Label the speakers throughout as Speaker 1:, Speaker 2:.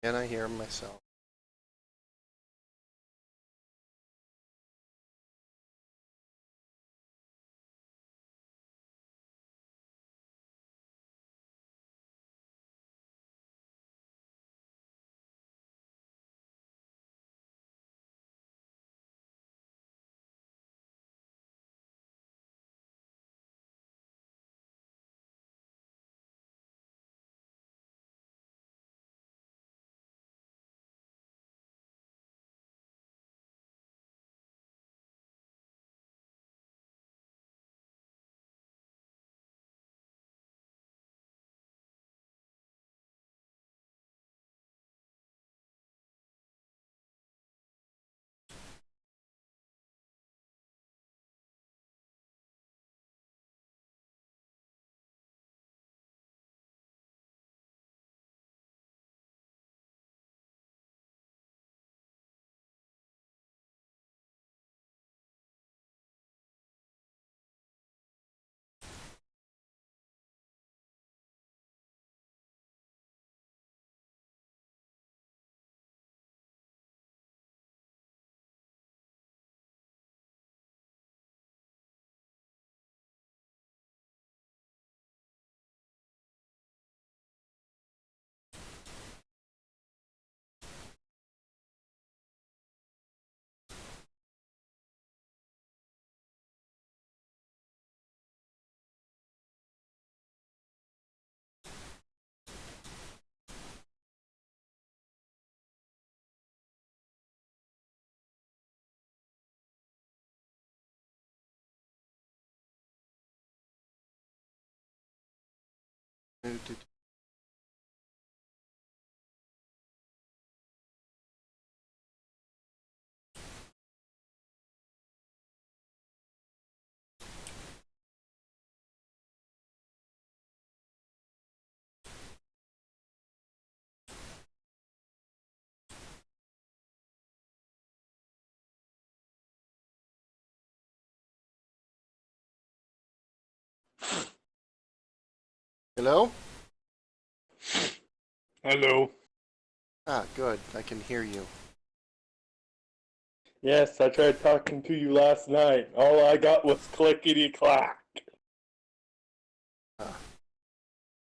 Speaker 1: Can I hear myself? Hello?
Speaker 2: Hello.
Speaker 1: Ah, good. I can hear you.
Speaker 2: Yes, I tried talking to you last night. All I got was clickety clack.
Speaker 1: Uh,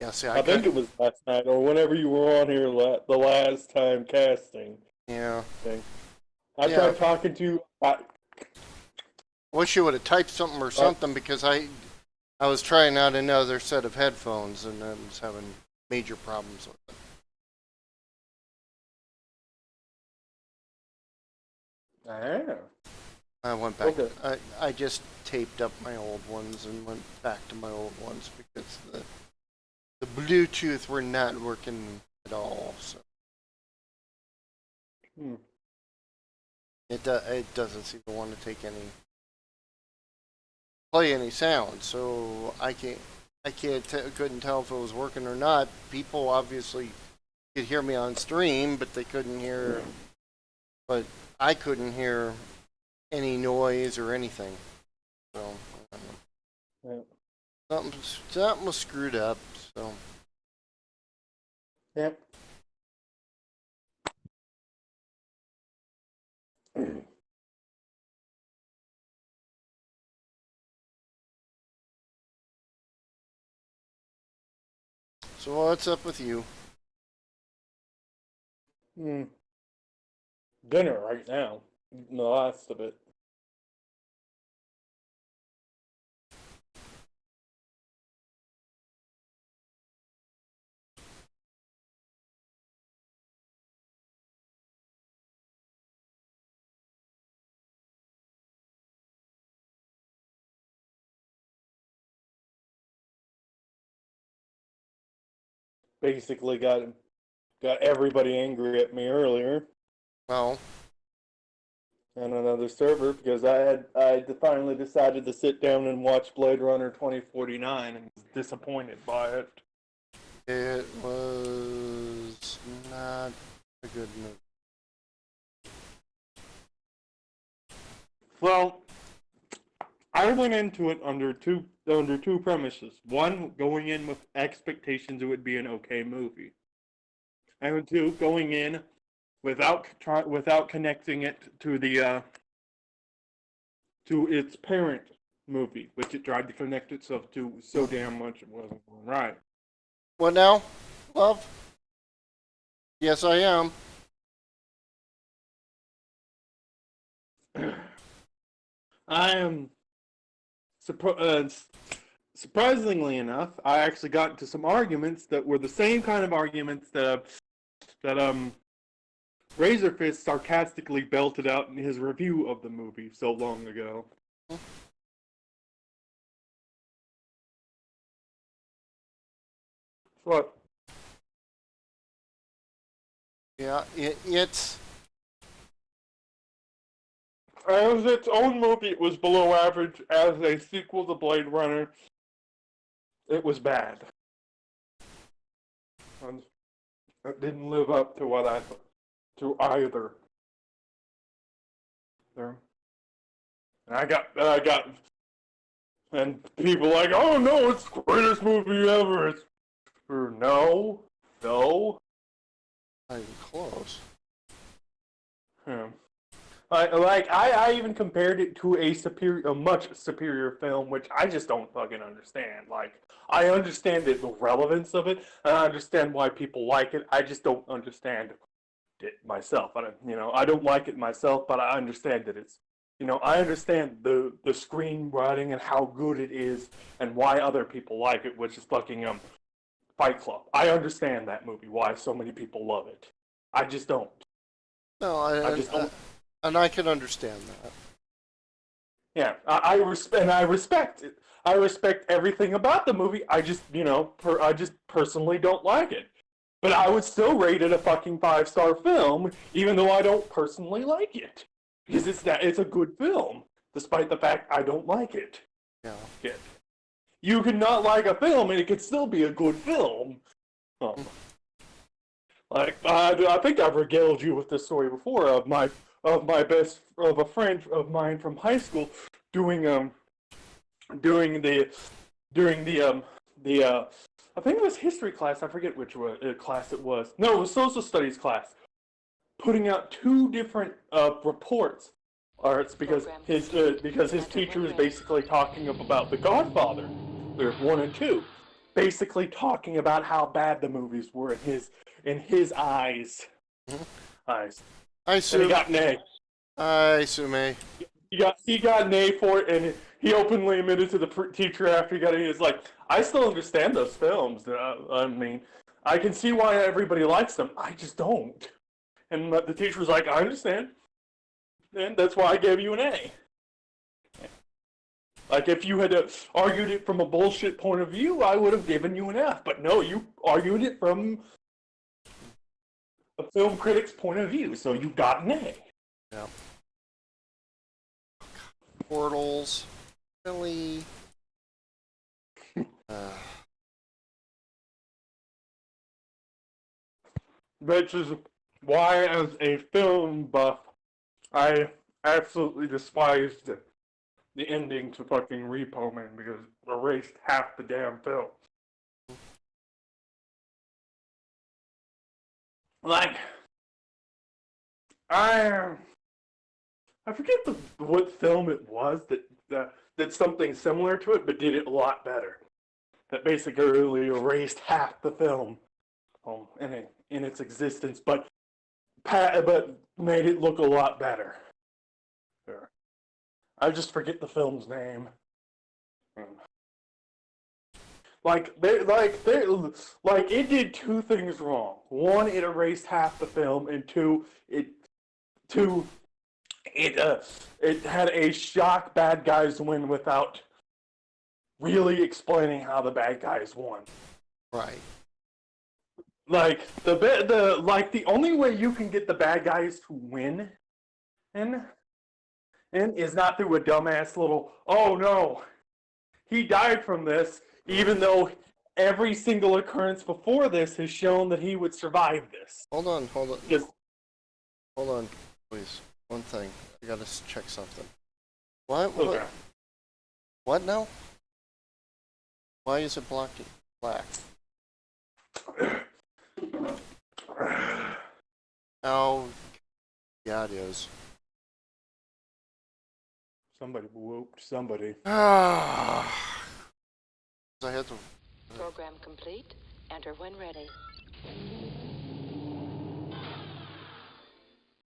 Speaker 1: yeah, see,
Speaker 2: I think it was last night or whenever you were on here the last time casting.
Speaker 1: yeah.
Speaker 2: Thing. I
Speaker 1: Yeah.
Speaker 2: tried talking to you.
Speaker 1: Wish you would have typed something or something because I was trying out another set of headphones and I was having major problems with it. I went back.
Speaker 2: Okay.
Speaker 1: I just taped up my old ones and went back to my old ones because the Bluetooth were not working at all. So
Speaker 2: Hmm.
Speaker 1: it doesn't seem to want to take any play any sound. So couldn't tell if it was working or not. People obviously could hear me on stream, but they couldn't hear. But I couldn't hear any noise or anything. So I don't know.
Speaker 2: Yeah.
Speaker 1: Something was screwed up. So
Speaker 2: Yep.
Speaker 1: what's up with you?
Speaker 2: Hmm. Dinner right now. The last of it. Basically got everybody angry at me earlier
Speaker 1: Well,
Speaker 2: on another server because I finally decided to sit down and watch Blade Runner 2049 and was disappointed by it.
Speaker 1: it was not a good movie.
Speaker 2: Well, I went into it under two premises. One, going in with expectations it would be an okay movie. and 2 going in without connecting it to the to its parent movie, which it tried to connect itself to so damn much it wasn't right.
Speaker 1: What now, love? Yes, I am.
Speaker 2: I am surprisingly enough, I actually got into some arguments that were the same kind of arguments that Razorfist sarcastically belted out in his review of the movie so long ago. What?
Speaker 1: Yeah, it's
Speaker 2: As its own movie, it was below average. As a sequel to Blade Runner, it was bad. And it didn't live up to what I thought, to either. There. And I got, and people like, oh no, it's the greatest movie ever. It's, no.
Speaker 1: not even close.
Speaker 2: Yeah. I even compared it to a much superior film, which I just don't fucking understand. Like, I understand the relevance of it, and I understand why people like it. I just don't understand it myself. I don't like it myself, but I understand that it's, I understand the screenwriting and how good it is, and why other people like it, which is fucking Fight Club. I understand that movie, why so many people love it. I just don't.
Speaker 1: No,
Speaker 2: I just don't.
Speaker 1: And I can understand that.
Speaker 2: Yeah, I respect it. I respect everything about the movie. I just, I just personally don't like it. But I would still rate it a fucking 5-star film, even though I don't personally like it, because it's a good film, despite the fact I don't like it.
Speaker 1: Yeah.
Speaker 2: You could not like a film, and it could still be a good film. Like I think I've regaled you with this story before of a friend of mine from high school doing during the I think it was history class. I forget which class it was. No, it was social studies class. Putting out 2 different reports. Or it's because his teacher was basically talking about The Godfather, or 1 and 2, basically talking about how bad the movies were in his eyes. Eyes.
Speaker 1: I
Speaker 2: And he
Speaker 1: assume.
Speaker 2: got an A.
Speaker 1: I assume.
Speaker 2: He got an A for it, and he openly admitted to the teacher after he got it. He was like, "I still understand those films. I mean, I can see why everybody likes them. I just don't." And the teacher was like, "I understand, and that's why I gave you an A." Like, if you had argued it from a bullshit point of view, I would have given you an F. But no, you argued it from a film critic's point of view, so you got an A.
Speaker 1: Yeah. Portals. Really?
Speaker 2: Which is why, as a film buff, I absolutely despised the ending to fucking Repo Man because it erased half the damn film. Like, I forget what film it was that did something similar to it, but did it a lot better. That basically erased half the film in its existence, but made it look a lot better. Sure. I just forget the film's name. It did 2 things wrong. 1, it erased half the film, and 2, it had a shock bad guys win without really explaining how the bad guys won.
Speaker 1: Right.
Speaker 2: Like the only way you can get the bad guys to win and is not through a dumbass little, oh no, he died from this, even though every single occurrence before this has shown that he would survive this.
Speaker 1: Hold on.
Speaker 2: Just,
Speaker 1: Hold on, please. One thing. I gotta check something. What?
Speaker 2: okay.
Speaker 1: What now? Why is it black? is.
Speaker 2: Somebody whooped somebody.
Speaker 1: I had to.
Speaker 3: Program complete. Enter when ready.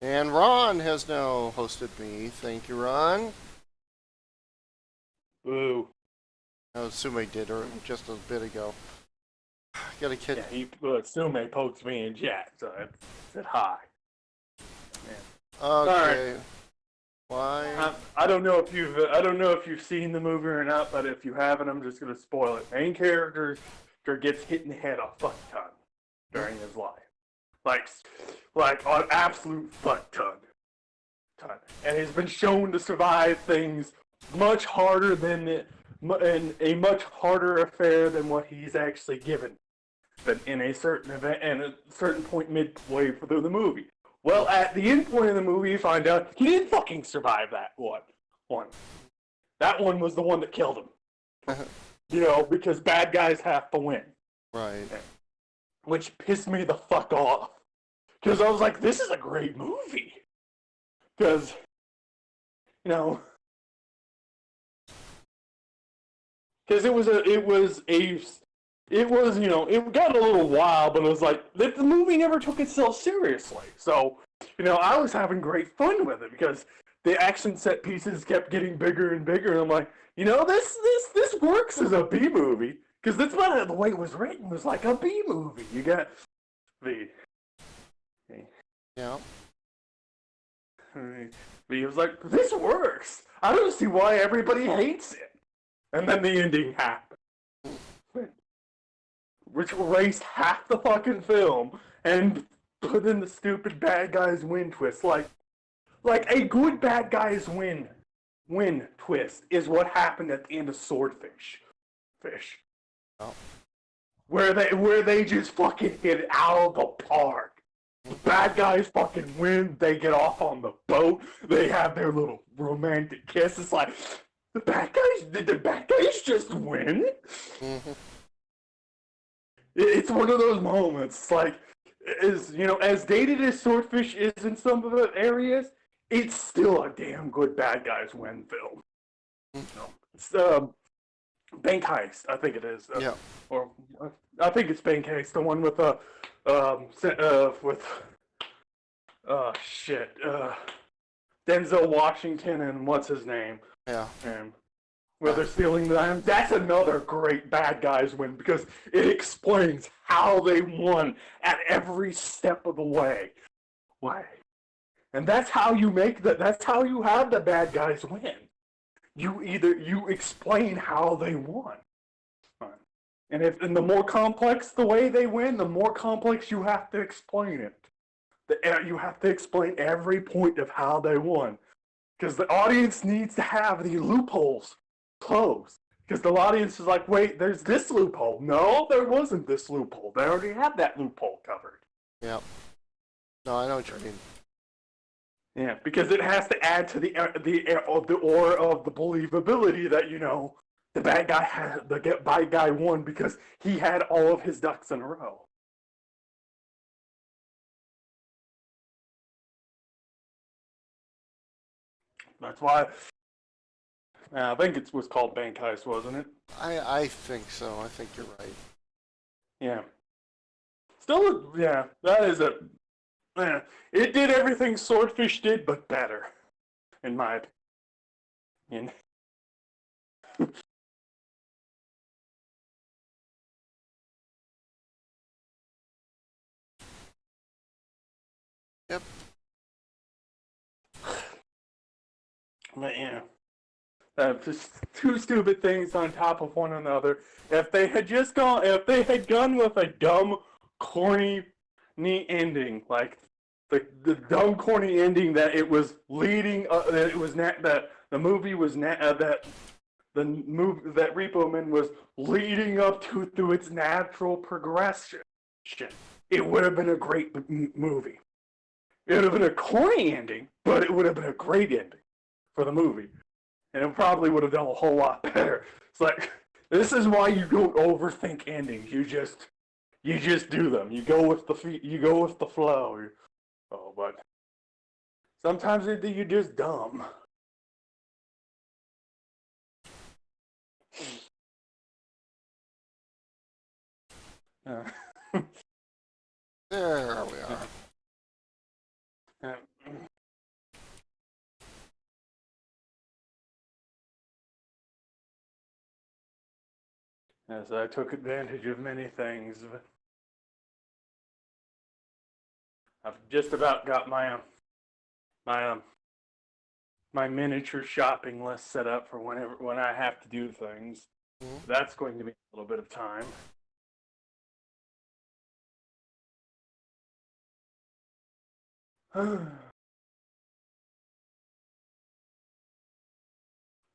Speaker 1: And Ron has now hosted me. Thank you, Ron.
Speaker 2: Boo.
Speaker 1: Oh, Sume did her just a bit ago. Got a kid.
Speaker 2: Yeah, Sume pokes me in chat, so it said hi.
Speaker 1: Okay. Why?
Speaker 2: I don't know if you've seen the movie or not, but if you haven't, I'm just gonna spoil it. Main character gets hit in the head a fuck ton during his life, like an absolute fuck ton, and he's been shown to survive things much harder than in a much harder affair than what he's actually given, than in a certain event and a certain point midway through the movie. Well, at the end point of the movie, you find out he didn't fucking survive that one. That one was the one that killed him. Because bad guys have to win.
Speaker 1: Right.
Speaker 2: Which pissed me the fuck off. Because I was like, this is a great movie. Because, because it got a little wild, but it was like, the movie never took itself seriously. So, I was having great fun with it because the action set pieces kept getting bigger and bigger. And I'm like, this works as a B movie. Because that's what the way it was written was like a B movie. You got the...
Speaker 1: Yeah.
Speaker 2: He was like, this works. I don't see why everybody hates it. And then the ending happened. Which erased half the fucking film and put in the stupid bad guys win twist. Like a good bad guys win twist is what happened at the end of Swordfish.
Speaker 1: Oh.
Speaker 2: Where they just fucking hit it out of the park. The bad guys fucking win, they get off on the boat, they have their little romantic kiss. It's like, did the bad guys just win?
Speaker 1: Mm-hmm.
Speaker 2: It's one of those moments, like, as dated as Swordfish is in some of the areas, it's still a damn good bad guys win film. It's Bank Heist, I think it is.
Speaker 1: Yeah.
Speaker 2: Or I think it's Bank Heist, the one with Denzel Washington and what's his name?
Speaker 1: Yeah.
Speaker 2: Where they're stealing the diamonds. That's another great bad guys win because it explains how they won at every step of the way. Why? And that's how you that's how you have the bad guys win. You explain how they won. And the more complex the way they win, the more complex you have to explain it. You have to explain every point of how they won. Because the audience needs to have the loopholes closed. Because the audience is like, wait, there's this loophole. No, there wasn't this loophole. They already had that loophole covered.
Speaker 1: Yeah. No, I know what you mean.
Speaker 2: Yeah, because it has to add to the aura of the believability that, the bad guy won because he had all of his ducks in a row. That's why I think it was called Bank Heist, wasn't it?
Speaker 1: I think so. I think you're right.
Speaker 2: Yeah. Still, yeah, that is it. Yeah, it did everything Swordfish did, but better, in my opinion.
Speaker 1: Yep.
Speaker 2: But yeah, just two stupid things on top of one another. If they had gone with a dumb, corny ending, like the dumb, corny ending that it was leading, that the movie was that Repo Man was leading up to through its natural progression, it would have been a great movie. It would have been a corny ending, but it would have been a great ending for the movie. And it probably would have done a whole lot better. It's like, this is why you don't overthink endings. You just do them. You go with the flow. But Sometimes you're just dumb. Uh,
Speaker 1: There we are.
Speaker 2: uh, Yes, I took advantage of many things. I've just about got my my miniature shopping list set up for when I have to do things.
Speaker 1: Mhm.
Speaker 2: That's going to be a little bit of time.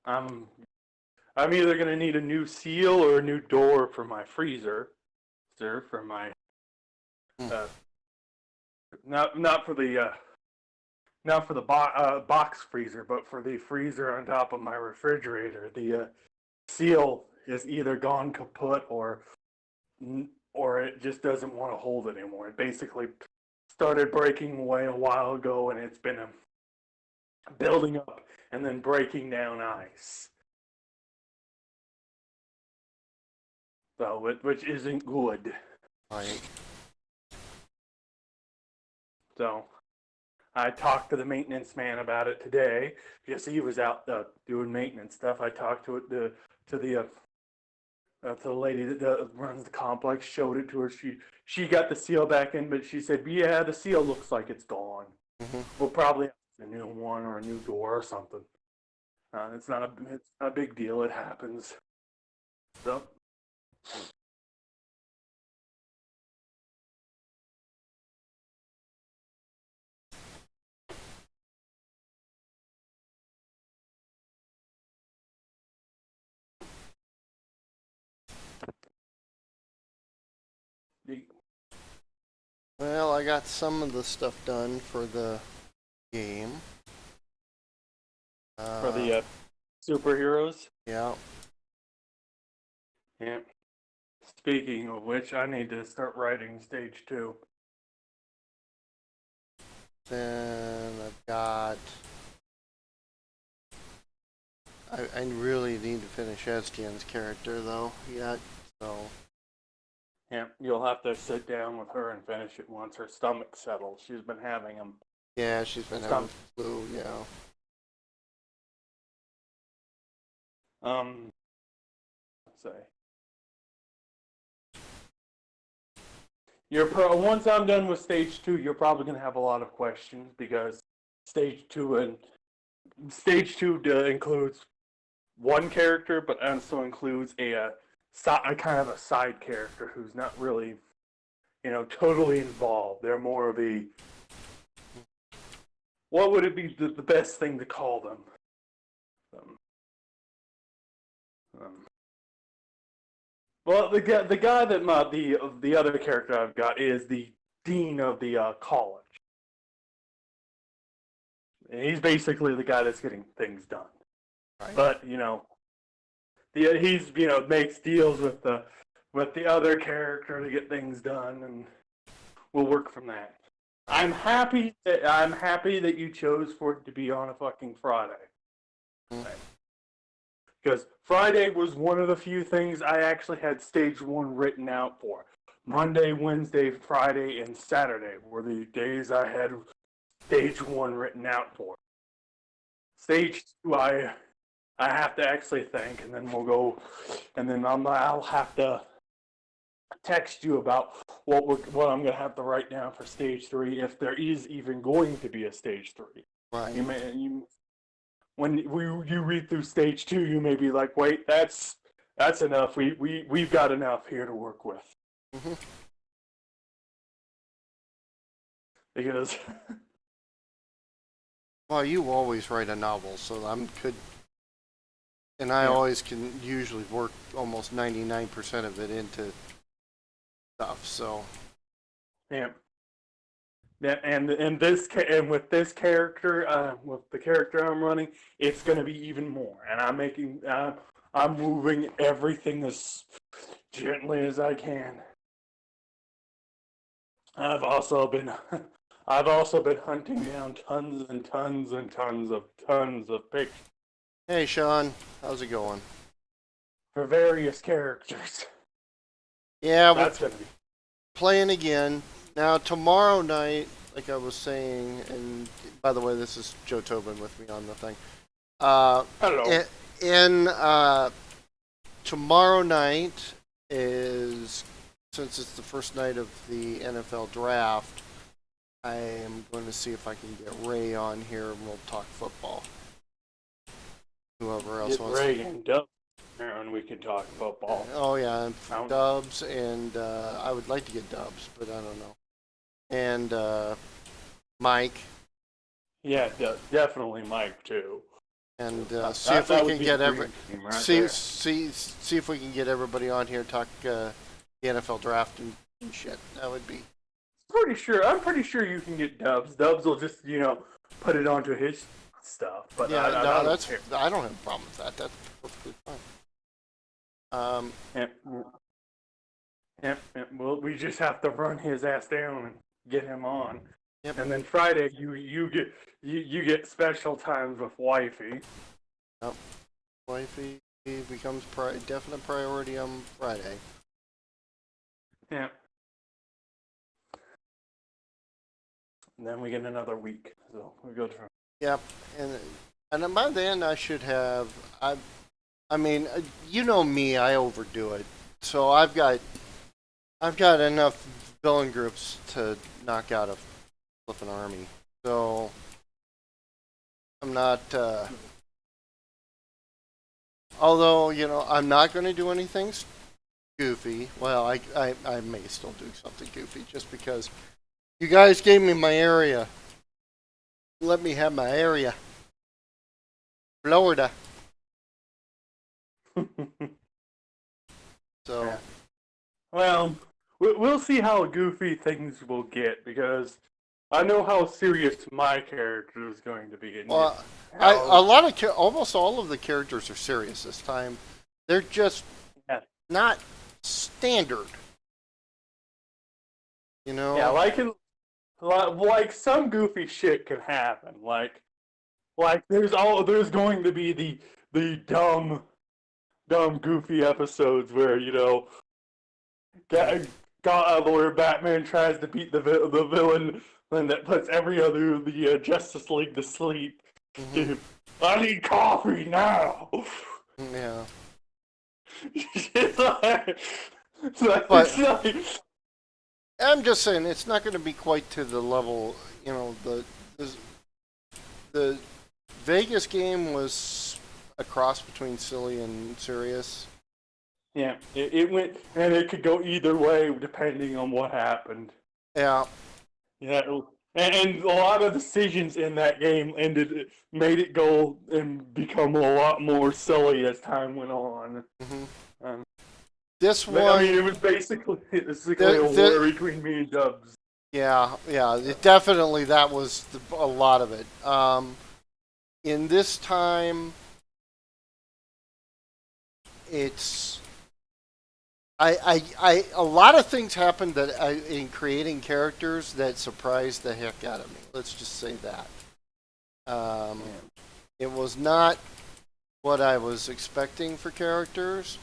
Speaker 2: I'm I'm either gonna need a new seal or a new door for my freezer, sir, for my uh, not for the box freezer, but for the freezer on top of my refrigerator. The seal is either gone kaput or it just doesn't want to hold anymore. It basically started breaking away a while ago, and it's been building up and then breaking down ice. So, which isn't good.
Speaker 1: Right.
Speaker 2: So, I talked to the maintenance man about it today because he was out doing maintenance stuff. I talked to the lady that runs the complex, showed it to her. She got the seal back in, but she said, "Yeah, the seal looks like it's gone.
Speaker 1: Hmm.
Speaker 2: We'll probably have a new one or a new door or something. It's not a big deal. It happens." So,
Speaker 1: Well, I got some of the stuff done for the game.
Speaker 2: for the superheroes.
Speaker 1: Yeah.
Speaker 2: Yeah. Speaking of which, I need to start writing stage 2.
Speaker 1: Then I've got. I really need to finish Estien's character though yet. So
Speaker 2: Yeah, you'll have to sit down with her and finish it once her stomach settles. She's been having them.
Speaker 1: yeah, she's been having flu. Yeah.
Speaker 2: Let's say once I'm done with stage 2, you're probably gonna have a lot of questions because stage 2 includes one character, but also includes a kind of a side character who's not really, totally involved. They're more of a, what would it be the best thing to call them? Well, the guy that the other character I've got is the dean of the college. And he's basically the guy that's getting things done.
Speaker 1: Right.
Speaker 2: But he's makes deals with the other character to get things done, and we'll work from that. I'm happy that you chose for it to be on a fucking Friday. Because Friday was one of the few things I actually had stage 1 written out for. Monday, Wednesday, Friday, and Saturday were the days I had stage 1 written out for. Stage 2, I have to actually think, and then we'll go, and then I'll have to text you about what I'm gonna have to write down for stage 3, if there is even going to be a stage 3.
Speaker 1: Right.
Speaker 2: When you read through stage 2, you may be like, wait, that's enough. We've got enough here to work with.
Speaker 1: Mm-hmm.
Speaker 2: Because
Speaker 1: Well, you always write a novel, so I'm good. And I always can usually work almost 99% of it into stuff. So
Speaker 2: yeah. And with this character, with the character I'm running, it's going to be even more. And I'm moving everything as gently as I can. I've also been I've also been hunting down tons and tons and tons of pictures
Speaker 1: Hey, Sean, how's it going?
Speaker 2: for various characters.
Speaker 1: Yeah, we're
Speaker 2: That's gonna be
Speaker 1: playing again. Now, tomorrow night, like I was saying, and by the way, this is Joe Tobin with me on the thing.
Speaker 2: hello.
Speaker 1: In tomorrow night is, since it's the first night of the NFL draft, I am going to see if I can get Ray on here and we'll talk football. Whoever else
Speaker 2: Get
Speaker 1: wants
Speaker 2: Ray and Dub there and we can talk football.
Speaker 1: Oh yeah, and
Speaker 2: Sound-
Speaker 1: Dubs, and I would like to get Dubs, but I don't know. And Mike,
Speaker 2: Yeah, definitely Mike too.
Speaker 1: and
Speaker 2: That-
Speaker 1: see if we
Speaker 2: that would
Speaker 1: can
Speaker 2: be
Speaker 1: get
Speaker 2: the
Speaker 1: every
Speaker 2: dream team right
Speaker 1: see
Speaker 2: there.
Speaker 1: see if we can get everybody on here talk the NFL draft and shit. That would be
Speaker 2: I'm pretty sure you can get Dubs. Dubs will just, put it onto his stuff. But
Speaker 1: yeah.
Speaker 2: I
Speaker 1: No,
Speaker 2: don't
Speaker 1: that's
Speaker 2: care.
Speaker 1: I don't have a problem with that. That's perfectly fine.
Speaker 2: Yep. Well, we just have to run his ass down and get him on.
Speaker 1: Yep.
Speaker 2: And then Friday, you get special times with wifey.
Speaker 1: Wifey becomes definite priority on Friday.
Speaker 2: Yeah. And then we get another week, so we go through.
Speaker 1: Yep, and then by then I should have I mean, you know me, I overdo it. So I've got enough villain groups to knock out a flipping army. So I'm not although, I'm not going to do anything goofy. Well, I may still do something goofy just because you guys gave me my area. Let me have my area. Florida. So,
Speaker 2: Yeah. Well, we'll see how goofy things will get because I know how serious my character is going to be. And
Speaker 1: well,
Speaker 2: how-
Speaker 1: almost all of the characters are serious this time. They're just
Speaker 2: Yeah.
Speaker 1: not standard.
Speaker 2: Yeah, like some goofy shit can happen. Like there's going to be the dumb goofy episodes where where Batman tries to beat the villain and that puts every other the Justice League to sleep.
Speaker 1: Mhm.
Speaker 2: I need coffee now.
Speaker 1: Yeah.
Speaker 2: It's like,
Speaker 1: But-
Speaker 2: it's like,
Speaker 1: I'm just saying it's not going to be quite to the level. The Vegas game was a cross between silly and serious.
Speaker 2: yeah, it went and it could go either way depending on what happened.
Speaker 1: Yeah.
Speaker 2: Yeah, and a lot of decisions in that game made it go and become a lot more silly as time went on.
Speaker 1: hmm
Speaker 2: Um,
Speaker 1: This
Speaker 2: But,
Speaker 1: one.
Speaker 2: I mean, it was basically a
Speaker 1: The-
Speaker 2: war between me and Dubs.
Speaker 1: Yeah, definitely that was a lot of it. In this time, it's a lot of things happened in creating characters that surprised the heck out of me. Let's just say that. It was not what I was expecting for characters,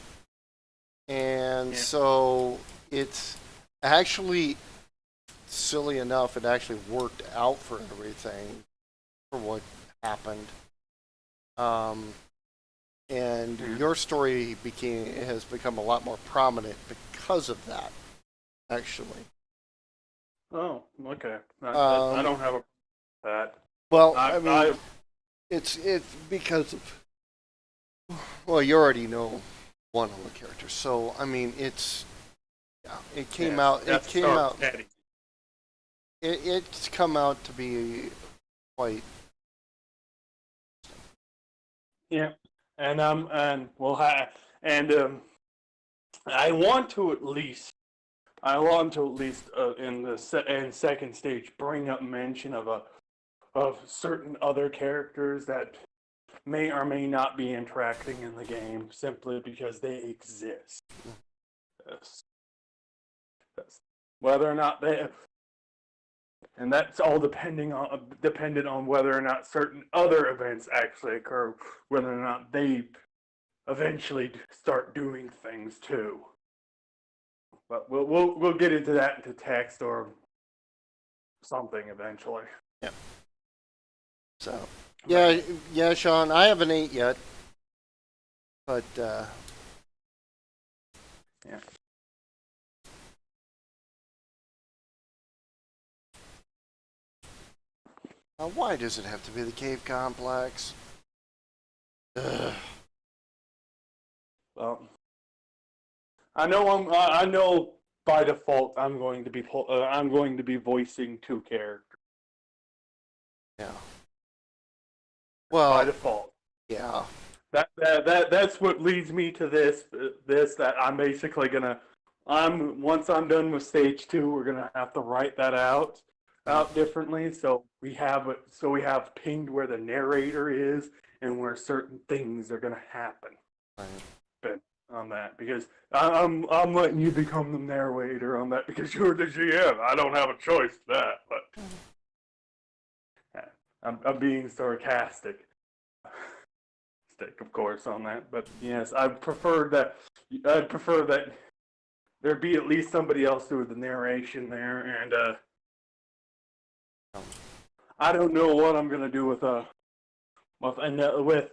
Speaker 1: and so it's actually silly enough. It actually worked out for everything for what happened. And your story has become a lot more prominent because of that. Actually,
Speaker 2: Oh, okay. I
Speaker 1: Um,
Speaker 2: don't have that.
Speaker 1: well, I mean, it's because of. Well, you already know one of the characters, so I mean, it's. Yeah, it came out. It came out. It's come out to be quite.
Speaker 2: Yeah, and I want to at least in the second stage bring up mention of certain other characters that may or may not be interacting in the game simply because they exist. Yes. Whether or not and that's all dependent on whether or not certain other events actually occur, whether or not they eventually start doing things too. But we'll get into that into text or something eventually.
Speaker 1: Yeah. So, yeah, Sean, I haven't ate yet, but
Speaker 2: Yeah.
Speaker 1: Why does it have to be the cave complex? Ugh.
Speaker 2: Well, I know by default I'm going to be voicing two characters
Speaker 1: Yeah.
Speaker 2: by
Speaker 1: Well,
Speaker 2: default.
Speaker 1: yeah.
Speaker 2: That's what leads me to this that I'm basically gonna once I'm done with stage 2, we're gonna have to write that out differently, so we have pinged where the narrator is and where certain things are gonna happen.
Speaker 1: Right.
Speaker 2: But on that, because I'm letting you become the narrator on that because you're the GM. I don't have a choice for that, but I'm being sarcastic. Of course, on that, but yes, I'd prefer that there be at least somebody else doing the narration there, and I don't know what I'm gonna do with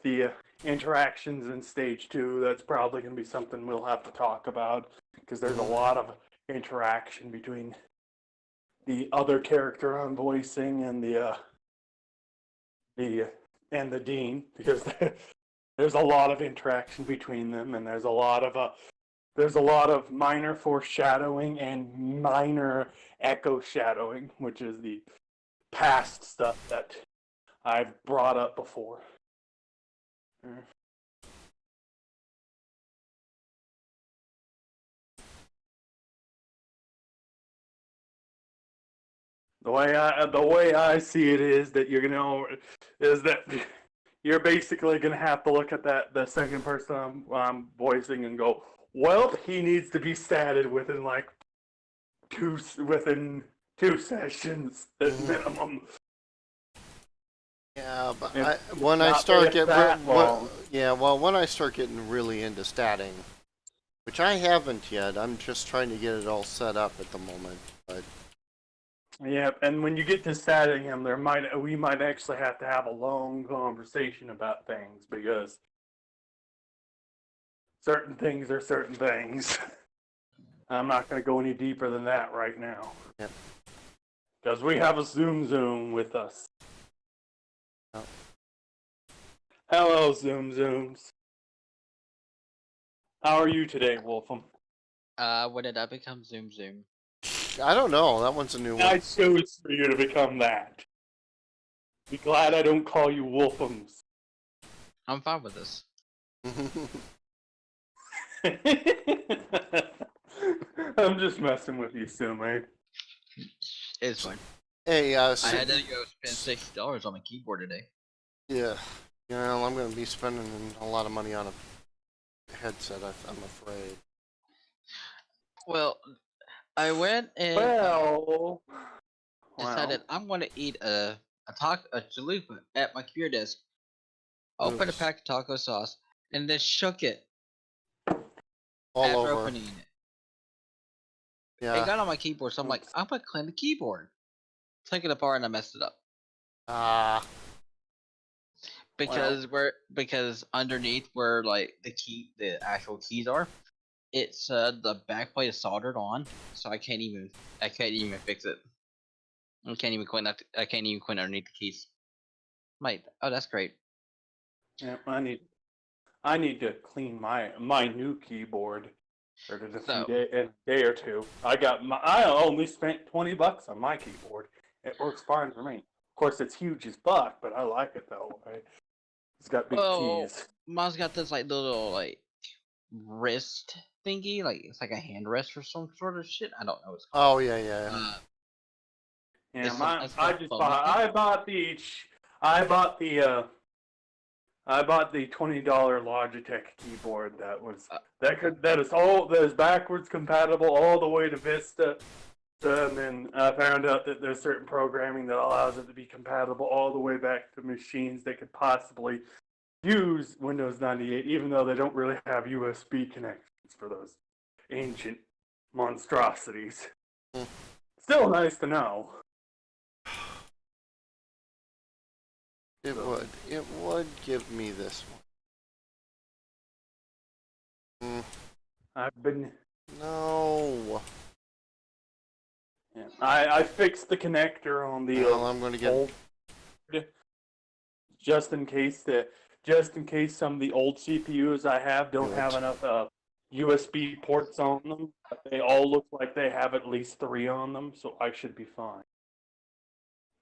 Speaker 2: the interactions in stage 2. That's probably gonna be something we'll have to talk about because there's a lot of interaction between the other character I'm voicing and the dean because there's a lot of interaction between them, and there's a lot of minor foreshadowing and minor echo shadowing, which is the past stuff that I've brought up before. The way I see it is that you're basically gonna have to look at the second person I'm voicing and go, well, he needs to be statted within within 2 sessions at minimum.
Speaker 1: Yeah, but
Speaker 2: If
Speaker 1: when I
Speaker 2: not
Speaker 1: start
Speaker 2: that long.
Speaker 1: when I start getting really into statting, which I haven't yet, I'm just trying to get it all set up at the moment. But
Speaker 2: Yeah, and when you get to statting him, we might actually have to have a long conversation about things because certain things are certain things. I'm not going to go any deeper than that right now.
Speaker 1: Yep.
Speaker 2: Because we have a Zoom with us.
Speaker 1: Oh.
Speaker 2: Hello, Zooms. How are you today, Wolfram?
Speaker 4: When did I become Zoom?
Speaker 1: I don't know. That one's a new one.
Speaker 2: I chose for you to become that. Be glad I don't call you Wolframs.
Speaker 4: I'm fine with this.
Speaker 2: I'm just messing with you, Sumi.
Speaker 4: It's fine.
Speaker 1: Hey,
Speaker 4: I had to go spend $60 on my keyboard today.
Speaker 1: yeah. I'm going to be spending a lot of money on a headset. I'm afraid.
Speaker 4: Well, I went and decided I'm going to eat a chalupa at my computer desk. Opened a pack of taco sauce and then shook it
Speaker 1: All
Speaker 4: after
Speaker 1: over.
Speaker 4: opening it.
Speaker 1: Yeah.
Speaker 4: It got on my keyboard, so I'm like, I'm gonna clean the keyboard. Took it apart and I messed it up. Because underneath where like the actual keys are, it's the back plate is soldered on, so I can't even fix it. I can't even clean underneath the keys. I'm like, oh, that's great.
Speaker 2: Yeah, I need to clean my new keyboard in a day or two. I only spent $20 on my keyboard. It works fine for me. Of course, it's huge as fuck, but I like it though. Right? It's got big keys.
Speaker 4: Mine's got this like little like wrist thingy, like it's like a hand rest or some sort of shit. I don't know what it's called.
Speaker 1: Oh yeah.
Speaker 2: Yeah, I bought the $20 Logitech keyboard that is backwards compatible all the way to Vista, And then I found out that there's certain programming that allows it to be compatible all the way back to machines that could possibly use Windows 98, even though they don't really have USB connections for those ancient monstrosities.
Speaker 1: Hmm.
Speaker 2: Still nice to know.
Speaker 1: It
Speaker 2: So-
Speaker 1: would. It would give me this one.
Speaker 2: I've been.
Speaker 1: No.
Speaker 2: Yeah, I fixed the connector on the
Speaker 1: Well, I'm going to get.
Speaker 2: old, just in case some of the old CPUs I have don't
Speaker 1: Do
Speaker 2: have
Speaker 1: it.
Speaker 2: enough USB ports on them. But they all look like they have at least 3 on them, so I should be fine.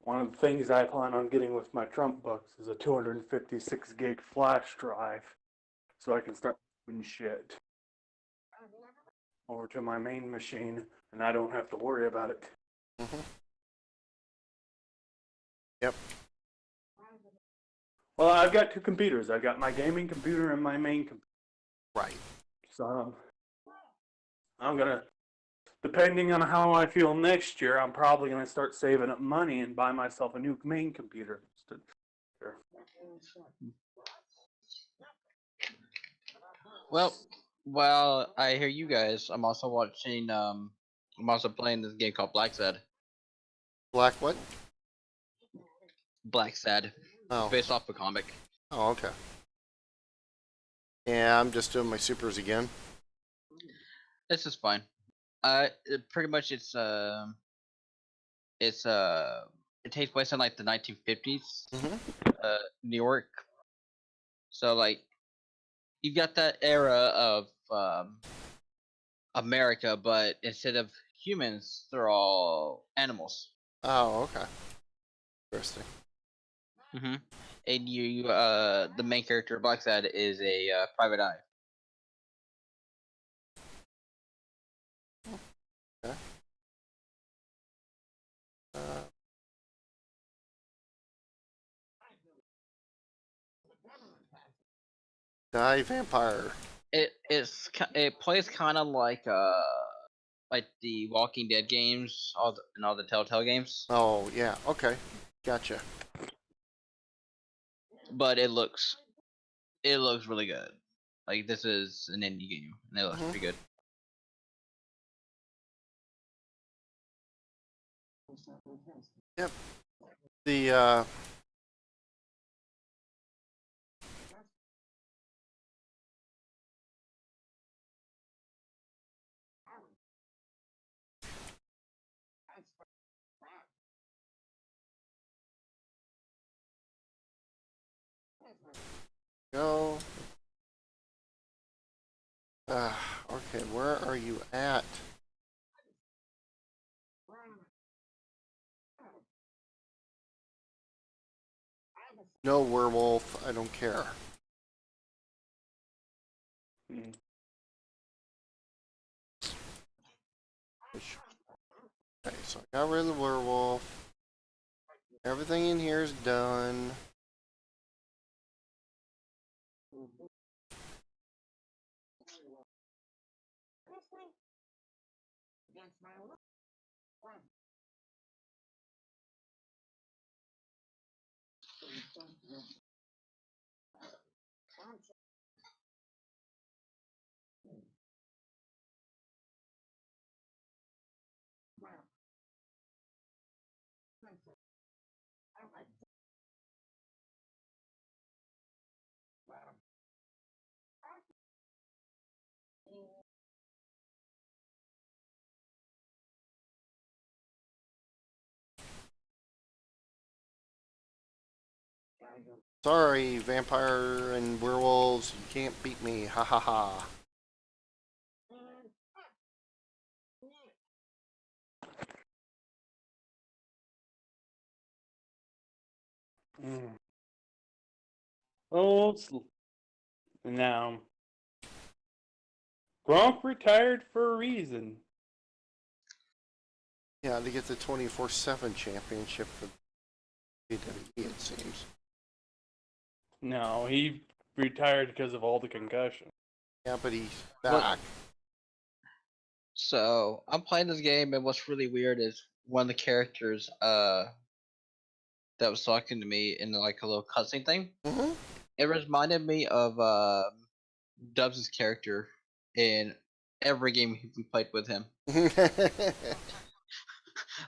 Speaker 2: One of the things I plan on getting with my Trump bucks is a 256 gig flash drive, so I can start moving shit over to my main machine, and I don't have to worry about it.
Speaker 1: Mhm. Yep.
Speaker 2: Well, I've got 2 computers. I've got my gaming computer and my main computer.
Speaker 1: Right.
Speaker 2: So I'm gonna, depending on how I feel next year, I'm probably gonna start saving up money and buy myself a new main computer.
Speaker 4: Well, while I hear you guys, I'm also watching. I'm also playing this game called Black Sad.
Speaker 1: Black what?
Speaker 4: Black Sad.
Speaker 1: Oh.
Speaker 4: It's based off a comic.
Speaker 1: Oh, okay. Yeah, I'm just doing my supers again.
Speaker 4: This is fine. Pretty much it takes place in like the 1950s,
Speaker 1: Mhm.
Speaker 4: New York. So like, you got that era of America, but instead of humans, they're all animals.
Speaker 1: Oh, okay. Interesting.
Speaker 4: Mm-hmm. And the main character, Black Sad, is a private eye.
Speaker 1: Okay. Uh, Die Vampire.
Speaker 4: It plays kind of like the Walking Dead games, and all the Telltale games,
Speaker 1: Oh, yeah. Okay. Gotcha.
Speaker 4: but it looks really good. Like, this is an indie game, and it looks
Speaker 1: Mhm.
Speaker 4: pretty good.
Speaker 1: Yep. The go. Okay, where are you at? No werewolf. I don't care.
Speaker 2: Mm.
Speaker 1: Okay, so I got rid of the werewolf. Everything in here is done. Sorry, vampire and werewolves, you can't beat me. Ha ha ha.
Speaker 2: Mm. Oh, now Gronk retired for a reason.
Speaker 1: Yeah, to get the 24/7 championship for WWE, it seems.
Speaker 2: No, he retired because of all the concussion.
Speaker 1: Yeah, but he's
Speaker 4: Well-
Speaker 1: back.
Speaker 4: So I'm playing this game, and what's really weird is one of the characters that was talking to me in like a little cutscene thing.
Speaker 1: Mm-hmm.
Speaker 4: It reminded me of Dubs' character in every game we played with him,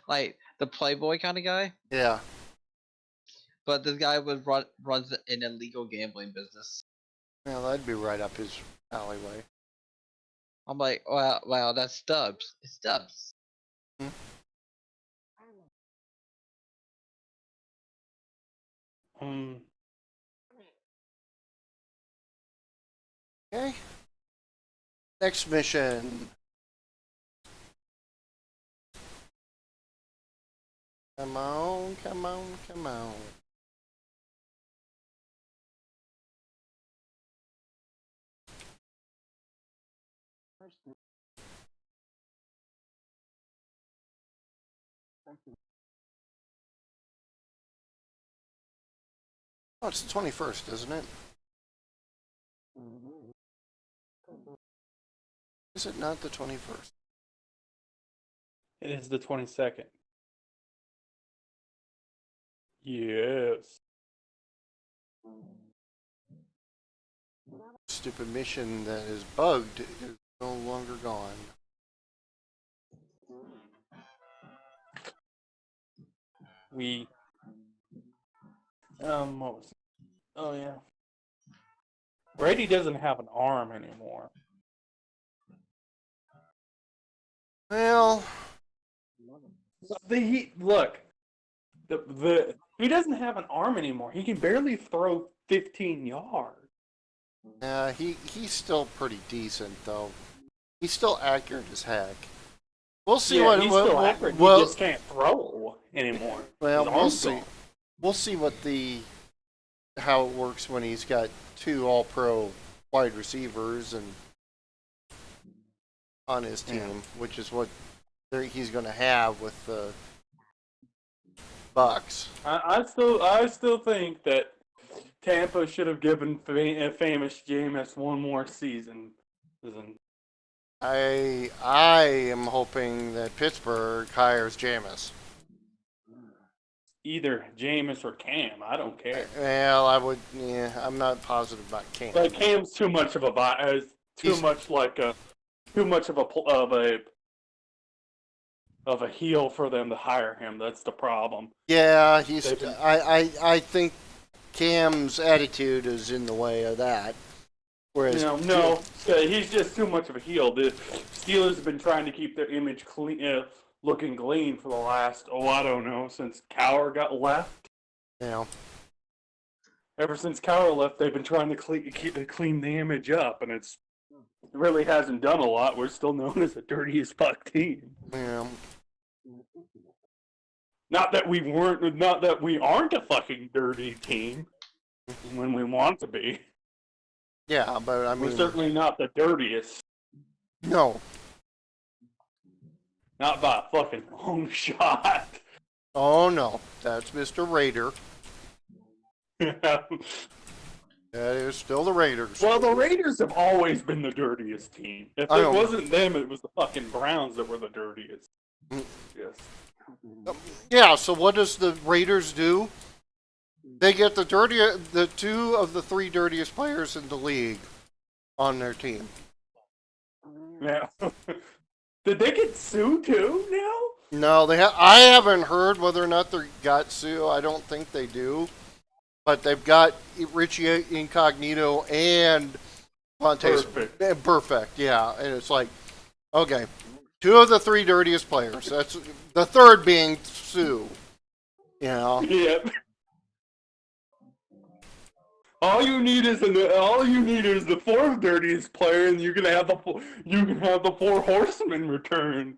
Speaker 4: like the playboy kind of guy.
Speaker 1: Yeah.
Speaker 4: But this guy runs an illegal gambling business.
Speaker 1: Well, that'd be right up his alleyway.
Speaker 4: I'm like, wow, that's Dubs. It's Dubs.
Speaker 1: Okay. Next mission. Come on, come on, come on. Oh, it's the 21st, isn't it? Is it not the 21st?
Speaker 2: It is the 22nd. Yes.
Speaker 1: Stupid mission that is bugged is no longer gone.
Speaker 2: What was it? Oh yeah. Brady doesn't have an arm anymore.
Speaker 1: Well,
Speaker 2: He doesn't have an arm anymore. He can barely throw 15 yards.
Speaker 1: he's still pretty decent though. He's still accurate as heck. We'll see
Speaker 2: Yeah, he's still accurate. He just can't throw anymore.
Speaker 1: Well,
Speaker 2: His
Speaker 1: we'll
Speaker 2: arm's
Speaker 1: see.
Speaker 2: gone.
Speaker 1: We'll see how it works when he's got two All-Pro wide receivers and on his team, which is what he's going to have with the Bucks.
Speaker 2: I still think that Tampa should have given famous Jameis one more season.
Speaker 1: I am hoping that Pittsburgh hires Jameis.
Speaker 2: Either Jameis or Cam. I don't care.
Speaker 1: Well, I'm not positive about Cam.
Speaker 2: But Cam's too much of a of a heel for them to hire him. That's the problem.
Speaker 1: Yeah, I think Cam's attitude is in the way of that. Whereas
Speaker 2: No, he's just too much of a heel. The Steelers have been trying to keep their image clean, looking clean for the last, since Cowher got left.
Speaker 1: Yeah.
Speaker 2: Ever since Cowher left, they've been trying to clean the image up, and it really hasn't done a lot. We're still known as the dirtiest fuck team.
Speaker 1: Yeah.
Speaker 2: Not that we aren't a fucking dirty team when we want to be.
Speaker 1: Yeah, but I mean,
Speaker 2: We're certainly not the dirtiest.
Speaker 1: No.
Speaker 2: Not by a fucking long shot.
Speaker 1: Oh no, that's Mr. Raider. That is still the Raiders.
Speaker 2: Well, the Raiders have always been the dirtiest team. If it wasn't them, it was the fucking Browns that were the dirtiest. Yes.
Speaker 1: Yeah, so what does the Raiders do? They get the two of the three dirtiest players in the league on their team.
Speaker 2: Yeah. Did they get sued too now?
Speaker 1: No, I haven't heard whether or not they got sued. I don't think they do. But they've got Richie Incognito and Fontaine. Perfect, yeah. And it's like, okay, two of the three dirtiest players. That's the third being Sue. You know.
Speaker 2: Yep. All you need is the fourth dirtiest player, and you can have the four horsemen return.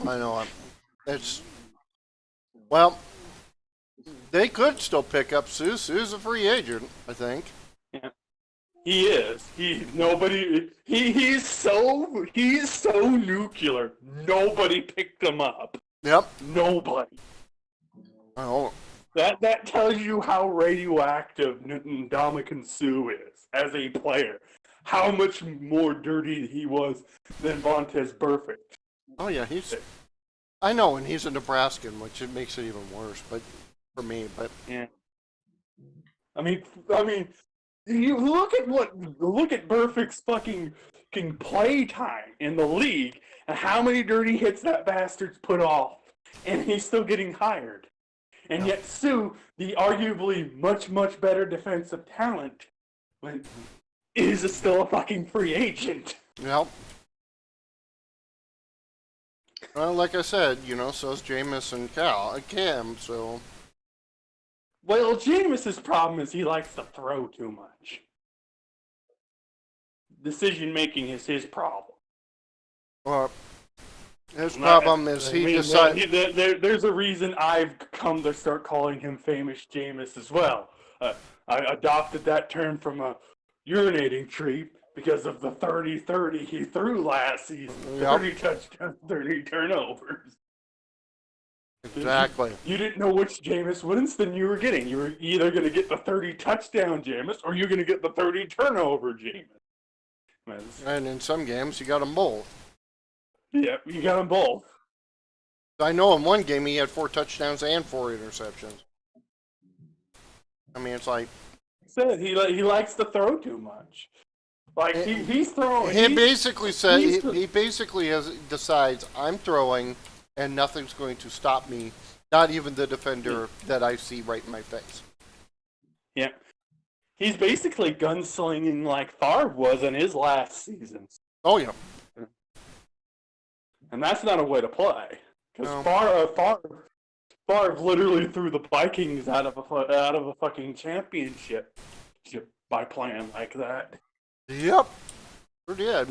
Speaker 1: I know. Well, they could still pick up Sue. Sue's a free agent, I think.
Speaker 2: Yeah. He is. He's so nuclear. Nobody picked him up.
Speaker 1: Yep.
Speaker 2: Nobody.
Speaker 1: Oh.
Speaker 2: That tells you how radioactive Ndamukong Suh is as a player. how much more dirty he was than Vontez Burfict.
Speaker 1: Oh yeah, I know, and he's a Nebraskan, which it makes it even worse. But for me,
Speaker 2: Yeah. I mean, you look at Burfict's fucking play time in the league and how many dirty hits that bastard's put off, and he's still getting hired. And yet Sue, the arguably much better defensive talent, is still a fucking free agent.
Speaker 1: yep. Well, like I said, so's Jameis and Cam. So
Speaker 2: Well, Jameis's problem is he likes to throw too much. Decision making is his problem.
Speaker 1: well, his problem is he decided.
Speaker 2: There's a reason I've come to start calling him Famous Jameis as well. I adopted that term from a urinating tree because of the 30-30 he threw last season.
Speaker 1: Yep.
Speaker 2: 30 touchdowns, 30 turnovers.
Speaker 1: Exactly.
Speaker 2: You didn't know which Jameis Winston you were getting. You were either going to get the 30 touchdown Jameis or you're going to get the 30 turnover Jameis.
Speaker 1: And in some games, you got them both.
Speaker 2: Yep, you got them both.
Speaker 1: I know in one game he had 4 touchdowns and 4 interceptions. I mean, it's like
Speaker 2: Said he likes to throw too much. Like he's throwing.
Speaker 1: he basically said he basically decides I'm throwing and nothing's going to stop me. Not even the defender that I see right in my face.
Speaker 2: Yeah, he's basically gunslinging like Favre was in his last seasons,
Speaker 1: Oh yeah.
Speaker 2: and that's not a way to play. Because
Speaker 1: No.
Speaker 2: Favre literally threw the Vikings out of a fucking championship by playing like that.
Speaker 1: Yep. Sure did.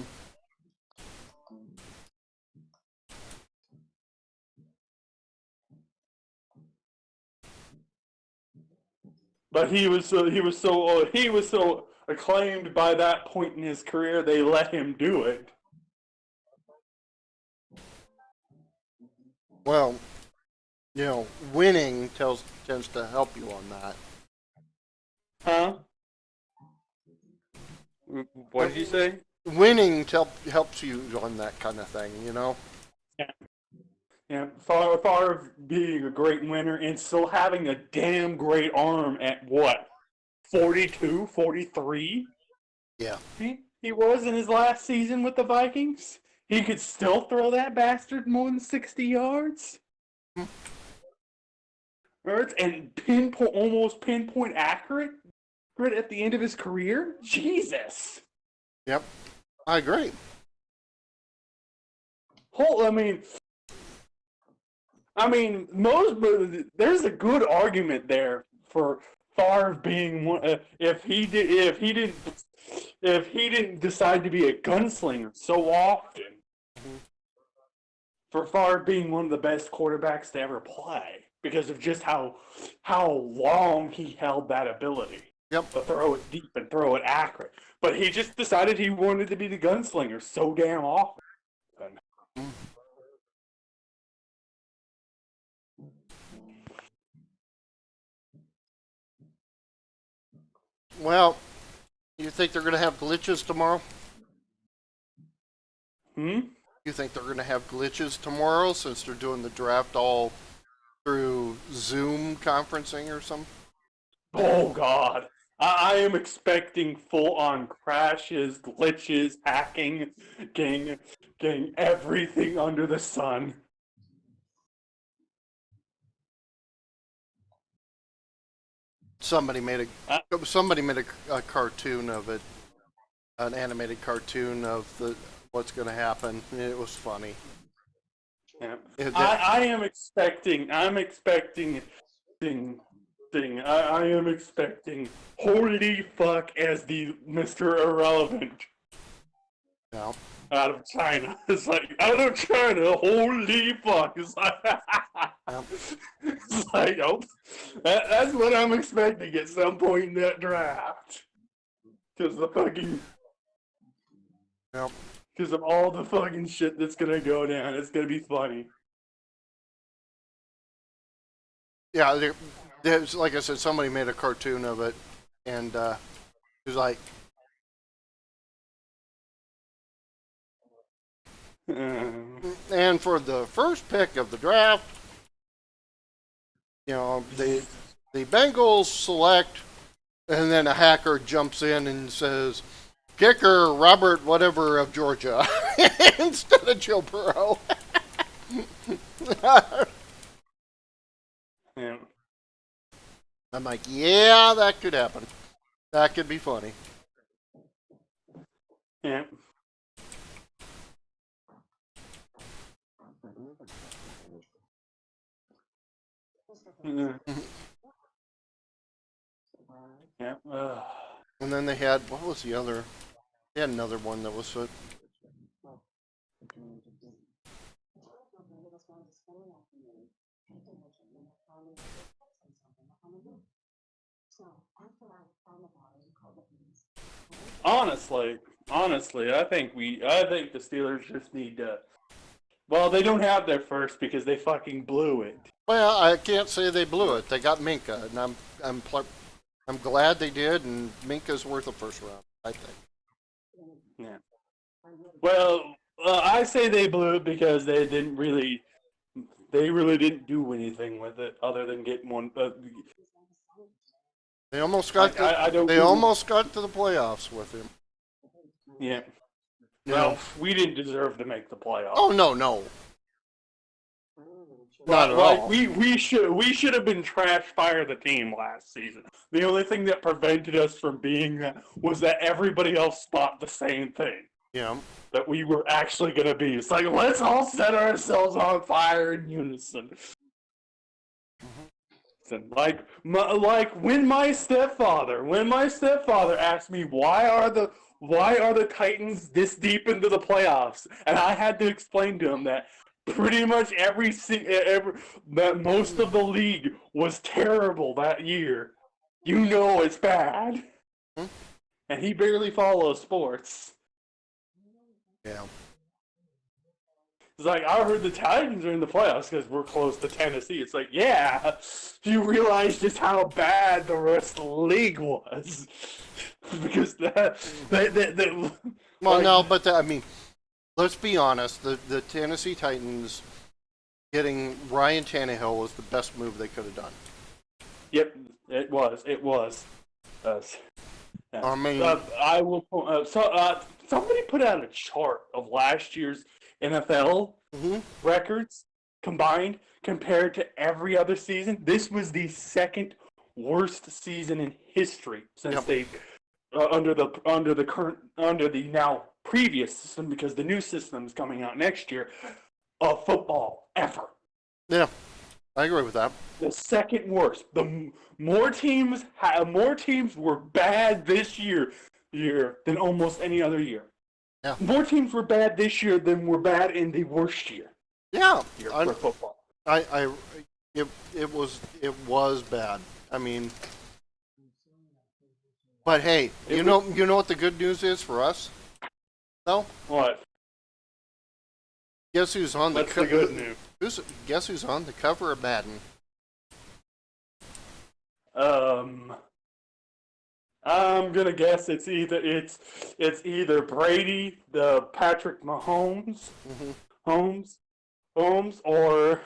Speaker 2: But he was so acclaimed by that point in his career. They let him do it.
Speaker 1: Well, winning tends to help you on that.
Speaker 2: Huh? What did you say?
Speaker 1: Winning helps you on that kind of thing,
Speaker 2: Yeah, Favre being a great winner and still having a damn great arm at what? 42, 43?
Speaker 1: Yeah.
Speaker 2: He was in his last season with the Vikings. He could still throw that bastard more than 60 yards. And almost pinpoint accurate at the end of his career? Jesus.
Speaker 1: Yep. I agree.
Speaker 2: There's a good argument there for Favre being one. If he didn't decide to be a gunslinger so often, for Favre being one of the best quarterbacks to ever play because of just how long he held that ability.
Speaker 1: Yep.
Speaker 2: To throw it deep and throw it accurate. But he just decided he wanted to be the gunslinger so damn often.
Speaker 1: Well, you think they're going to have glitches tomorrow? You think they're going to have glitches tomorrow since they're doing the draft all through Zoom conferencing or something?
Speaker 2: Oh, God. I am expecting full-on crashes, glitches, hacking, getting everything under the sun.
Speaker 1: Somebody made a cartoon of it, an animated cartoon of what's going to happen. It was funny.
Speaker 2: Yeah. I am expecting holy fuck as the Mr. Irrelevant
Speaker 1: Yeah.
Speaker 2: out of China. It's like, out of China, holy fuck. It's like, oh, that's what I'm expecting at some point in that draft. Because
Speaker 1: Yep.
Speaker 2: because of all the fucking shit that's gonna go down. It's gonna be funny.
Speaker 1: Yeah, there's, like I said, somebody made a cartoon of it, and it was like, And for the first pick of the draft, the Bengals select, and then a hacker jumps in and says, kicker Robert whatever of Georgia instead of Joe Burrow.
Speaker 2: Yeah.
Speaker 1: I'm like, yeah, that could happen. That could be funny.
Speaker 2: Yeah. Yeah.
Speaker 1: And then they had, what was the other? They had another one that was so.
Speaker 2: Honestly, I think the Steelers just need to. Well, they don't have their first because they fucking blew it.
Speaker 1: Well, I can't say they blew it. They got Minka, and I'm glad they did. And Minka's worth a first round, I think.
Speaker 2: Yeah. Well, I say they blew it because they really didn't do anything with it other than getting one.
Speaker 1: They almost got. They almost got to the playoffs with him.
Speaker 2: Yeah.
Speaker 1: No,
Speaker 2: Well, we didn't deserve to make the playoffs.
Speaker 1: oh no, not at all.
Speaker 2: We should have been trash fire the team last season. The only thing that prevented us from being that was that everybody else thought the same thing.
Speaker 1: Yeah.
Speaker 2: That we were actually gonna be. It's like, let's all set ourselves on fire in unison. Like when my stepfather asked me why are the Titans this deep into the playoffs, and I had to explain to him that pretty much that most of the league was terrible that year. You know it's bad, and he barely follows sports.
Speaker 1: Yeah.
Speaker 2: It's like, I heard the Titans are in the playoffs because we're close to Tennessee. It's like, yeah, you realize just how bad the rest of the league was. Because
Speaker 1: Well, no, but I mean, let's be honest. The Tennessee Titans getting Ryan Tannehill was the best move they could have done.
Speaker 2: Yep, it was.
Speaker 1: I mean,
Speaker 2: I will. Somebody put out a chart of last year's NFL records combined compared to every other season. This was the second worst season in history since they under the now previous system, because the new system is coming out next year, of football ever.
Speaker 1: Yeah, I agree with that.
Speaker 2: The second worst. The more teams were bad this year than almost any other year.
Speaker 1: Yeah.
Speaker 2: More teams were bad this year than were bad in the worst year.
Speaker 1: Yeah,
Speaker 2: For football.
Speaker 1: It was bad. I mean, but hey, you know what the good news is for us? No.
Speaker 2: What?
Speaker 1: Guess who's on
Speaker 2: That's the good news.
Speaker 1: Guess who's on the cover of Madden?
Speaker 2: I'm gonna guess it's either Brady, the Patrick Mahomes, Holmes, or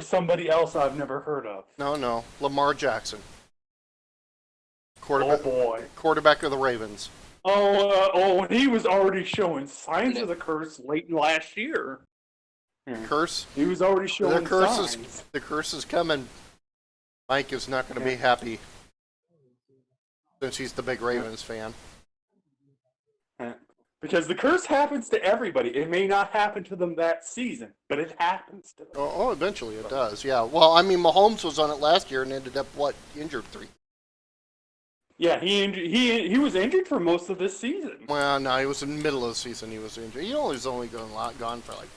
Speaker 2: somebody else I've never heard of.
Speaker 1: No, Lamar Jackson. Quarterback,
Speaker 2: Oh boy.
Speaker 1: quarterback of the Ravens.
Speaker 2: And he was already showing signs of the curse late last year.
Speaker 1: Curse.
Speaker 2: He was already showing signs.
Speaker 1: The curse is coming. Mike is not going to be happy since he's the big Ravens fan.
Speaker 2: Because the curse happens to everybody. It may not happen to them that season, but it happens to them.
Speaker 1: Oh, eventually it does. Yeah. Well, I mean, Mahomes was on it last year and ended up injured 3.
Speaker 2: Yeah, he was injured for most of this season.
Speaker 1: Well, no, he was in the middle of the season. He was injured. He was only gone for like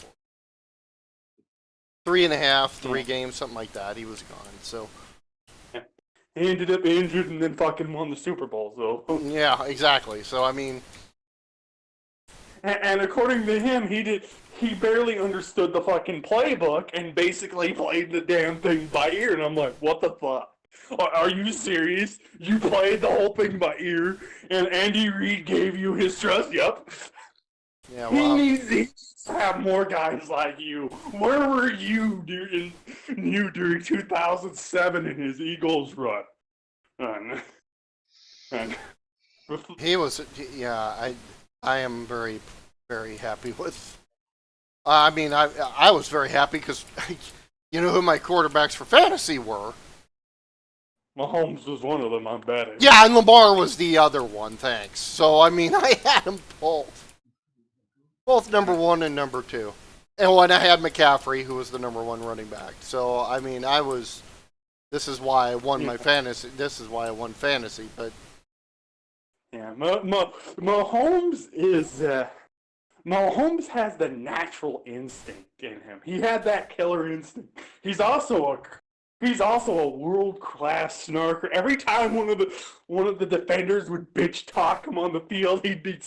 Speaker 1: 3.5, 3 games, something like that. He was gone. So.
Speaker 2: He ended up injured and then fucking won the Super Bowl. So.
Speaker 1: Yeah, exactly. So I mean.
Speaker 2: And according to him, he barely understood the fucking playbook and basically played the damn thing by ear. And I'm like, what the fuck? Are you serious? You played the whole thing by ear, and Andy Reid gave you his trust? Yep.
Speaker 1: Yeah,
Speaker 2: He
Speaker 1: well,
Speaker 2: needs to have more guys like you. Where were you during 2007 in his Eagles run? And
Speaker 1: he was. Yeah, I am very, very happy with. I mean, I was very happy because you know who my quarterbacks for fantasy were.
Speaker 2: Mahomes was one of them, I'm betting.
Speaker 1: Yeah, and Lamar was the other one. Thanks. So I mean, I had them both number one and number two. And when I had McCaffrey, who was the number one running back. So I mean, I was. This is why I won my fantasy. This is why I won fantasy. But
Speaker 2: Yeah, Mahomes is. Mahomes has the natural instinct in him. He had that killer instinct. He's also a world class snarker. Every time one of the defenders would bitch talk him on the field, he'd be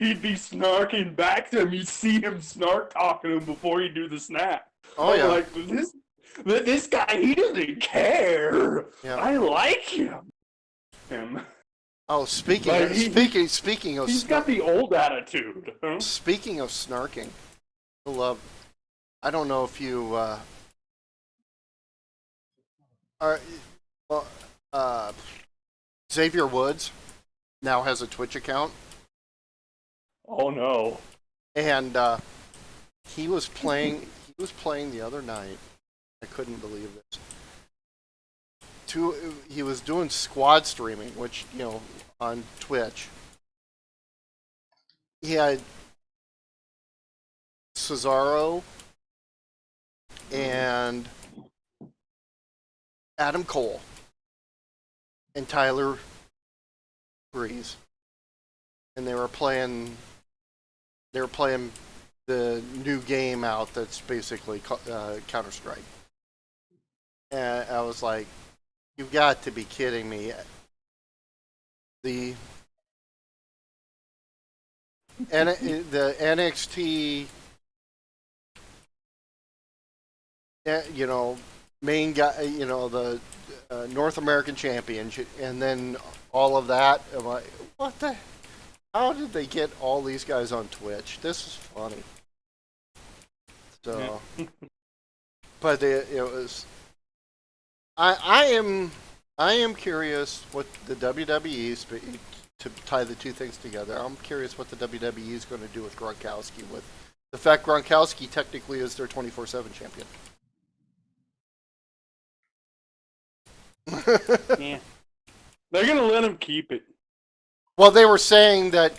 Speaker 2: snarking back to him. You'd see him snark talking to him before he'd do the snap.
Speaker 1: oh
Speaker 2: I'm
Speaker 1: yeah,
Speaker 2: like, this guy, he doesn't care.
Speaker 1: yeah.
Speaker 2: I like him.
Speaker 1: Oh,
Speaker 2: Like,
Speaker 1: speaking of
Speaker 2: He's got the old attitude. Huh?
Speaker 1: speaking of snarking, I love. I don't know if you are. Well, Xavier Woods now has a Twitch account,
Speaker 2: Oh no.
Speaker 1: and he was playing. He was playing the other night. I couldn't believe this. He was doing squad streaming, which on Twitch. He had Cesaro and Adam Cole and Tyler Breeze, and they were playing. They were playing the new game out that's basically Counter Strike, and I was like, "You've got to be kidding me!" The the NXT, main guy, the North American Championship, and then all of that. I'm like, what the? How did they get all these guys on Twitch? This is funny. So, but it was. I am curious what the WWE to tie the two things together. I'm curious what the WWE is going to do with Gronkowski, with the fact Gronkowski technically is their 24/7 champion.
Speaker 2: Yeah. They're gonna let him keep it.
Speaker 1: Well, they were saying that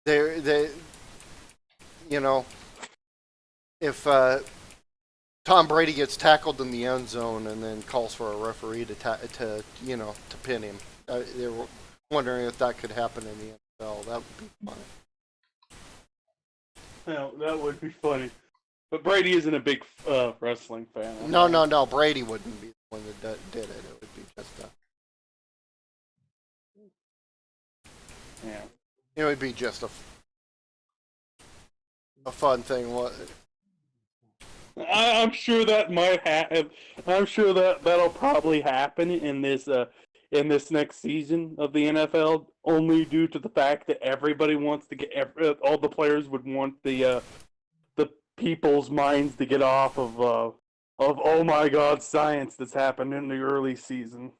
Speaker 1: they if Tom Brady gets tackled in the end zone and then calls for a referee to pin him, they were wondering if that could happen in the NFL. That would be funny.
Speaker 2: Well, that would be funny. But Brady isn't a big wrestling fan.
Speaker 1: No. Brady wouldn't be the one that did it. It would be just
Speaker 2: Yeah.
Speaker 1: It would be just a fun thing.
Speaker 2: I'm sure that might happen. I'm sure that'll probably happen in this next season of the NFL, only due to the fact that everybody wants to get all the players would want the people's minds to get off of oh my god science that's happened in the early season.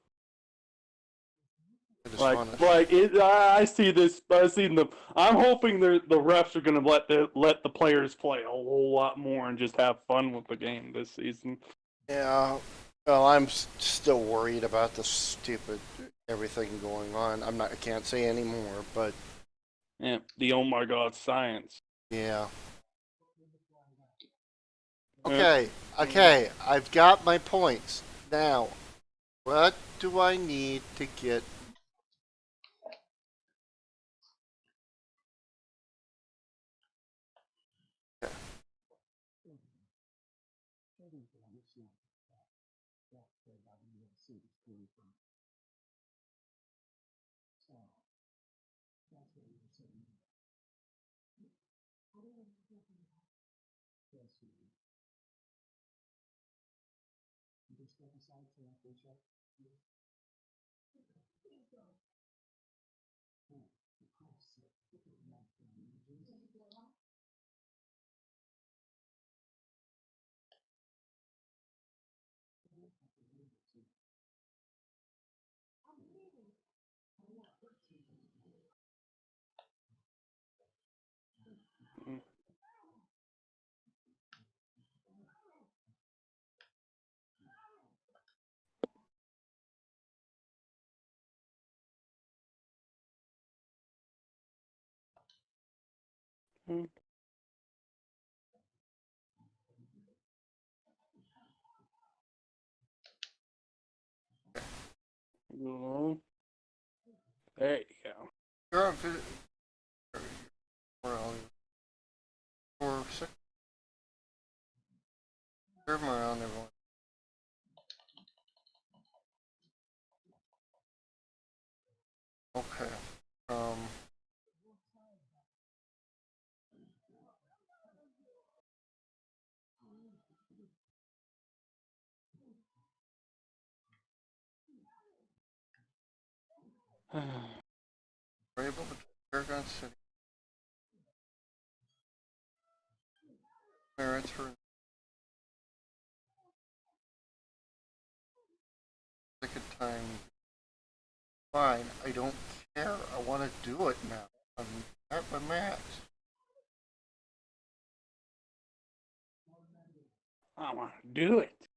Speaker 2: I see this. I've seen them. I'm hoping the refs are going to let the players play a whole lot more and just have fun with the game this season.
Speaker 1: Yeah. Well, I'm still worried about the stupid everything going on. I can't say anymore, but
Speaker 2: Yeah, the oh my god science.
Speaker 1: yeah. Okay. I've got my points. Now, what do I need to get?
Speaker 2: Hmm. Mhm. There you go.
Speaker 1: You're on video. Where are you? 4, 6. Turn around, everyone. Okay. We're able to Paragon City. Merits for second time. Fine, I don't care. I want to do it now. I'm at my max.
Speaker 2: I want to do it.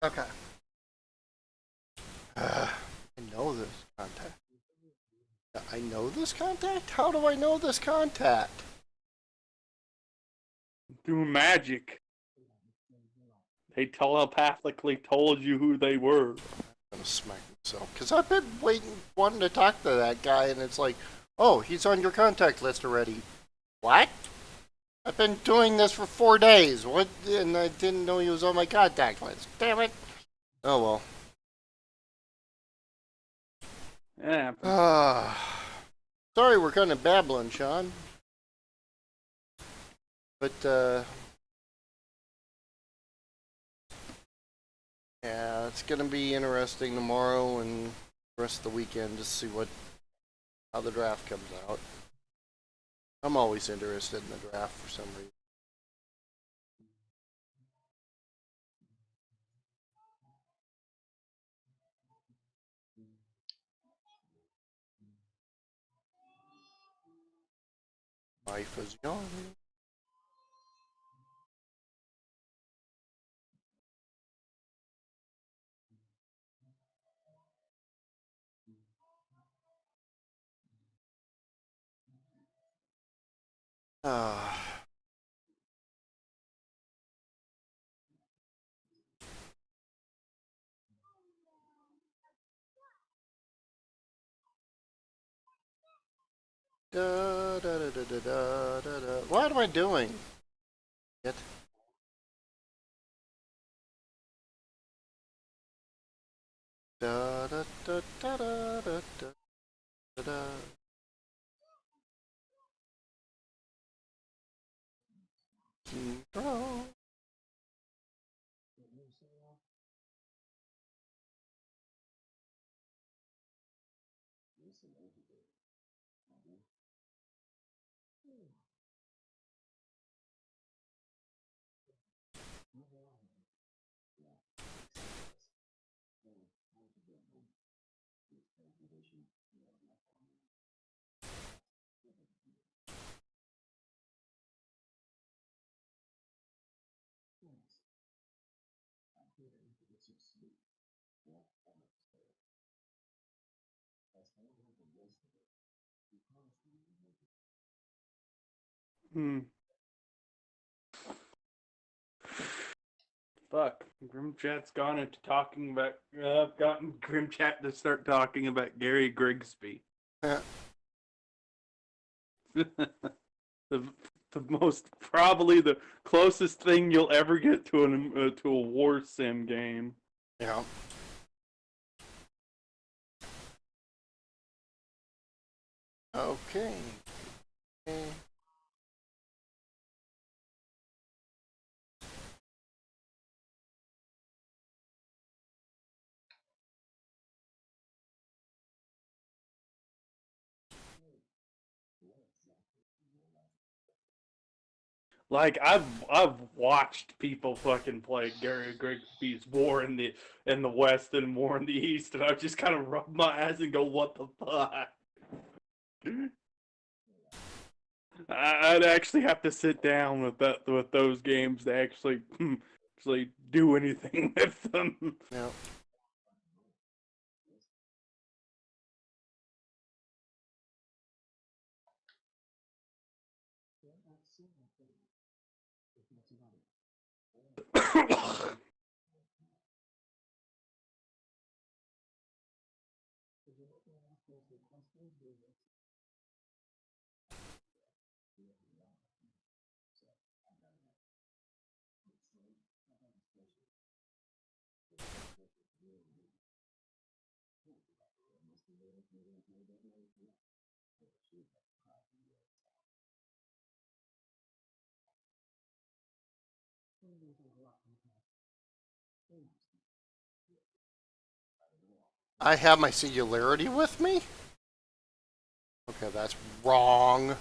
Speaker 1: Okay. I know this contact. I know this contact? How do I know this contact?
Speaker 2: Through magic. They telepathically told you who they were.
Speaker 1: I'm gonna smack myself. Because I've been wanting to talk to that guy, and it's like, oh, he's on your contact list already. What? I've been doing this for 4 days. What? And I didn't know he was on my contact list. Damn it. Oh well.
Speaker 2: Yeah.
Speaker 1: Sorry, we're kind of babbling, Sean. But yeah, it's gonna be interesting tomorrow and the rest of the weekend to see how the draft comes out. I'm always interested in the draft for some reason. Life is young. Ah. Da, da, da, da, da, da, da, da. What am I doing? Yet. Da, da, da, da, da, da, da, da. Control.
Speaker 2: Hmm. Fuck. Grimchat's gone into talking about. I've gotten Grimchat to start talking about Gary Grigsby.
Speaker 1: Eh,
Speaker 2: the the most probably the closest thing you'll ever get to a war sim game.
Speaker 1: yeah. Okay. Okay.
Speaker 2: Like I've watched people fucking play Gary Grigsby's War in the West and War in the East, and I just kind of rub my eyes and go, "What the fuck?" I'd actually have to sit down with those games to actually do anything with them.
Speaker 1: Yeah. I have my singularity with me? Okay, that's wrong.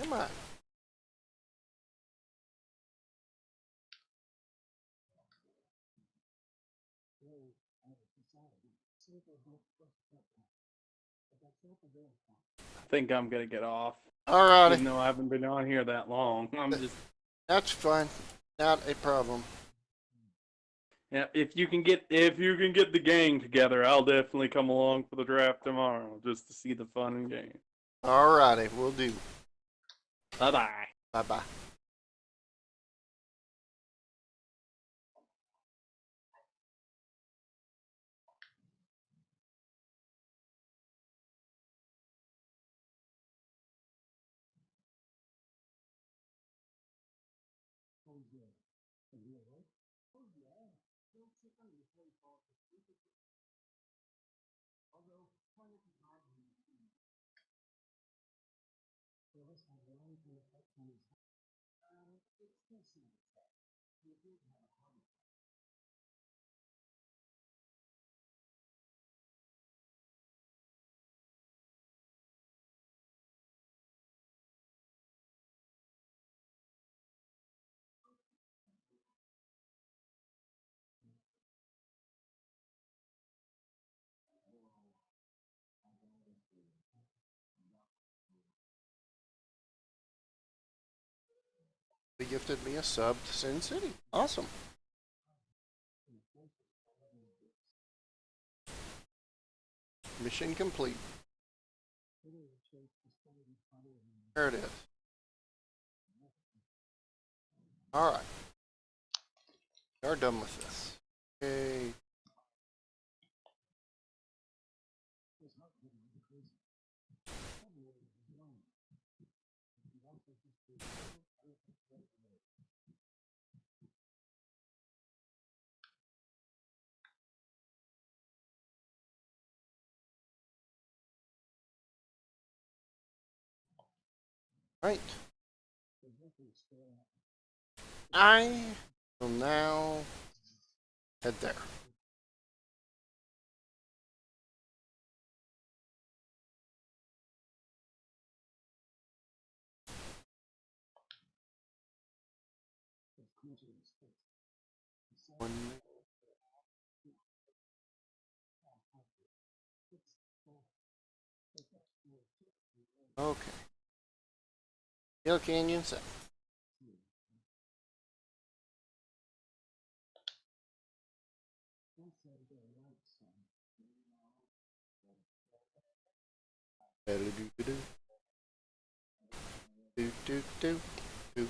Speaker 1: Come on.
Speaker 2: I think I'm gonna get off,
Speaker 1: Alrighty.
Speaker 2: even though I haven't been on here that long. I'm just
Speaker 1: That's fine. Not a problem.
Speaker 2: yeah. If you can get the gang together, I'll definitely come along for the draft tomorrow just to see the fun and game.
Speaker 1: Alrighty, we'll do.
Speaker 2: Bye bye.
Speaker 1: Bye bye. They gifted me a sub to Sin City. Awesome. Mission complete. There it is. Alright. We're done with this. Okay. Right. I will now head there. One. Okay. Hill Canyon South. Do-do-do-do-do. Do-do-do. Do.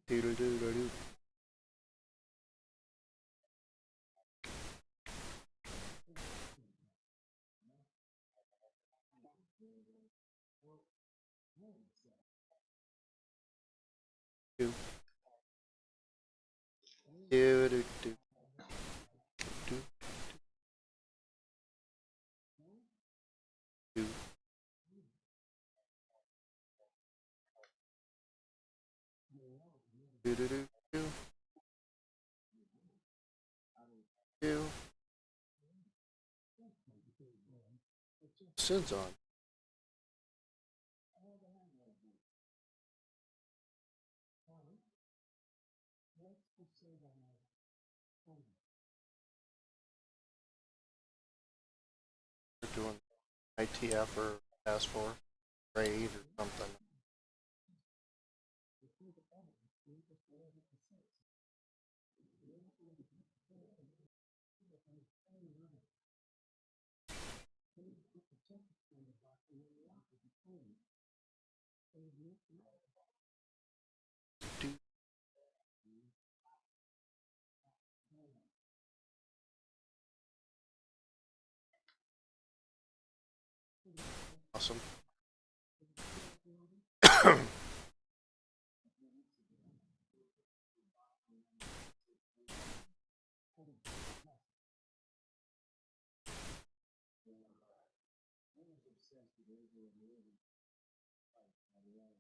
Speaker 1: Do-do-do-do-do. Do. Do-do-do. Do. Do. Do-do-do. Do. Do. Sid's on. We're doing ITF or task force raid or something. Do. Awesome.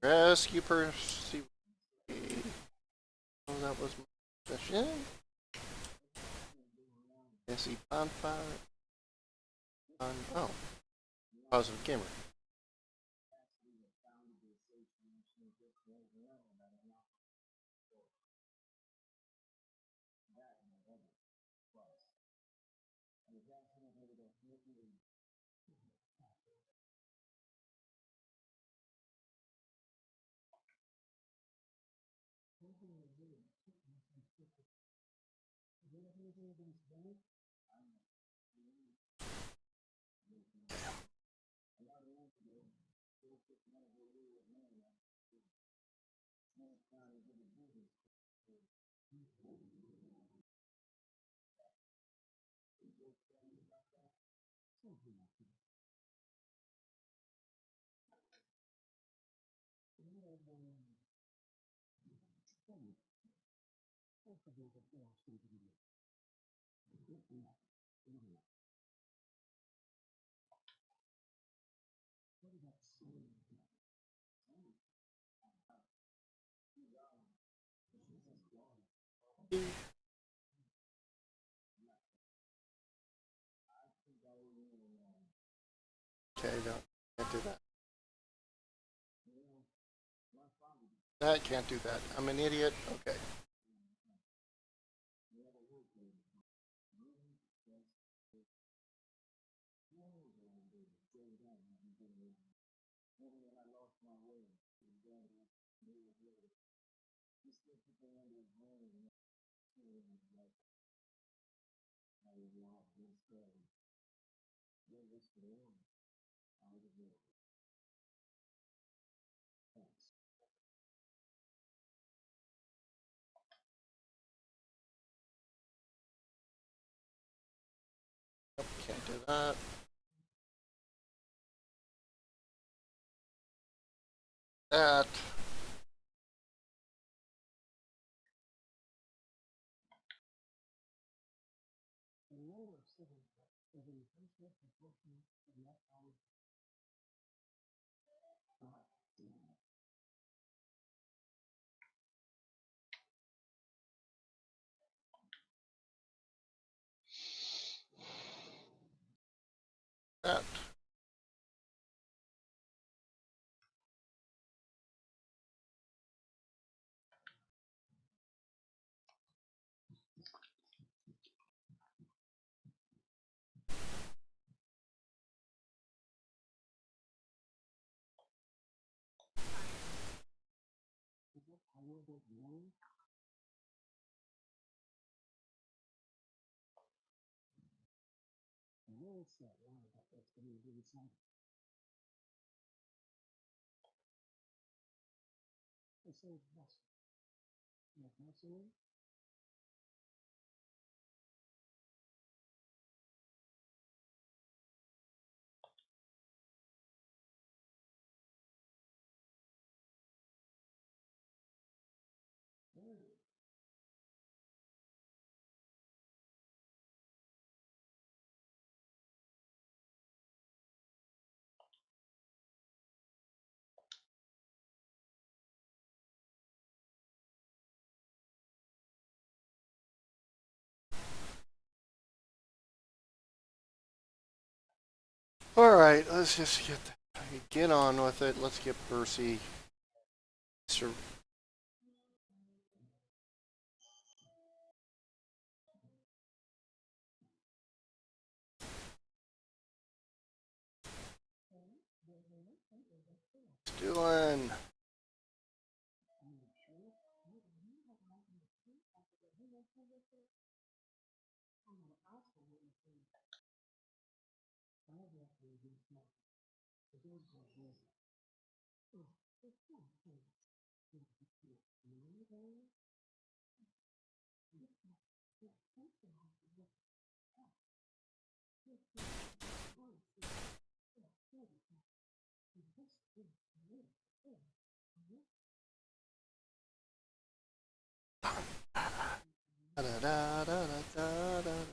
Speaker 1: Rescue Percy. Oh, that was my session. Jesse bonfire. On, oh, positive gamer. Okay, no, can't do that. That can't do that. I'm an idiot. Okay. Nope, can't do that. That. All right, let's just get on with it. Let's get Percy. Doing. Da, da, da, da, da, da. Da, da, da, da.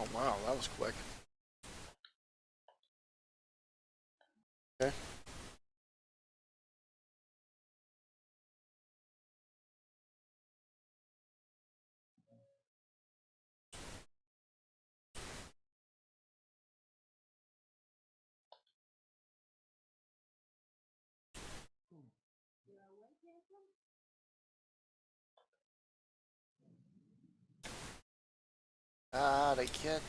Speaker 1: Oh wow, that was quick. Okay. Ah, they get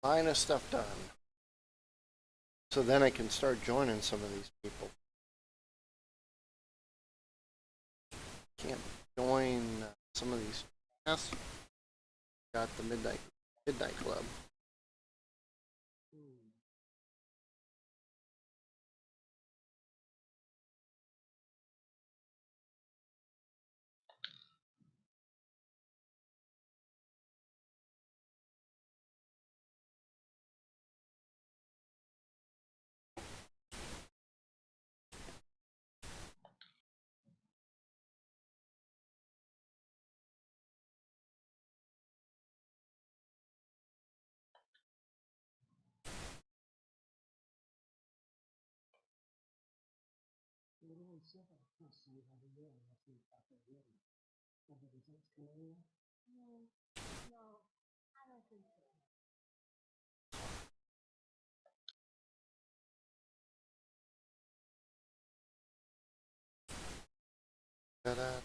Speaker 1: line of stuff done. So then I can start joining some of these people. Can't join some of these tasks. got the Midnight Club. Ta-da.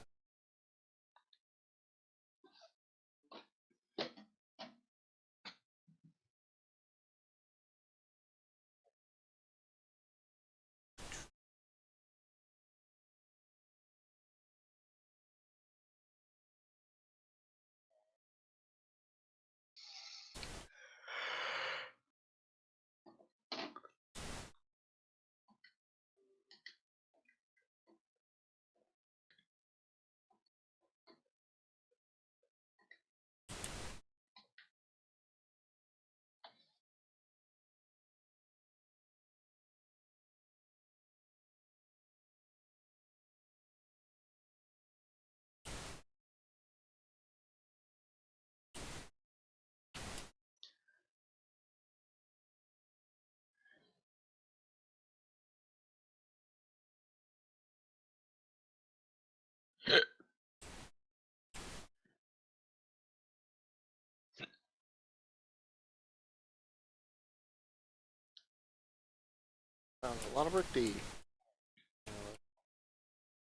Speaker 1: Found a lot of Brick D.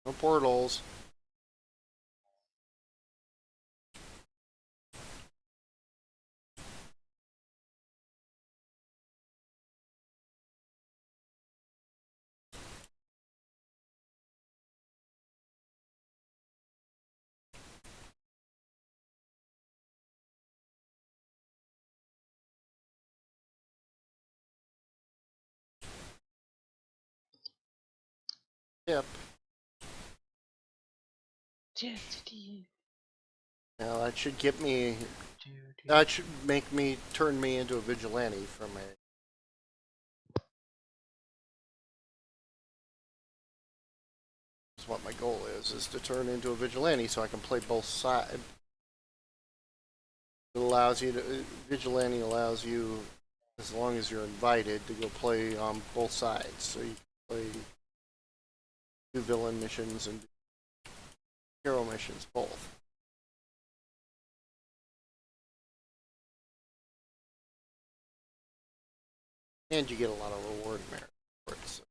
Speaker 1: No portals. Yep. Now that should get me. That should turn me into a vigilante from a. That's what my goal is to turn into a vigilante so I can play both sides. It allows you to. Vigilante allows you, as long as you're invited, to go play on both sides. So you can play do villain missions and hero missions both. And you get a lot of reward merit for it. So.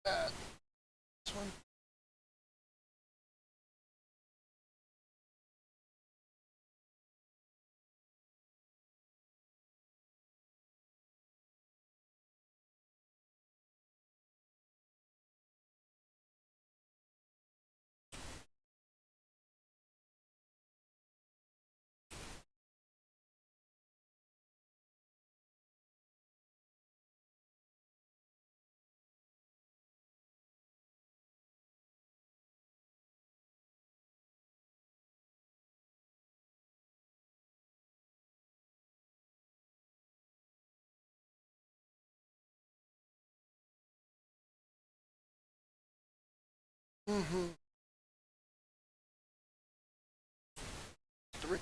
Speaker 1: This one. Mm-hmm. Three.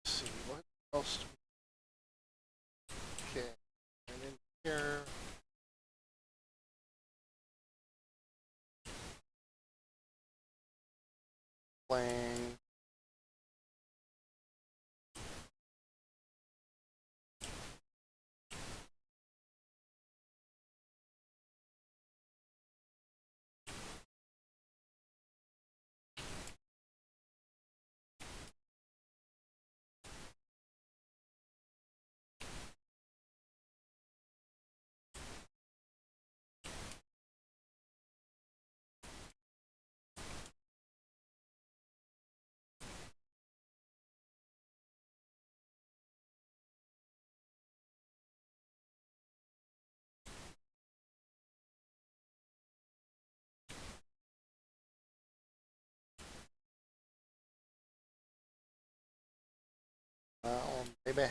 Speaker 1: Let's see what else. Okay, and in here. Playing. Baby.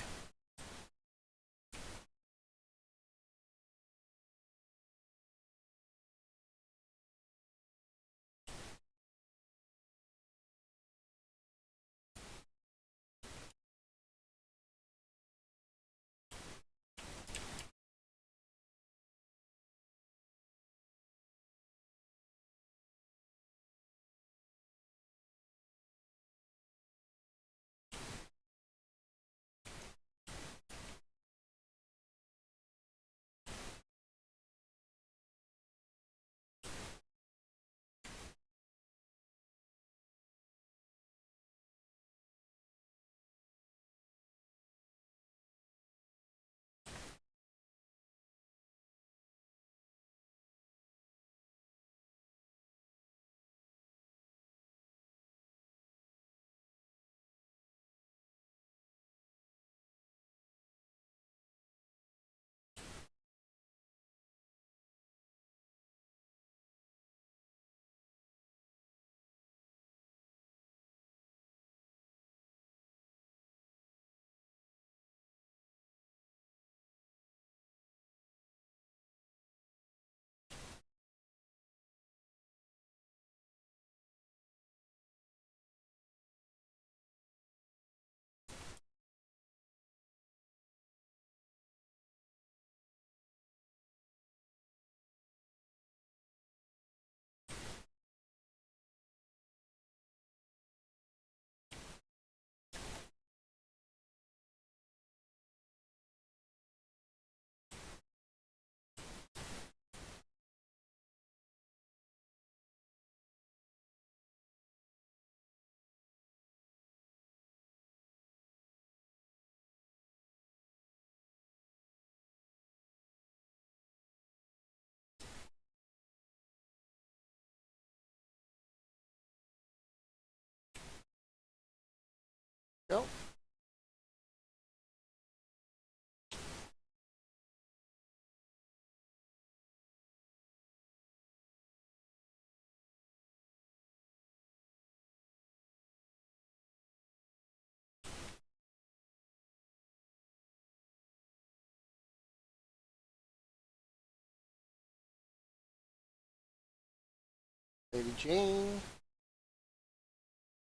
Speaker 1: Lady Jane.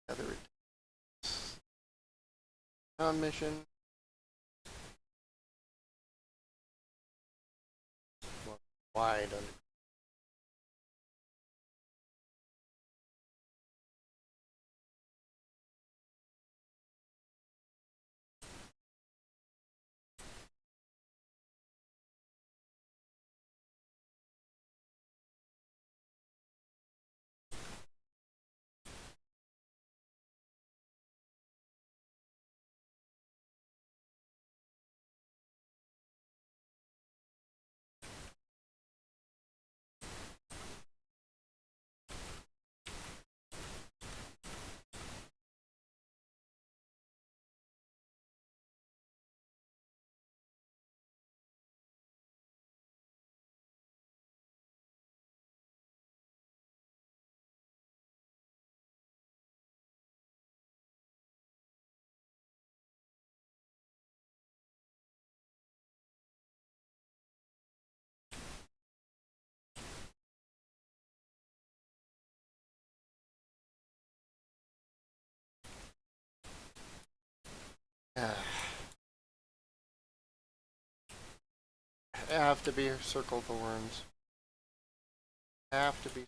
Speaker 1: Other town mission. Wide under. Have to be circle thorns. Have to be.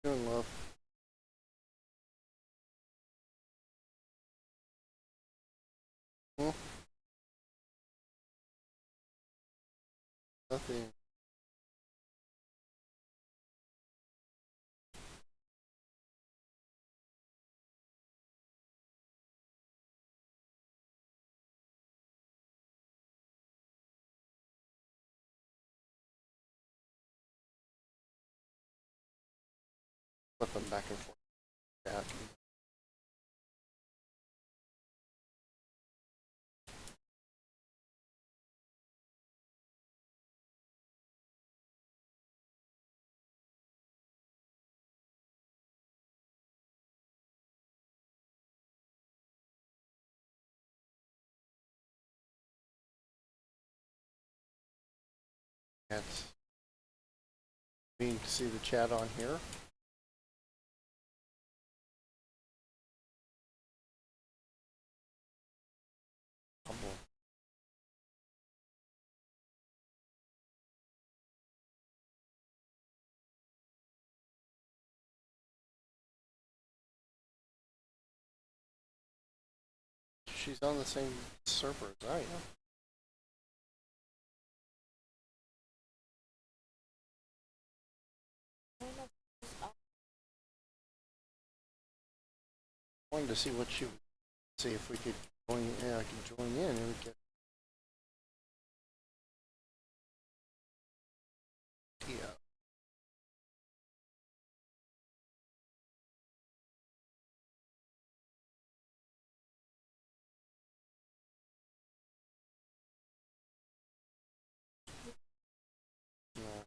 Speaker 1: Doing well. Hmm? Nothing. Flipping back and forth. That. That's. Mean to see the chat on here. She's on the same server as I am. Wanted to see what she would see if we could join. Yeah, I could join in and we get. Yeah. Yeah.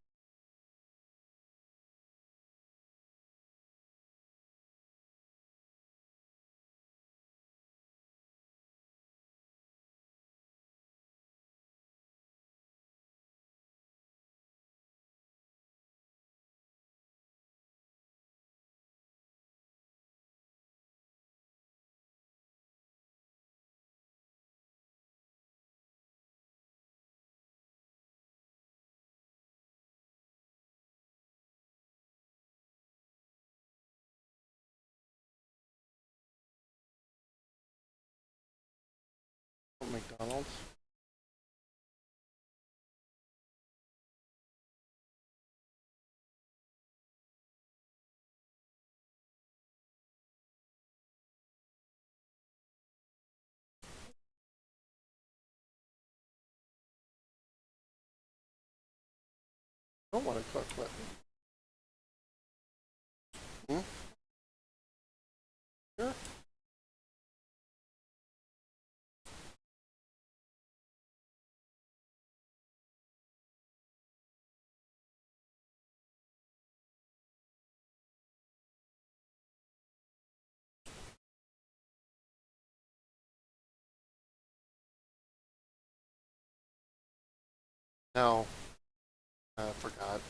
Speaker 1: McDonald's. I don't want to cook with me. Hmm? Sure. No, I forgot.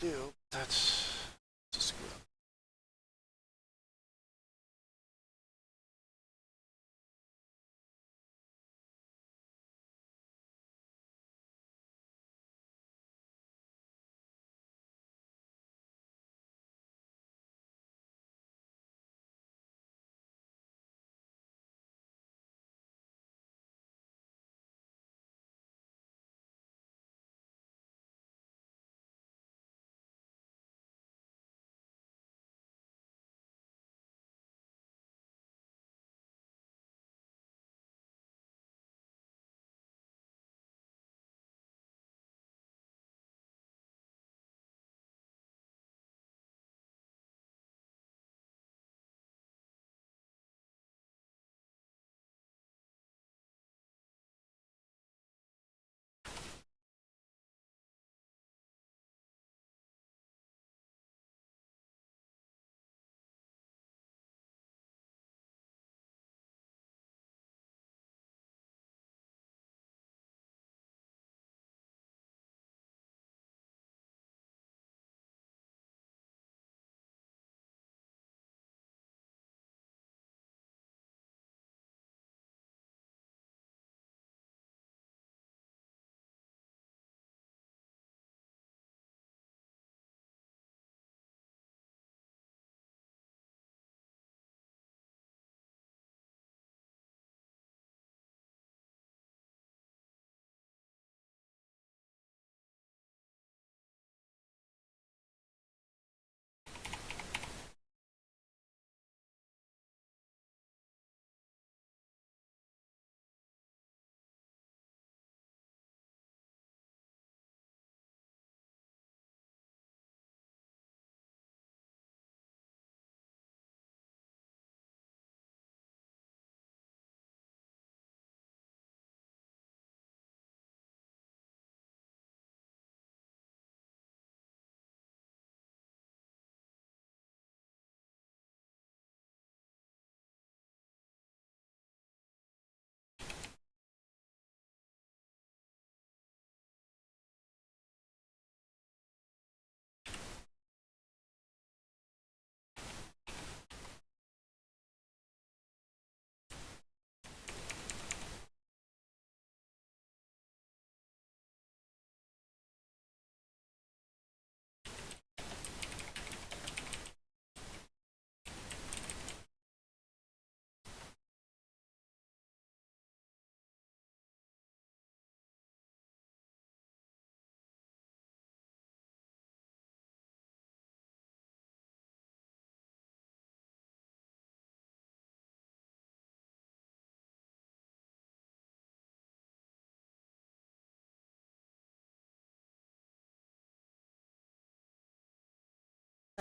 Speaker 1: Do that's just good.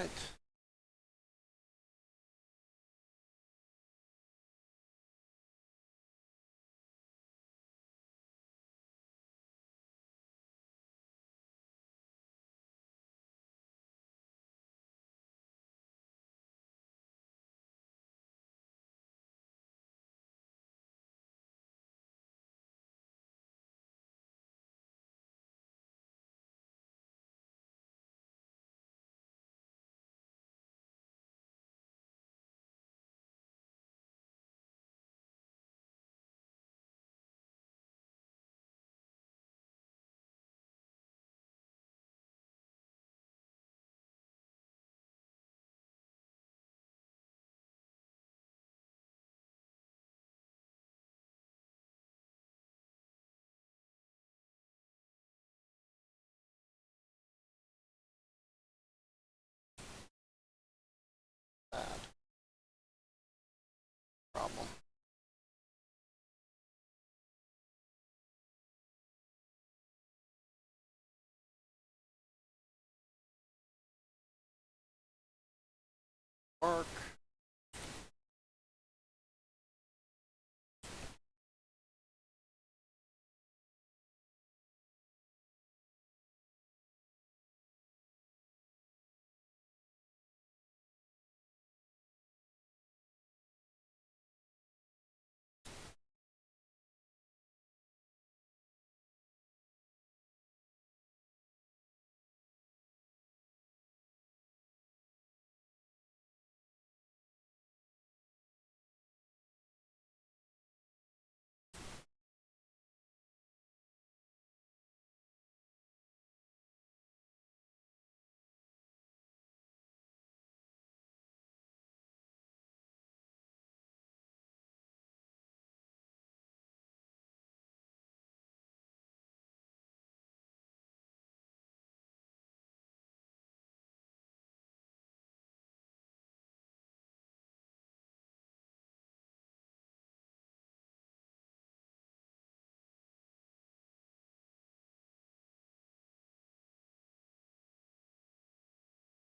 Speaker 1: Right. Bad problem. Mark.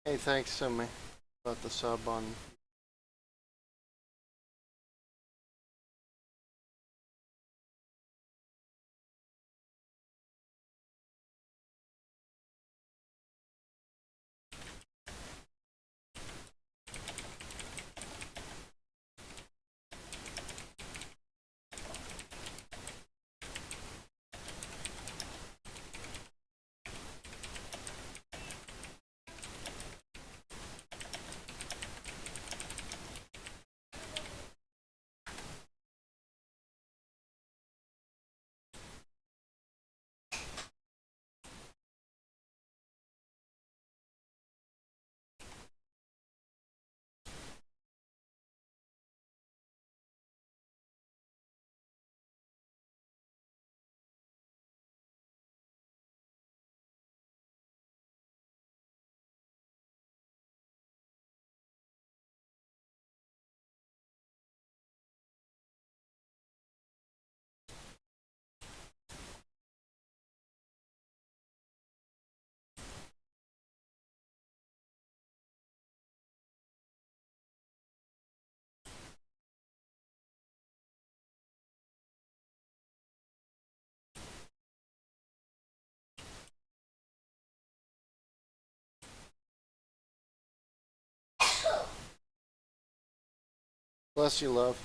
Speaker 1: Hey, thanks, Simi, about the sub on. Bless you, love.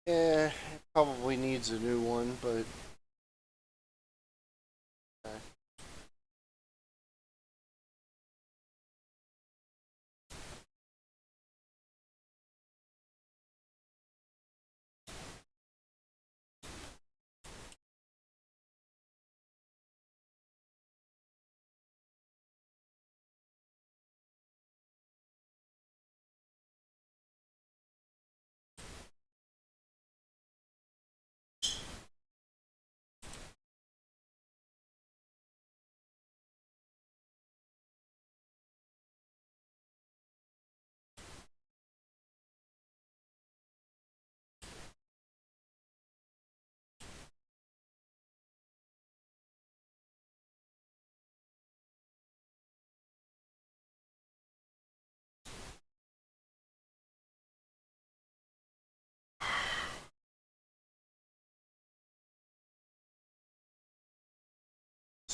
Speaker 1: Yeah, it probably needs a new one, but.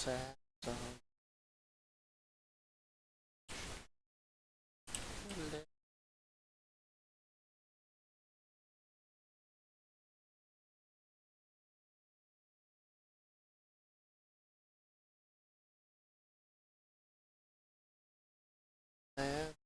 Speaker 1: sad song. Sad.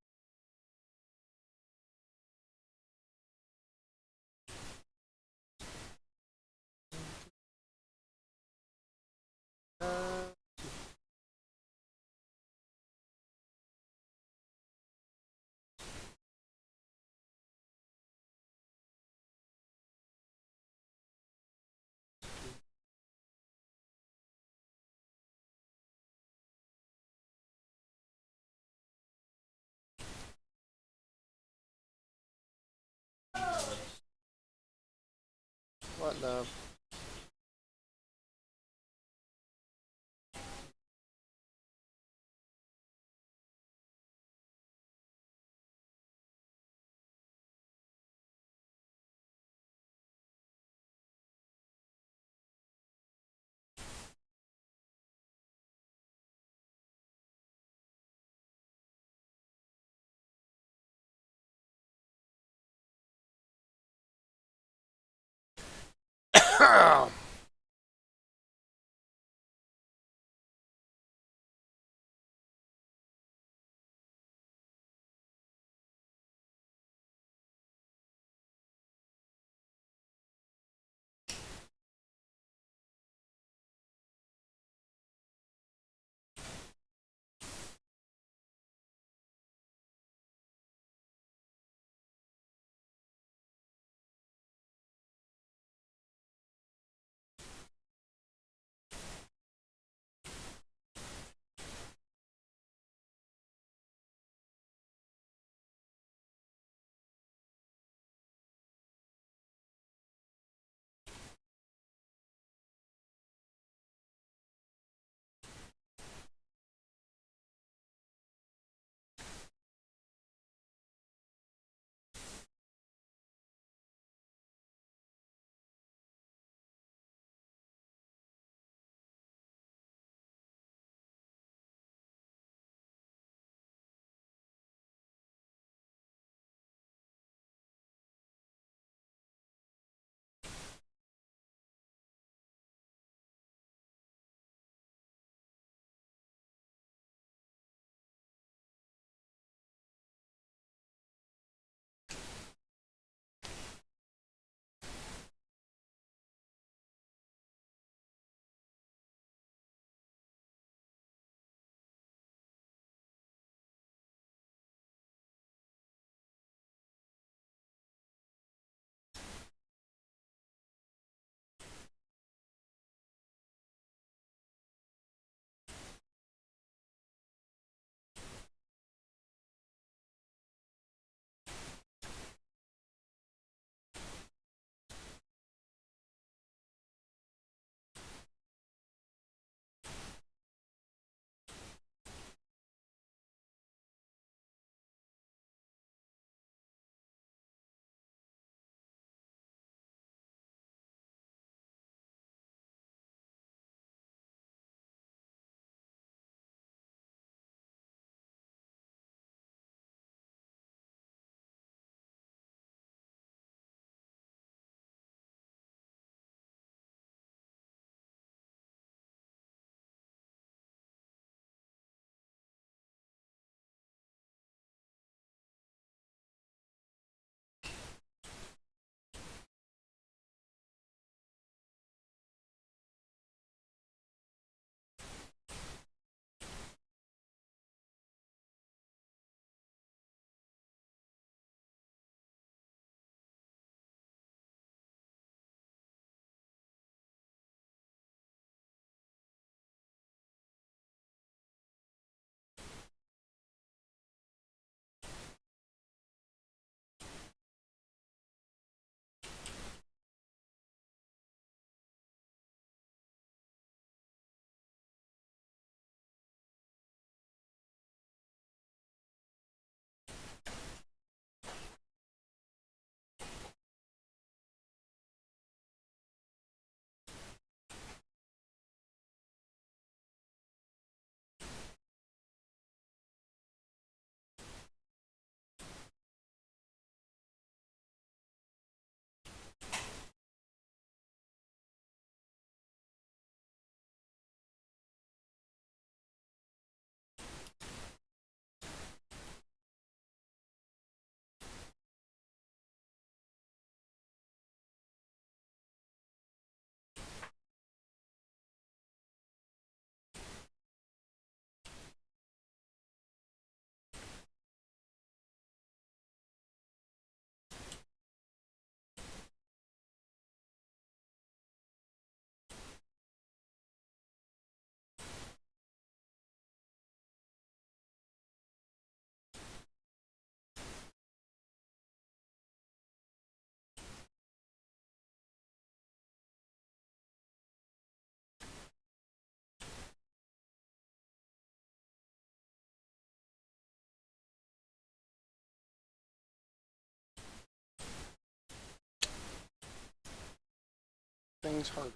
Speaker 1: What the? things harder.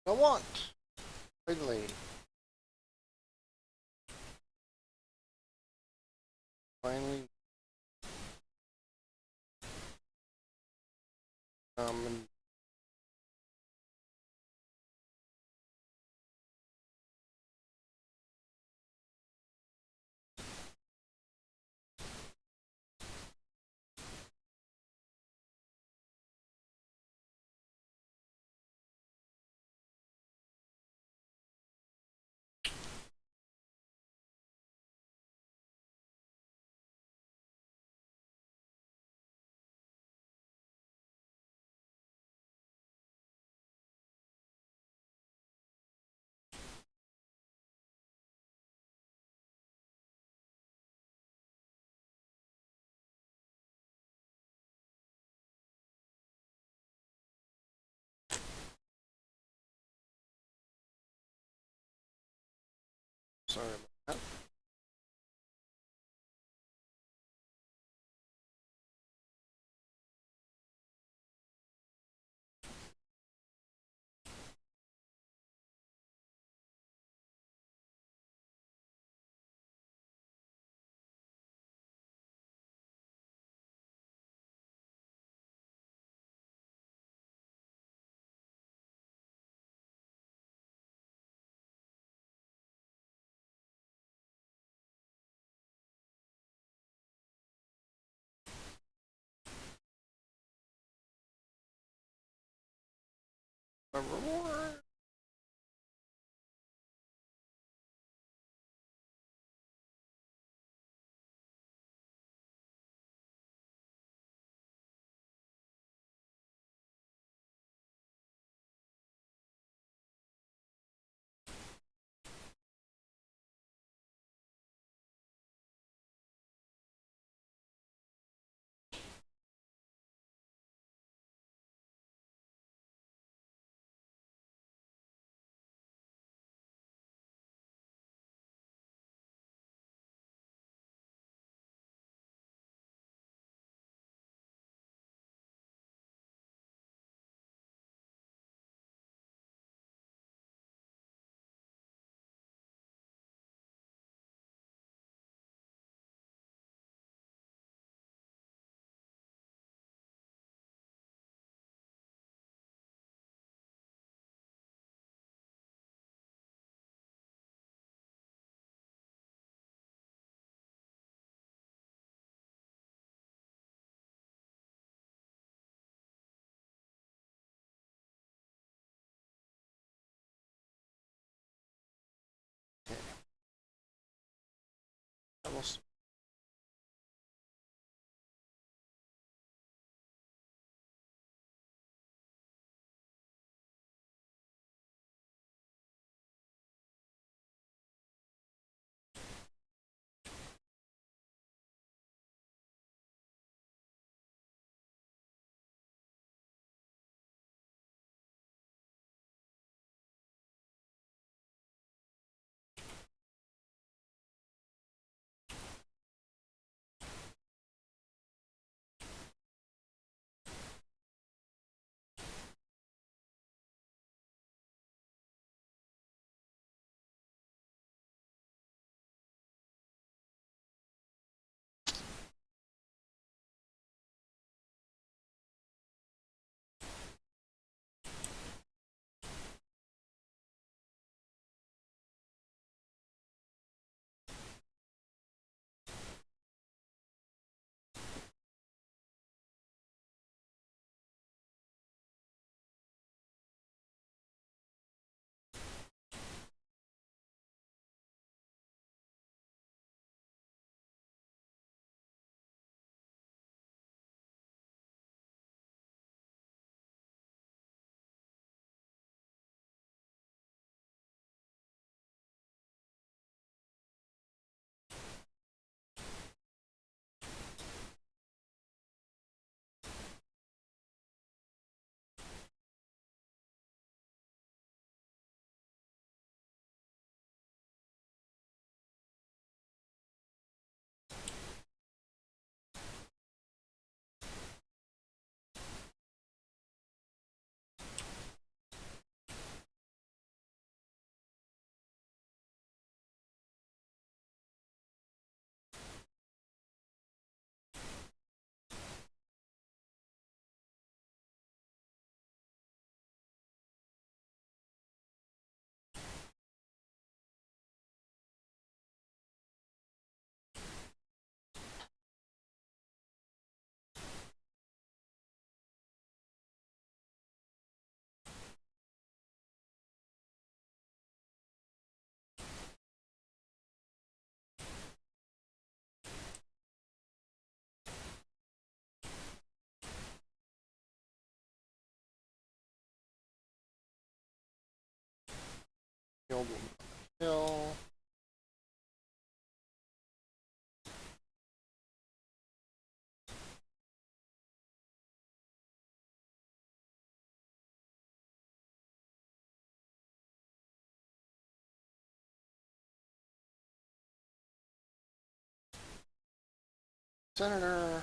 Speaker 1: I want. Finally. Finally. And sorry about that. My reward. I will The old woman on the hill. Senator.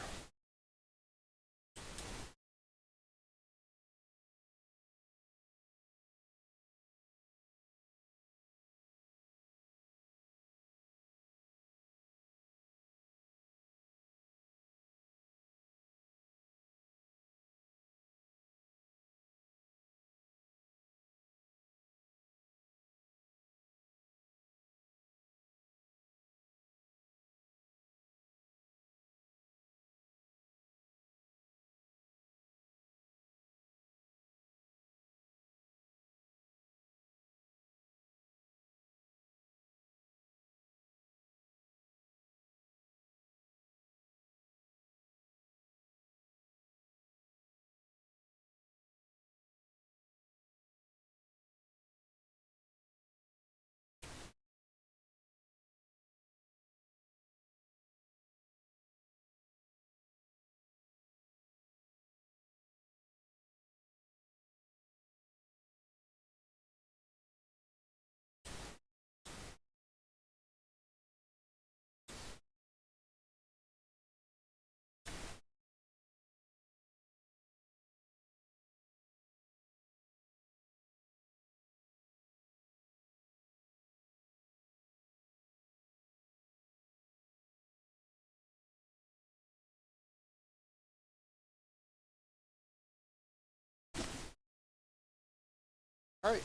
Speaker 1: All right.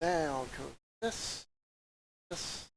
Speaker 1: Then I'll go this, this.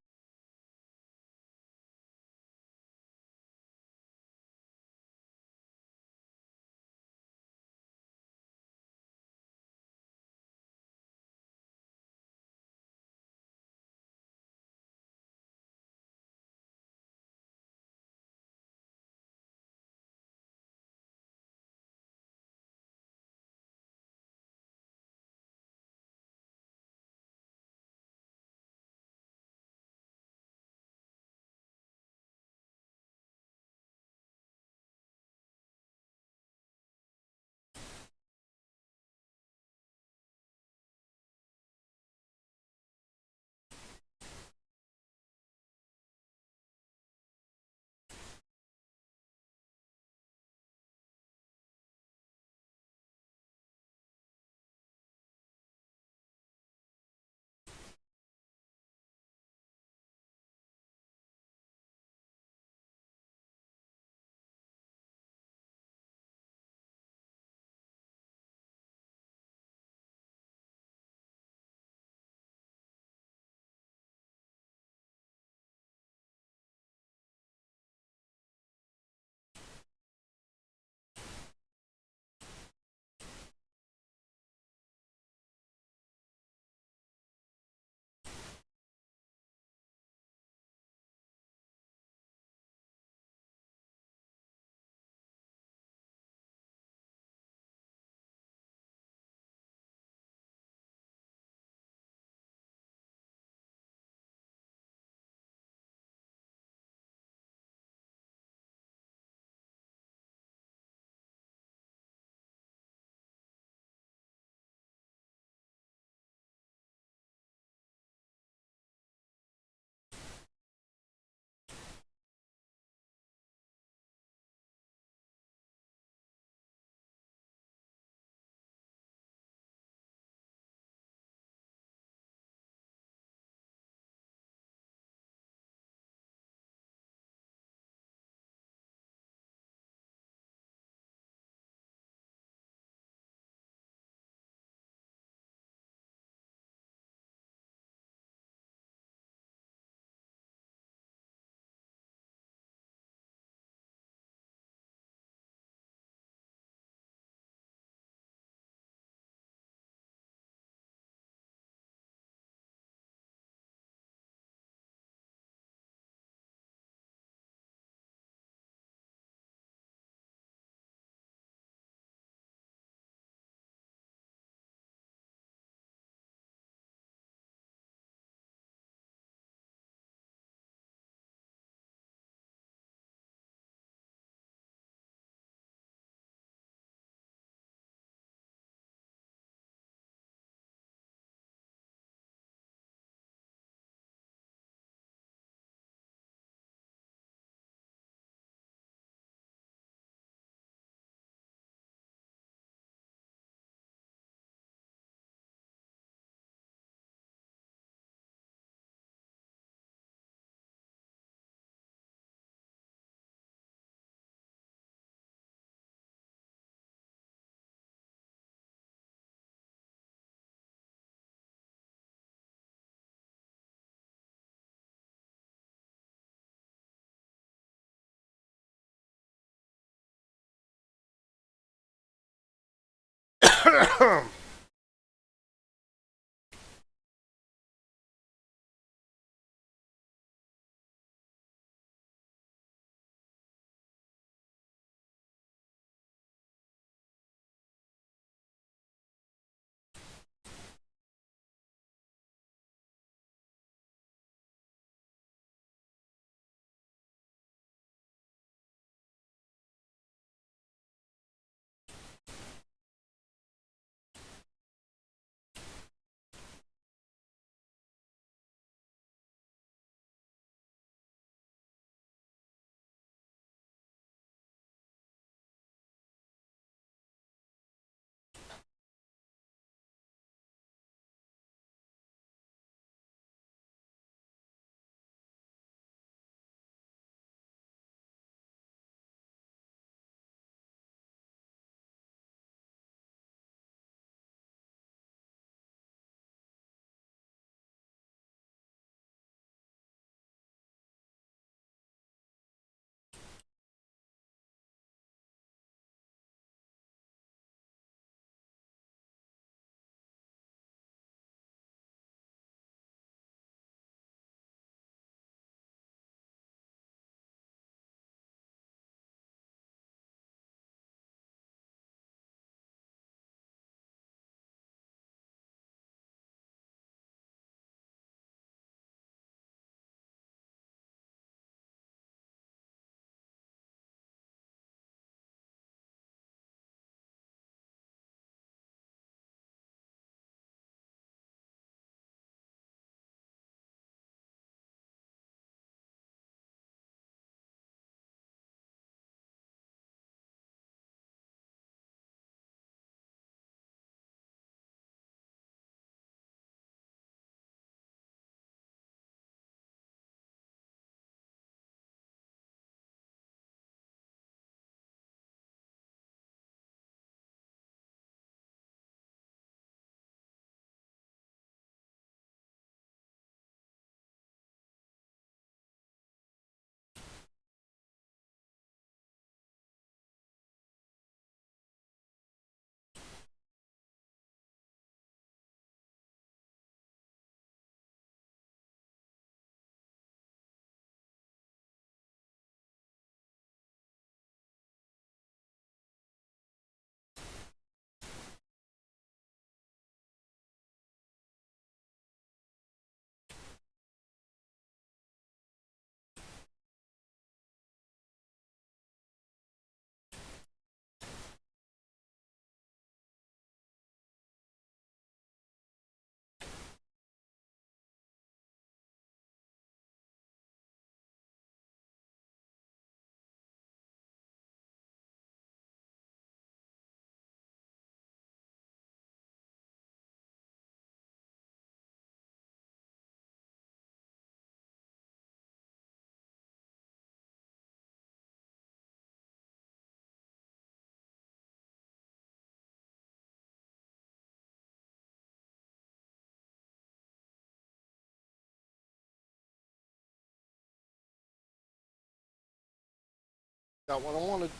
Speaker 1: Got what I wanted.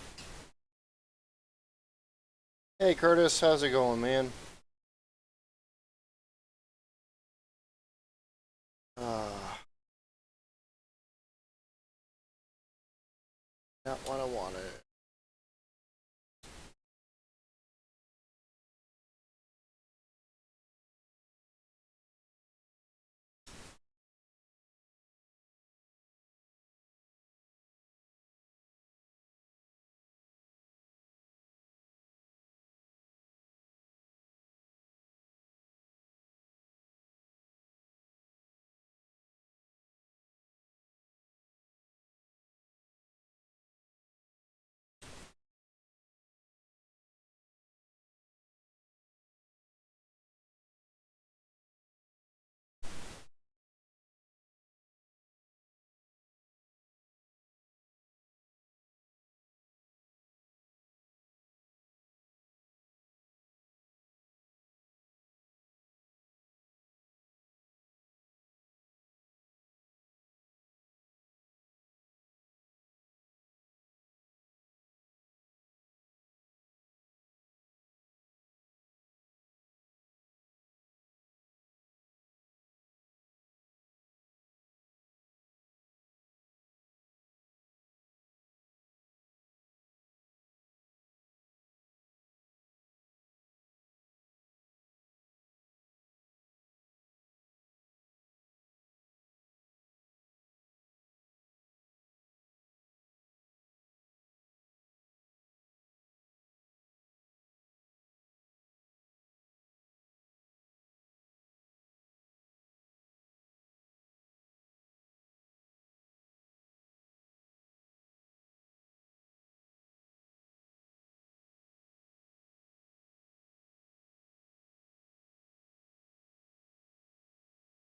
Speaker 1: Hey Curtis, how's it going, man? Got what I wanted.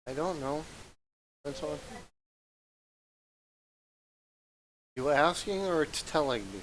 Speaker 1: I don't know. That's all. You asking or it's telling me?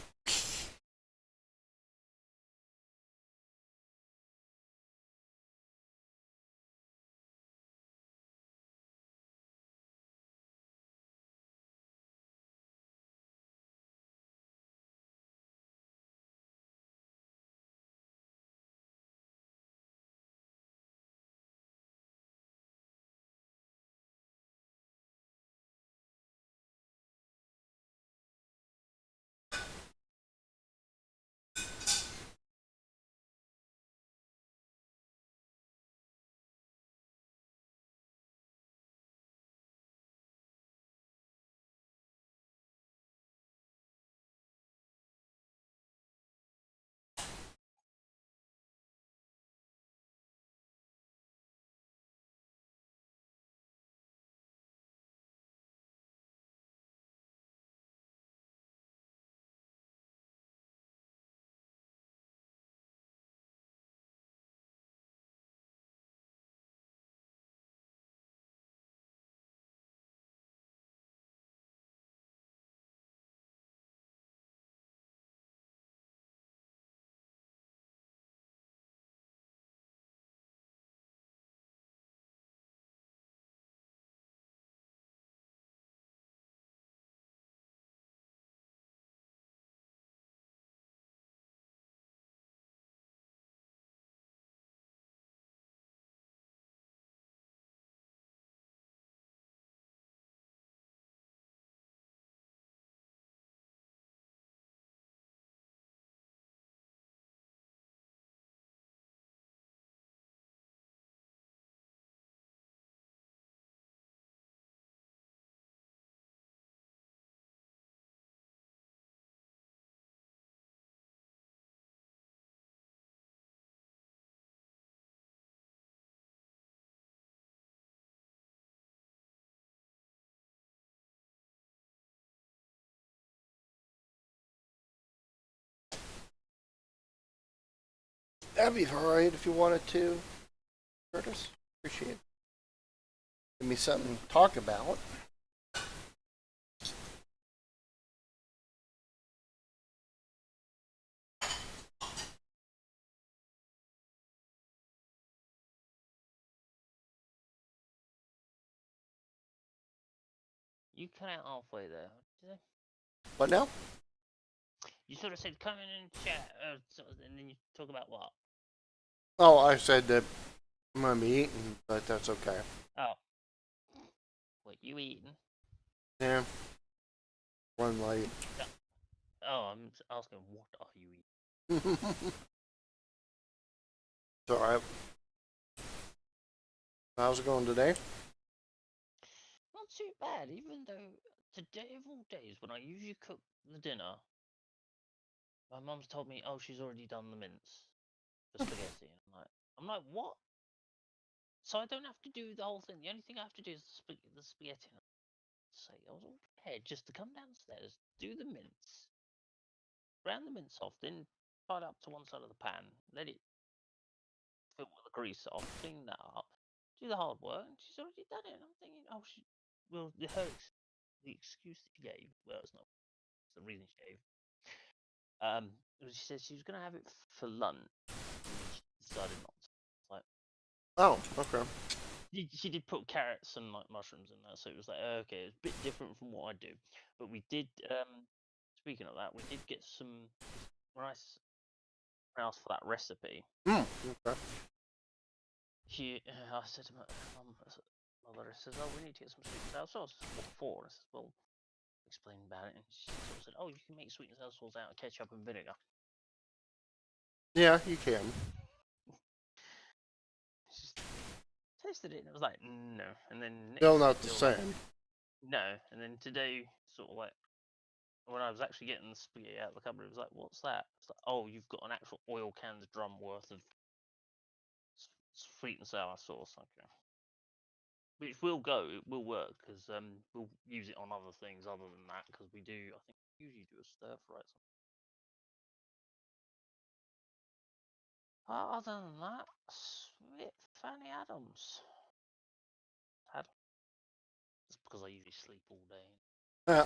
Speaker 1: That'd be alright if you wanted to, Curtis. Appreciate it. Give me something to talk about.
Speaker 5: You cut out halfway there. Did you say?
Speaker 1: What now?
Speaker 5: You sort of said come in and chat, and then you talk about what?
Speaker 1: Oh, I said that I'm gonna be eating, but that's okay.
Speaker 5: Oh, what you eating?
Speaker 1: Yeah. Run late.
Speaker 5: Oh, I'm asking what are you eating?
Speaker 1: It's alright. How's it going today?
Speaker 5: Not too bad, even though today of all days when I usually cook the dinner, my mum's told me, oh, she's already done the mince for spaghetti. I'm like, what? So I don't have to do the whole thing. The only thing I have to do is the spaghetti. Say, I was all prepared just to come downstairs, do the mince, ground the mince off, then tie it up to one side of the pan, let it fill with the grease off, clean that up, do the hard work, and she's already done it. And I'm thinking, oh, the excuse that she gave, well, it's not it's the reason she gave. Was she said she was gonna have it for lunch, and then she decided not to. Like,
Speaker 1: Oh, okay.
Speaker 5: she did put carrots and like mushrooms in there, so it was like okay, it's a bit different from what I do. But we did. Speaking of that, we did get some rice house for that recipe.
Speaker 1: Okay.
Speaker 5: I said to my mother, says, "Oh, we need to get some sweet and sour sauce." What for? I says, "Well, explain about it," and she sort of said, "Oh, you can make sweet and sour sauce out of ketchup and vinegar."
Speaker 1: Yeah, you can.
Speaker 5: She just tasted it, and it was like, no. And then
Speaker 1: Still
Speaker 5: next,
Speaker 1: not the
Speaker 5: they were like,
Speaker 1: same.
Speaker 5: no. And then today, sort of like when I was actually getting the spaghetti out of the cupboard, it was like, "What's that?" It's like, "Oh, you've got an actual oil cans drum worth of sweet and sour sauce." Okay. Which will go, it will work because we'll use it on other things other than that because we do. I think we usually do a stir fry. Other than that, sweet Fanny Adams. because I usually sleep all day.
Speaker 1: Yeah.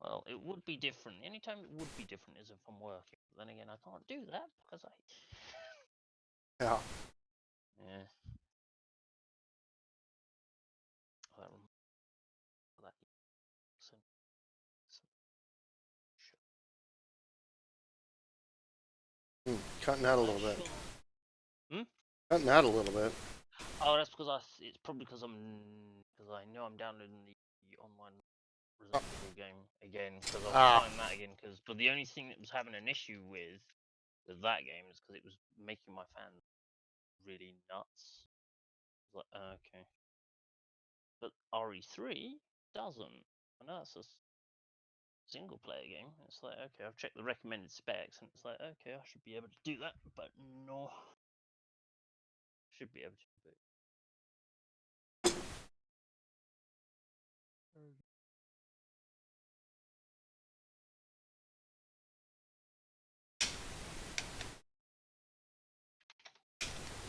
Speaker 5: Well, it would be different. Anytime it would be different is if I'm working. But then again, I can't do that because I.
Speaker 1: Yeah.
Speaker 5: Yeah. That that. So,
Speaker 1: Cutting out a little bit.
Speaker 5: Hmm?
Speaker 1: Cutting out a little bit.
Speaker 5: Oh, that's because it's probably because I know I'm downloading the online Resident Evil game again because I was trying that again but the only thing that was having an issue with that game is because it was making my fans really nuts. I was like, okay, but RE3 doesn't. I know it's a single player game. It's like, okay, I've checked the recommended specs and it's like, okay, I should be able to do that, but no, should be able to. But...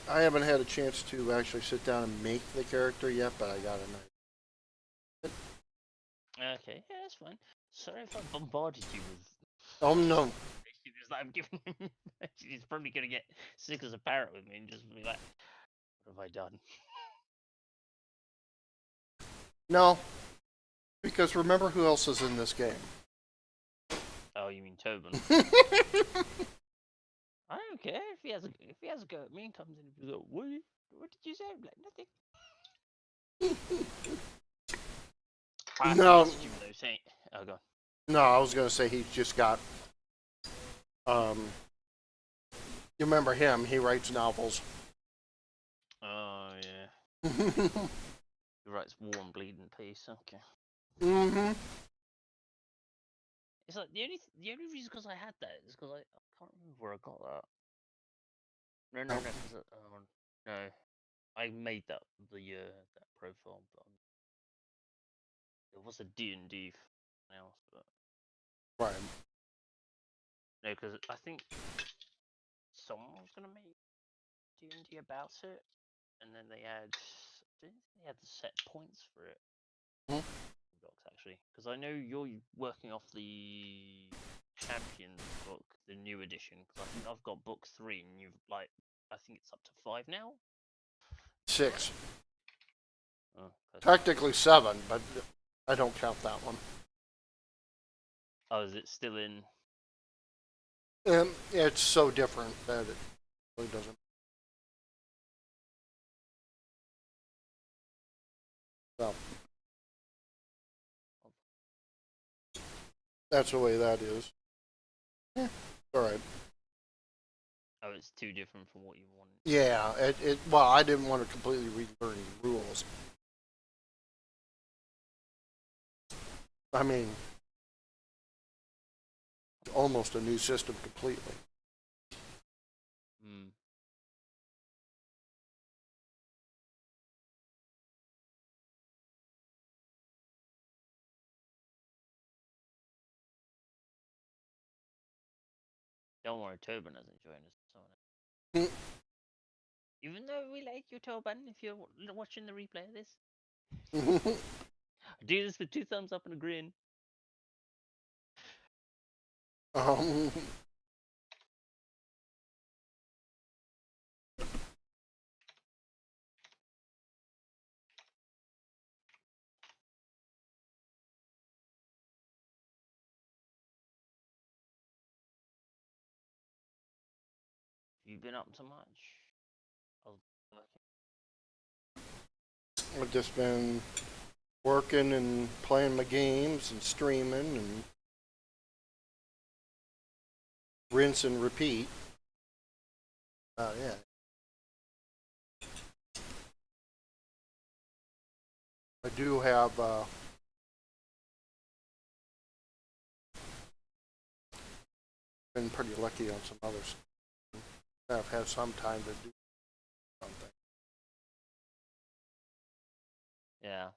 Speaker 1: I haven't had a chance to actually sit down and make the character yet, but I got a nice.
Speaker 5: Okay, yeah, that's fine. Sorry if I bombarded you with.
Speaker 1: Oh no.
Speaker 5: Messages that I'm giving him. He's probably gonna get sick as a parrot with me and just be like, "What have I done?"
Speaker 1: No. Because remember who else is in this game?
Speaker 5: Oh, you mean Tobin? I don't care if he has a go at me and comes in and goes, "What did you say?" I'm like, nothing. I
Speaker 1: No.
Speaker 5: messaged him though, saying, "Oh god."
Speaker 1: No, I was gonna say he's just got. You remember him? He writes novels.
Speaker 5: Oh yeah. He writes War and Bleed and Peace. Okay.
Speaker 1: Mm-hmm.
Speaker 5: It's like the only reason because I had that is because I can't remember where I got that. No, because no, I made that that profile, but it was a D&D else, but
Speaker 1: Right.
Speaker 5: no, because I think someone was gonna make D&D about it, and then they had the set points for it.
Speaker 1: Hmm?
Speaker 5: Docs actually, because I know you're working off the Champions book, the new edition. Because I think I've got book 3, and you've I think it's up to 5 now.
Speaker 1: 6.
Speaker 5: Oh,
Speaker 1: Technically 7, but I don't count that one.
Speaker 5: oh, is it still in?
Speaker 1: It's so different that it really doesn't. Well, that's the way that is. Yeah. All right.
Speaker 5: Oh, it's too different from what you wanted.
Speaker 1: Yeah. Well, I didn't want to completely relearn the rules. I mean, almost a new system completely.
Speaker 5: Hmm. Don't worry, Tobin hasn't joined us. Even though we like you, Tobin, if you're watching the replay of this, I do this with 2 thumbs up and a grin.
Speaker 1: um,
Speaker 5: You've been up to much?
Speaker 1: I've just been working and playing my games and streaming and rinse and repeat. Yeah. I do have been pretty lucky on some others. I've had some time to do something.
Speaker 5: Yeah.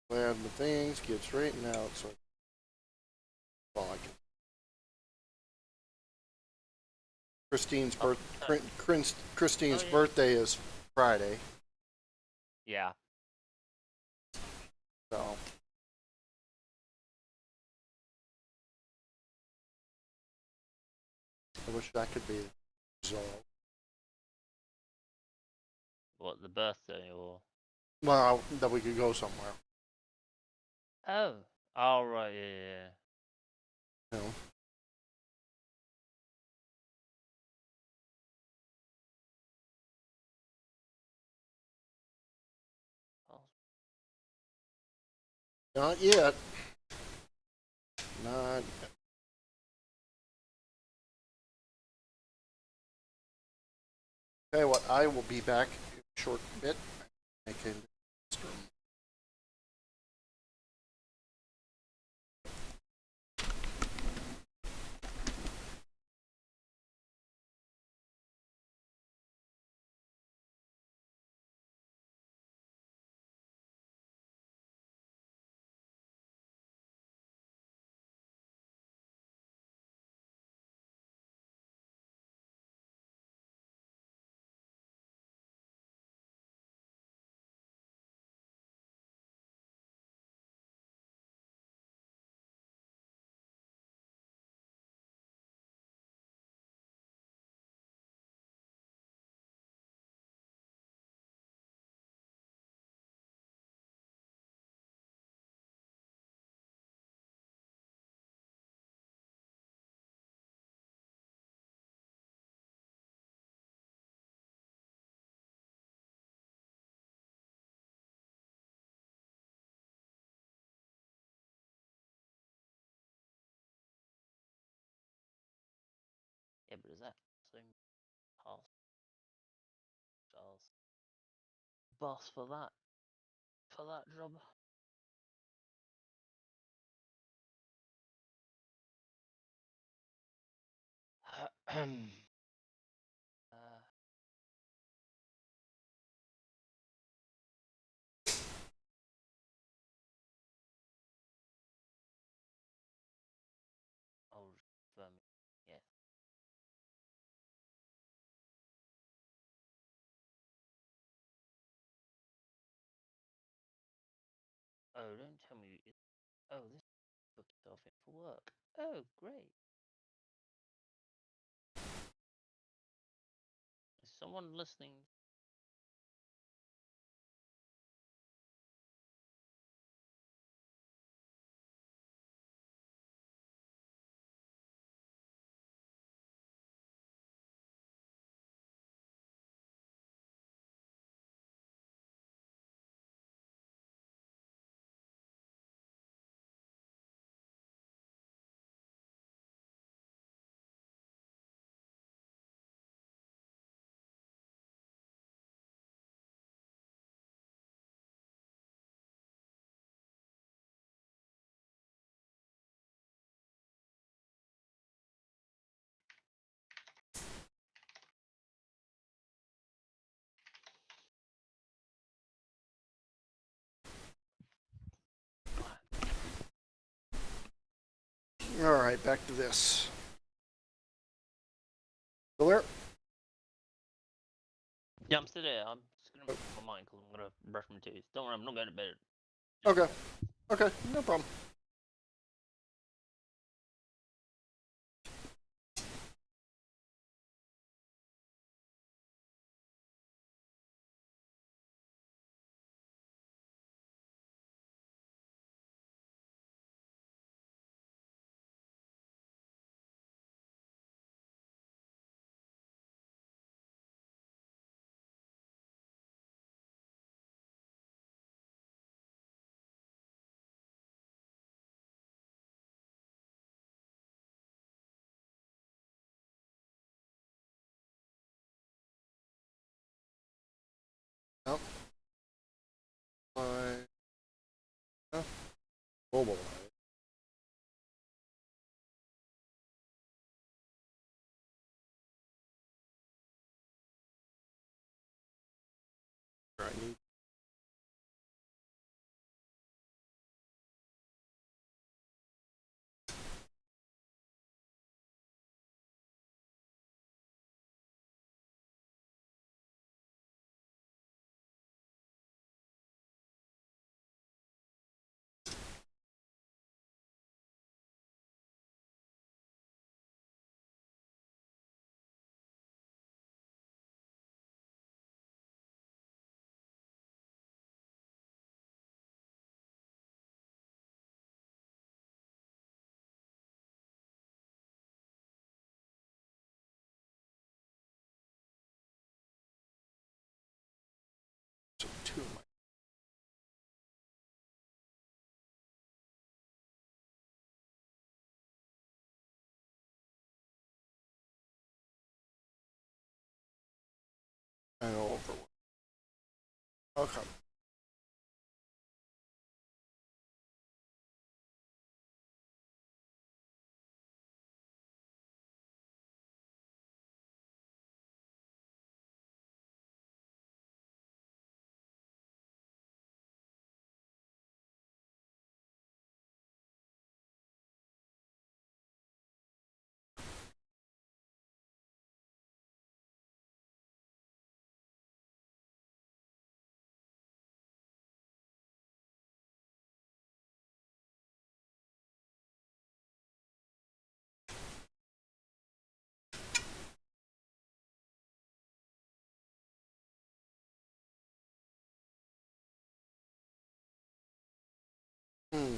Speaker 1: Glad the things get straightened out. So, well, I can. Christine's
Speaker 5: yeah.
Speaker 1: birthday is Friday,
Speaker 5: Yeah.
Speaker 1: so. I wish that could be resolved.
Speaker 5: What, the birthday or?
Speaker 1: Well, that we could go somewhere.
Speaker 5: Oh. Oh, right, yeah.
Speaker 1: You know.
Speaker 5: Oh,
Speaker 1: Not yet. Not yet. Tell you what, I will be back in a short bit. I can.
Speaker 5: yeah, but is that same pass? Charles. Boss for that job? uh, oh, yeah. Oh, don't tell me. Oh, this booked itself in for work. Oh, great. Is someone listening?
Speaker 1: All right, back to this. Still there?
Speaker 5: Yeah, I'm still there. I'm just gonna make my mind because I'm gonna brush my teeth. Don't worry, I'm not going to bed.
Speaker 1: Okay. Okay, no problem. Nope. Mobile. I need. So two of my. I know over. Okay. Hmm.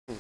Speaker 1: Hmm.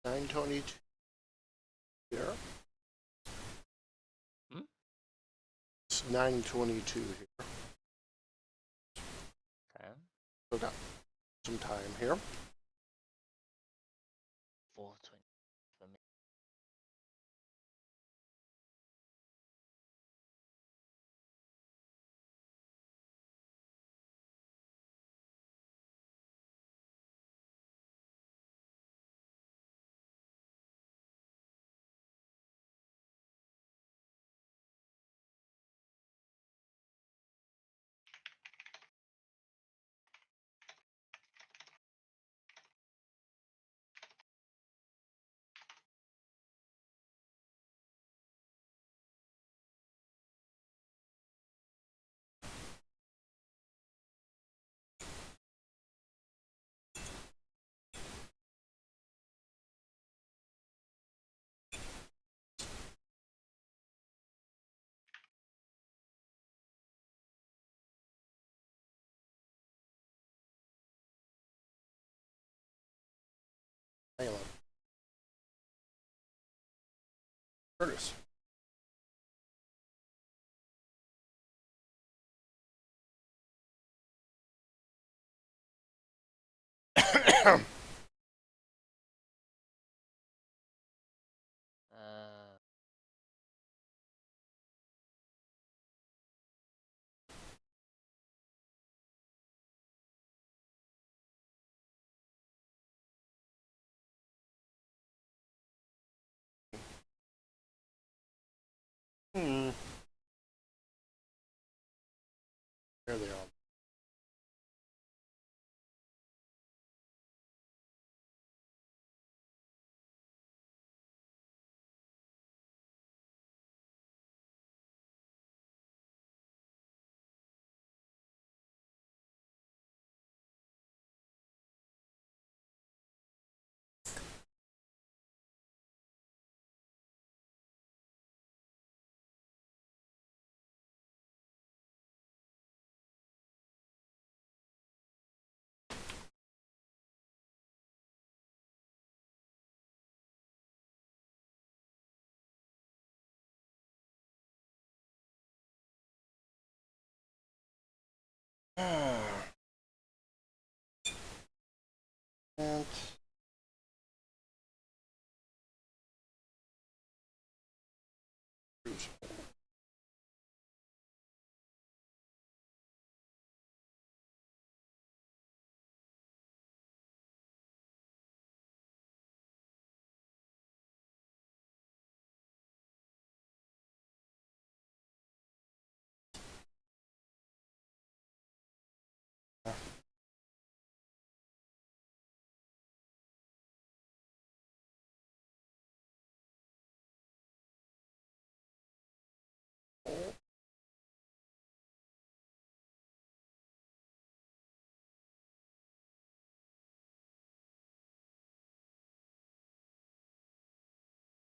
Speaker 1: 922 here.
Speaker 5: Hmm?
Speaker 1: It's 922 here.
Speaker 5: Okay.
Speaker 1: So got some time here.
Speaker 5: 4:20 for me.
Speaker 1: Curtis.
Speaker 5: Uh,
Speaker 1: Hmm. There they are. And cruise.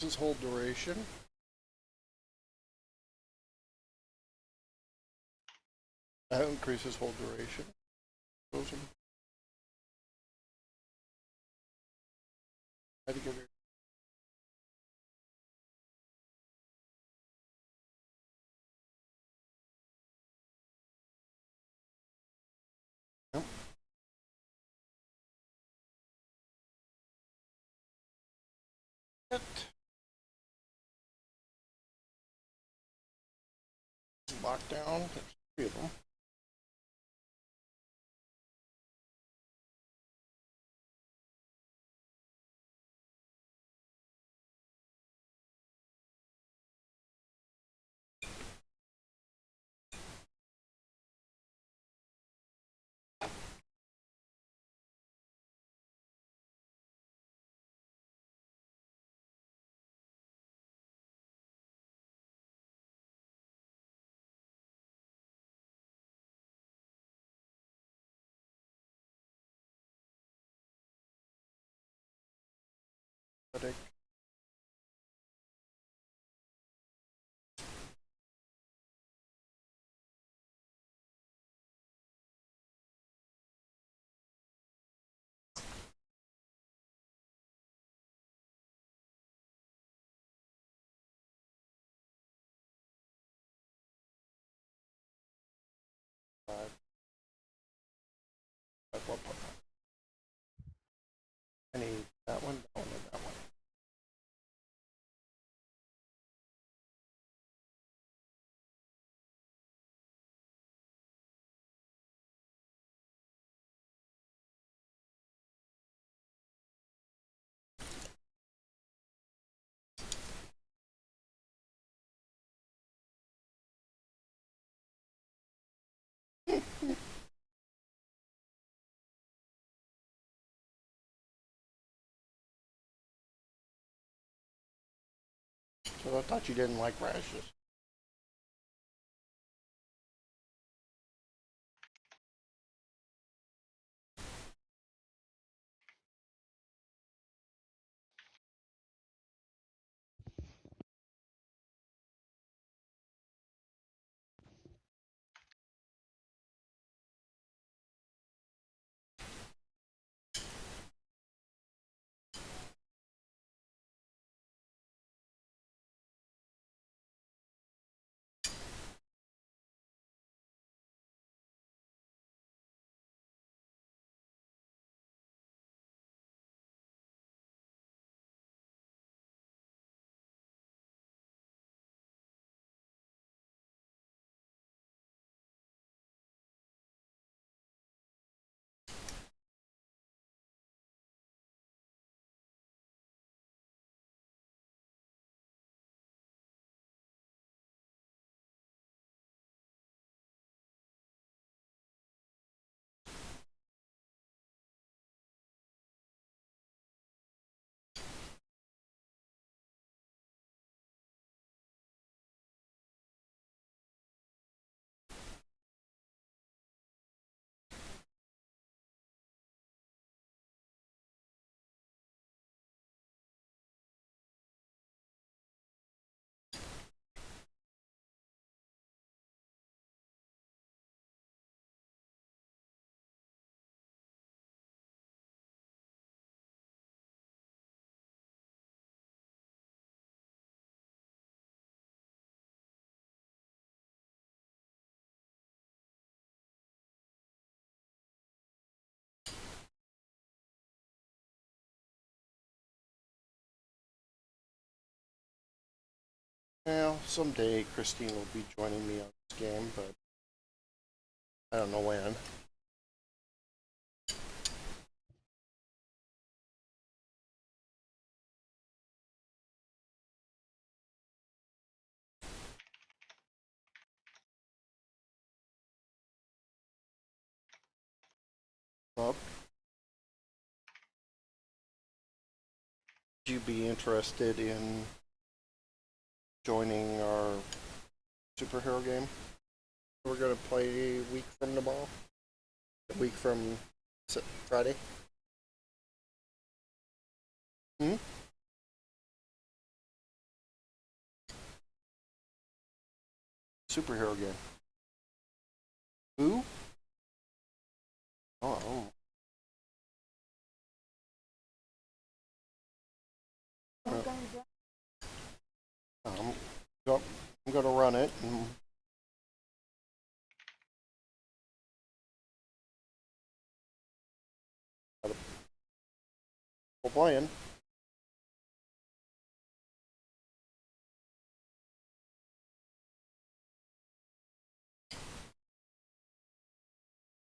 Speaker 1: His whole duration. That increases whole duration. Those are. Try to give it. Yep. Lockdown. There's 3 of them. But I need that one, and that one. So I thought you didn't like rashes. Well, someday Christine will be joining me on this game, but I don't know when. Well, would you be interested in joining our superhero game? We're gonna play a week from tomorrow. A week from Friday. Hmm? Superhero game. Who? Oh. Um, I'm gonna run it. And we're playing.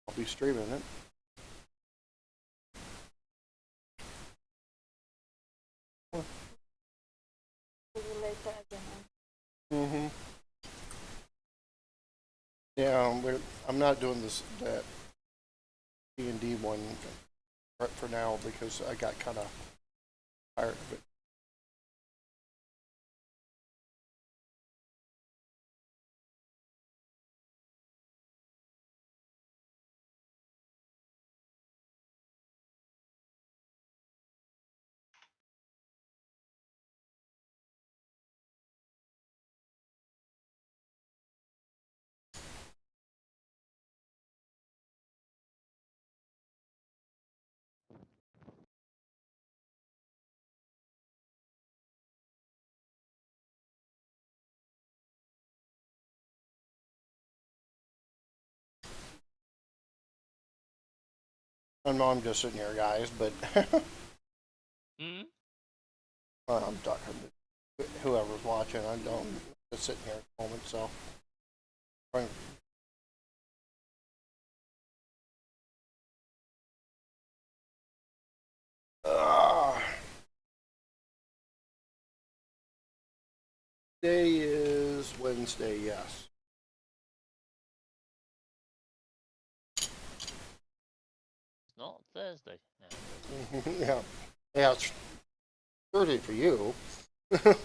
Speaker 1: I'll be streaming it. Mm-hmm. Yeah, I'm not doing that D&D one right for now because I got kind of tired of it. I know I'm just sitting here, guys, but
Speaker 5: Hmm?
Speaker 1: I'm talking to whoever's watching. I don't just sitting here at the moment, so. Uh, Day is Wednesday, yes.
Speaker 5: It's not Thursday. No.
Speaker 1: Yeah. Yeah, it's Thursday for you.
Speaker 5: No.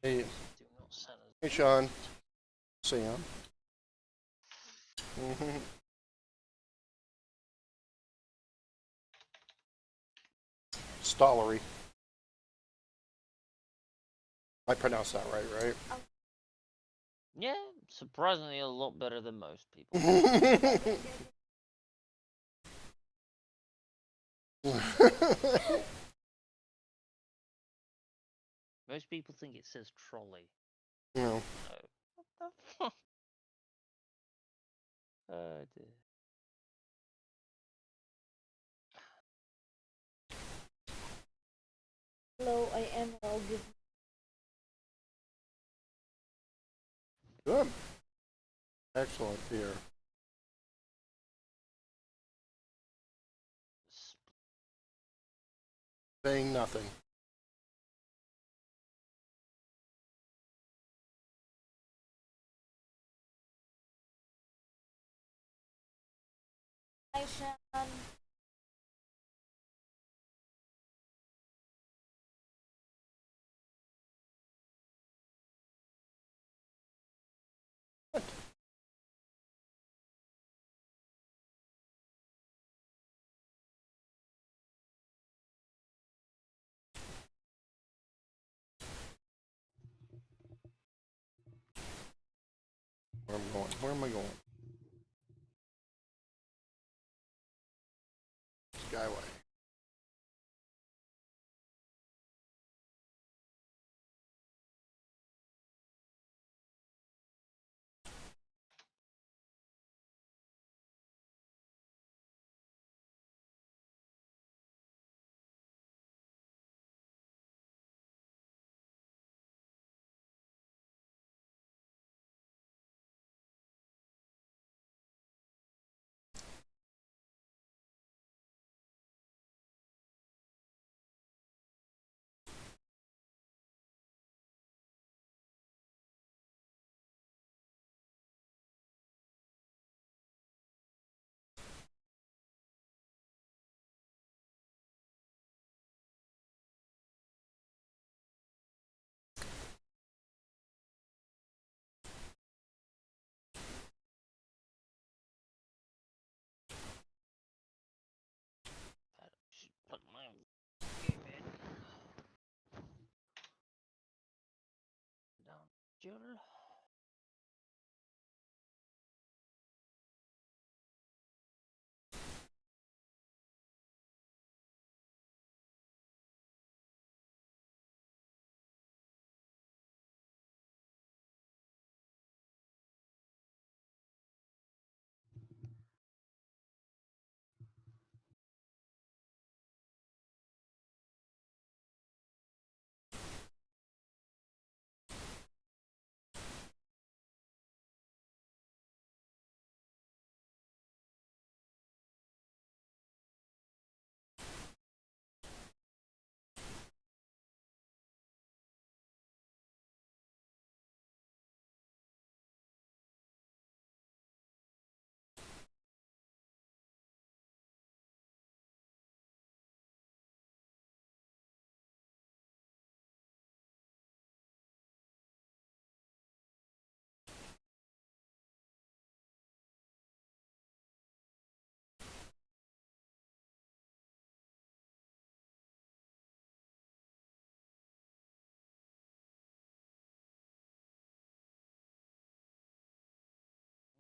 Speaker 1: Hey,
Speaker 5: Do not send us.
Speaker 1: hey Sean. Sam. Mm-hmm. Stollery. I pronounced that right?
Speaker 5: Yeah, surprisingly a lot better than most people. Most people think it says trolley.
Speaker 1: No.
Speaker 5: No. What the fuck? Oh dear.
Speaker 6: Hello, I am August.
Speaker 1: Good. Excellent here. Saying nothing.
Speaker 6: Hi, Sean.
Speaker 1: Where am I going? Where am I going? Skyway.
Speaker 5: schedule.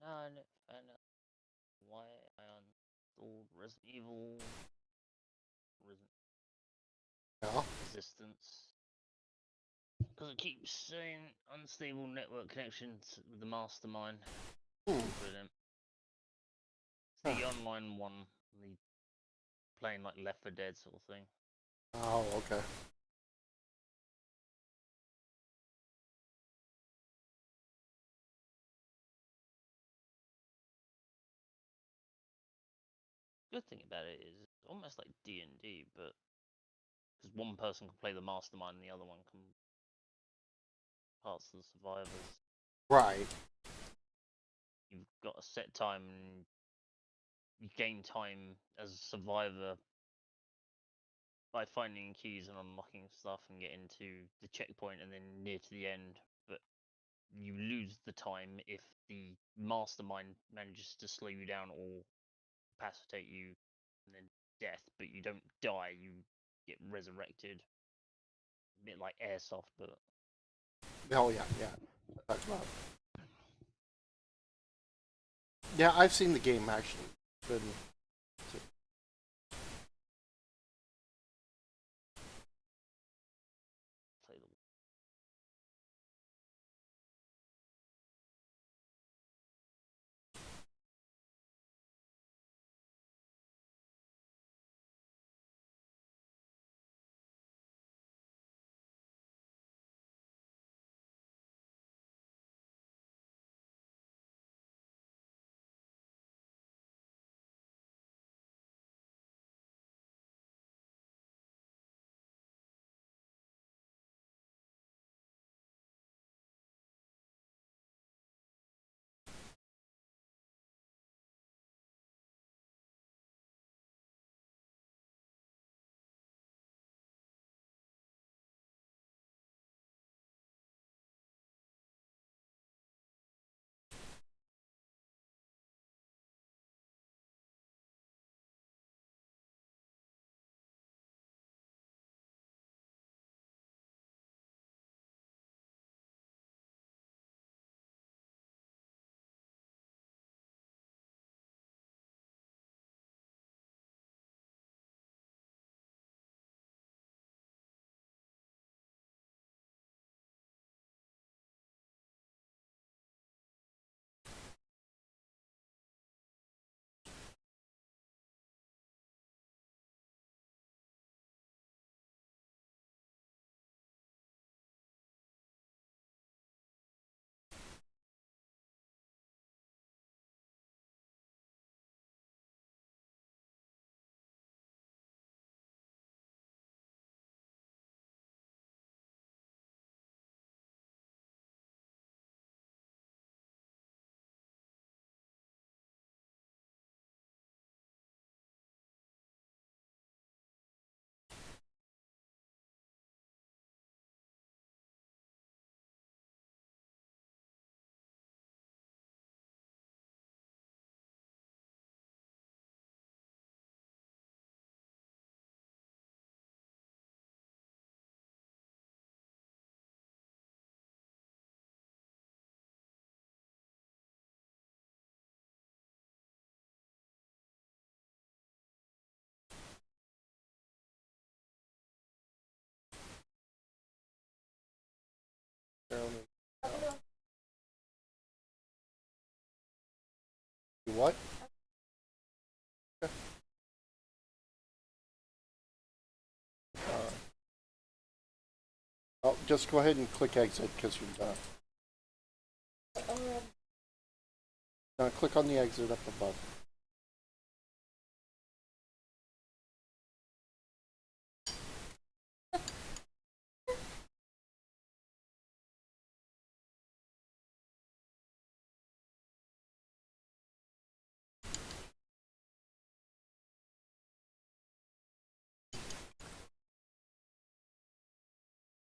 Speaker 5: No, no, fair enough. Why I uninstalled Resident Evil
Speaker 1: Yeah.
Speaker 5: Resistance? Because it keeps saying unstable network connections with the mastermind.
Speaker 1: Hmm.
Speaker 5: Brilliant. It's the online one, the playing like Left 4 Dead sort of thing.
Speaker 1: Oh, okay.
Speaker 5: Good thing about it is it's almost like D&D, but because one person can play the mastermind and the other one can parts of the survivors.
Speaker 1: Right.
Speaker 5: You've got a set time and you gain time as a survivor by finding keys and unlocking stuff and getting to the checkpoint and then near to the end, but you lose the time if the mastermind manages to slow you down or incapacitate you and then death, but you don't die, you get resurrected. A bit like airsoft, but
Speaker 1: Oh, yeah, yeah. That's about it. Yeah, I've seen the game actually. Been
Speaker 5: play the
Speaker 1: what? Oh, just go ahead and click exit because you're done. Now click on the exit up above.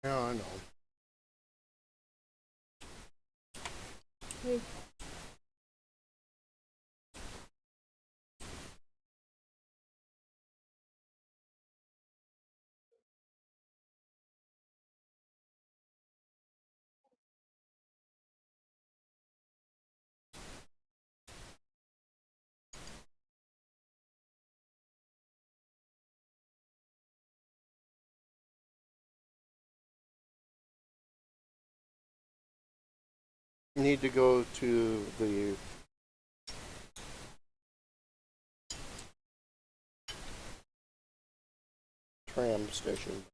Speaker 1: Yeah, I know.
Speaker 6: Hey.
Speaker 1: You need to go to the tram station.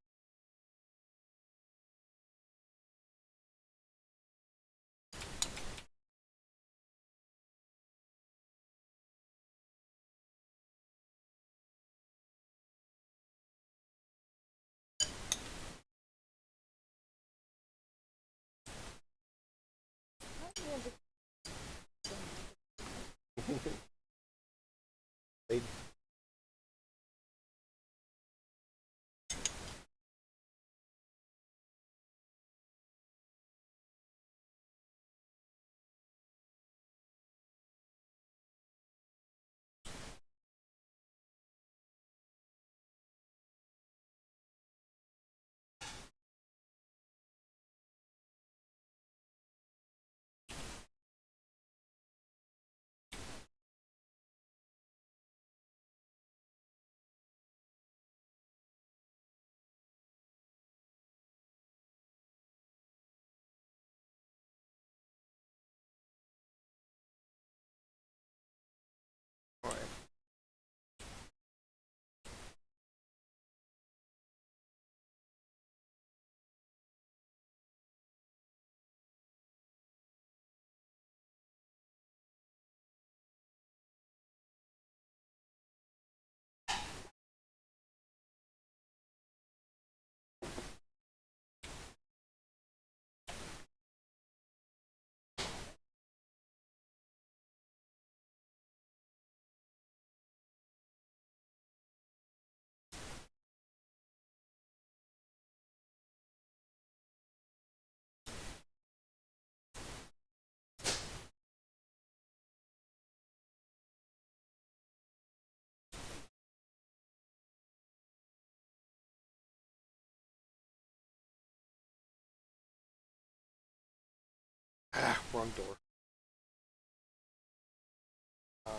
Speaker 1: They wrong door. Um,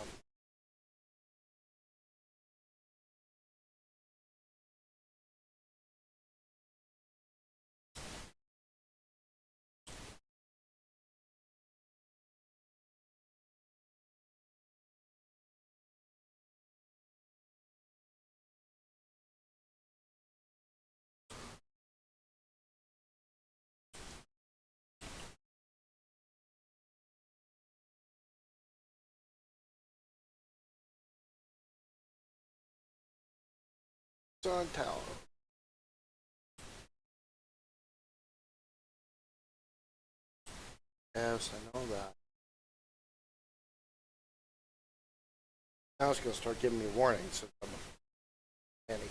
Speaker 1: Sun Tower. Yes, I know that. Now it's gonna start giving me warnings if I'm any.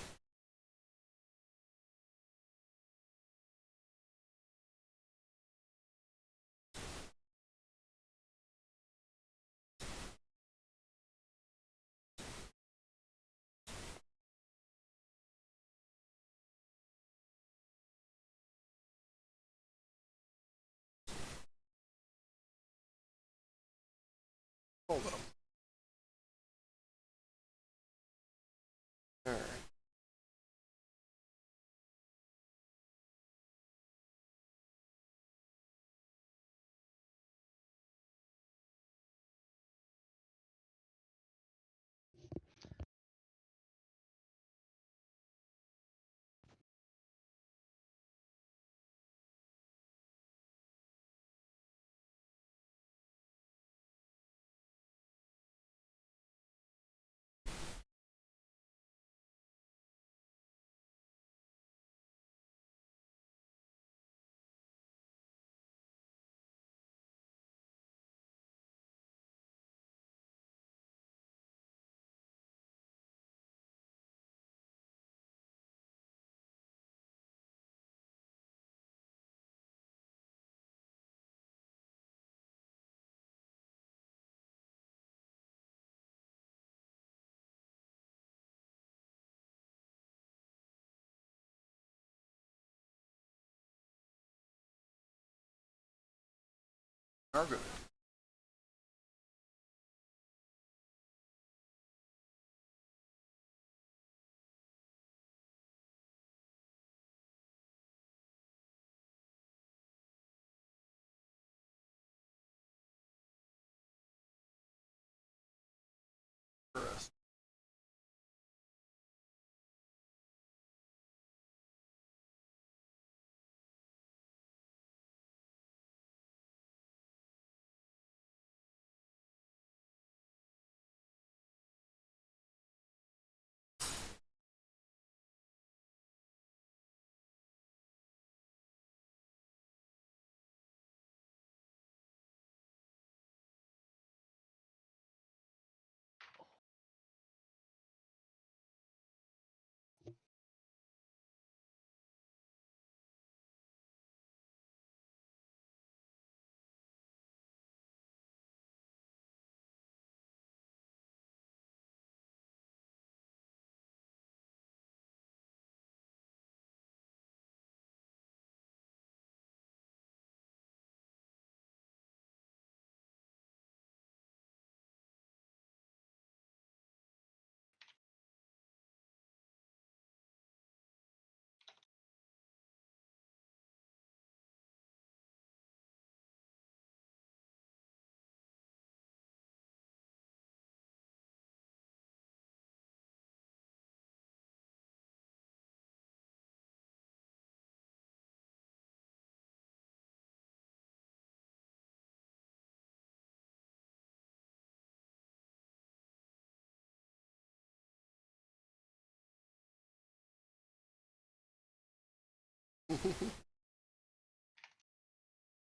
Speaker 1: Hold on. All right. Are good.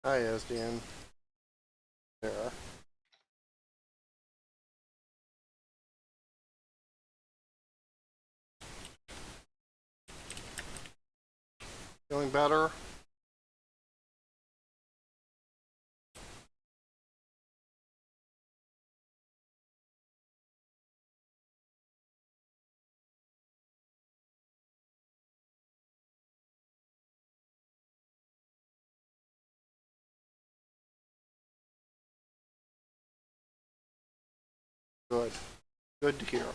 Speaker 1: Hi, SDN. There. Feeling better? Good. Good to hear.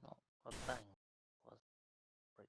Speaker 5: Not a thing was break.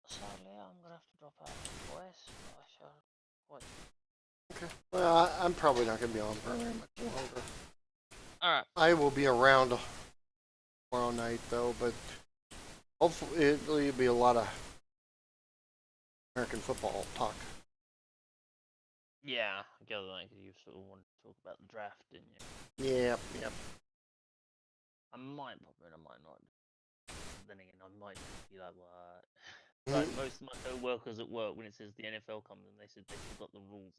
Speaker 5: Sadly, I'm gonna have to drop out, boys. But I shall quite.
Speaker 1: Okay. Well, I'm probably not going to be on for very much longer.
Speaker 5: Alright.
Speaker 1: I will be around tomorrow night, though, but hopefully it'll be a lot of American football talk.
Speaker 5: Yeah, I gather that because you sort of wanted to talk about the draft, didn't you?
Speaker 1: Yep, yep.
Speaker 5: I might pop in, I might not. Then again, I might just be like, what? Like most of my co-workers at work, when it says the NFL comes in, they said they forgot the rules.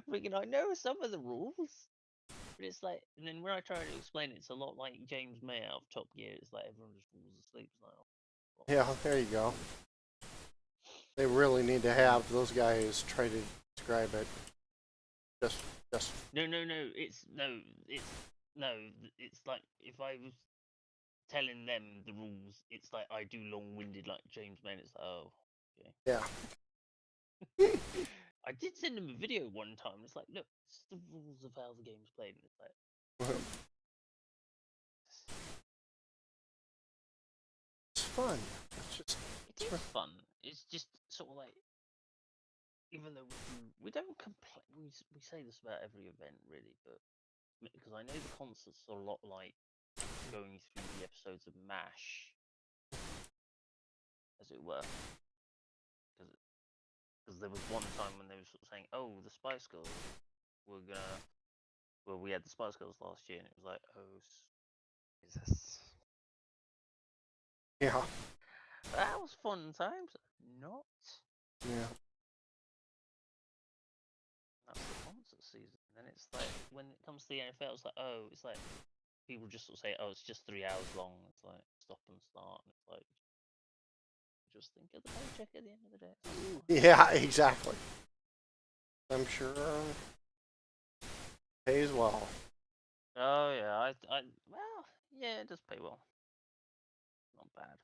Speaker 5: Freaking, I know some of the rules. But it's like, and then when I try to explain it, it's a lot like James May out of Top Gear. It's like everyone just falls asleep. It's like, oh,
Speaker 1: Yeah, there you go. They really need to have those guys try to describe it. Just
Speaker 5: no, it's like if I was telling them the rules, it's like I do long-winded like James May. It's like, oh, okay.
Speaker 1: yeah.
Speaker 5: I did send him a video one time. It's like, look, it's the rules of how the game's played. And it's like,
Speaker 1: It's fun. It's just
Speaker 5: it is fun. It's just sort of like, even though we don't complain, we say this about every event really, but because I know the concerts are a lot like going through the episodes of MASH, as it were. Because there was one time when they were sort of saying, oh, the Spice Girls were gonna. Well, we had the Spice Girls last year, and it was like, oh, Jesus.
Speaker 1: yeah.
Speaker 5: That was fun times. Not.
Speaker 1: Yeah.
Speaker 5: That's the concert season. And it's like, when it comes to the NFL, it's like, oh, it's like, people just sort of say, oh, it's just 3 hours long. It's like, stop and start. And it's like, just think of the paycheck at the end of the day.
Speaker 1: Yeah, exactly. I'm sure pays well.
Speaker 5: Oh, yeah. Well, yeah, it does pay well. Not bad.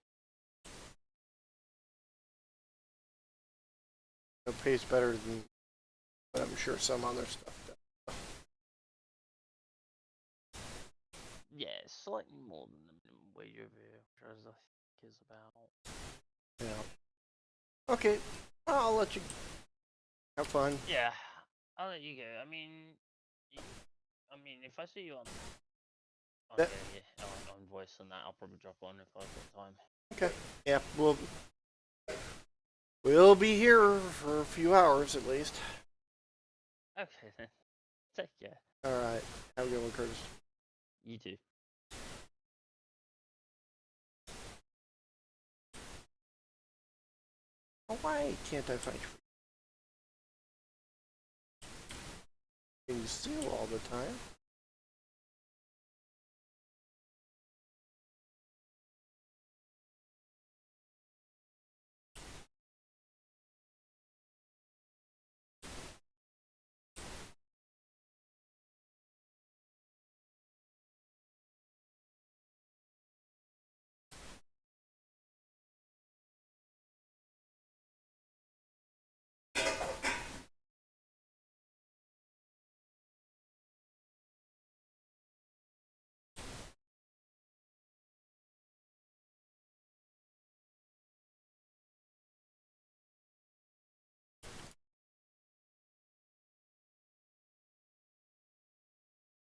Speaker 1: It pays better than, but I'm sure some other stuff does.
Speaker 5: Yeah, it's slightly more than the minimum wage over here, which I think is about.
Speaker 1: Yeah. Okay. I'll let you have fun.
Speaker 5: Yeah, I'll let you go. I mean, if I see you on
Speaker 1: That-
Speaker 5: on voice and that, I'll probably drop on if I've got time.
Speaker 1: Okay. Yeah, we'll be here for a few hours at least.
Speaker 5: Okay then. Take care.
Speaker 1: All right. Have a good one, Curtis.
Speaker 5: You too.
Speaker 1: Oh, why can't I find you? Can you steal all the time?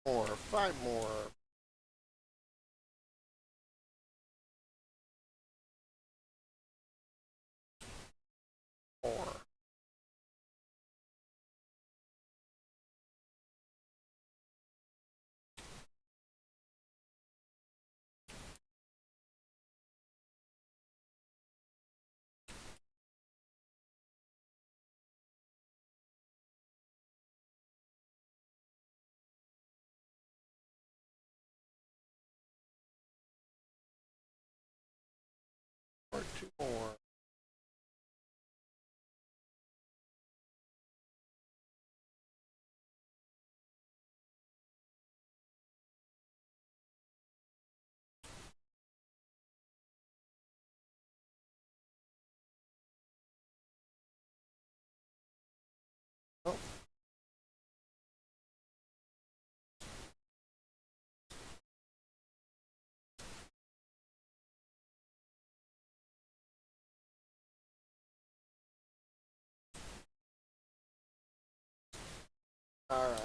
Speaker 1: More. 5 more. More. Or 2 more. Oh. All right.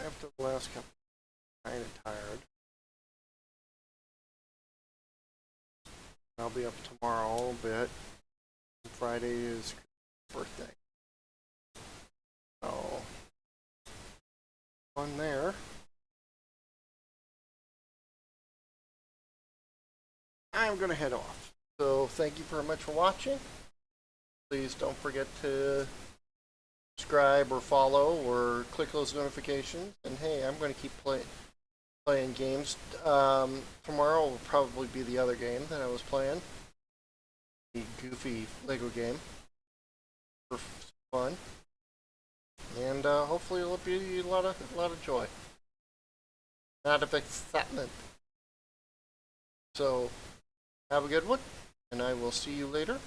Speaker 1: After the last couple, kind of tired. I'll be up tomorrow a little bit. Friday is birthday. So, fun there. I'm going to head off. So, thank you very much for watching. please don't forget to subscribe or follow or click those notifications. And hey, I'm going to keep playing games. Tomorrow will probably be the other game that I was playing. The goofy Lego game. For fun. And hopefully it'll be a lot of joy. A lot of excitement. So, have a good one, and I will see you later.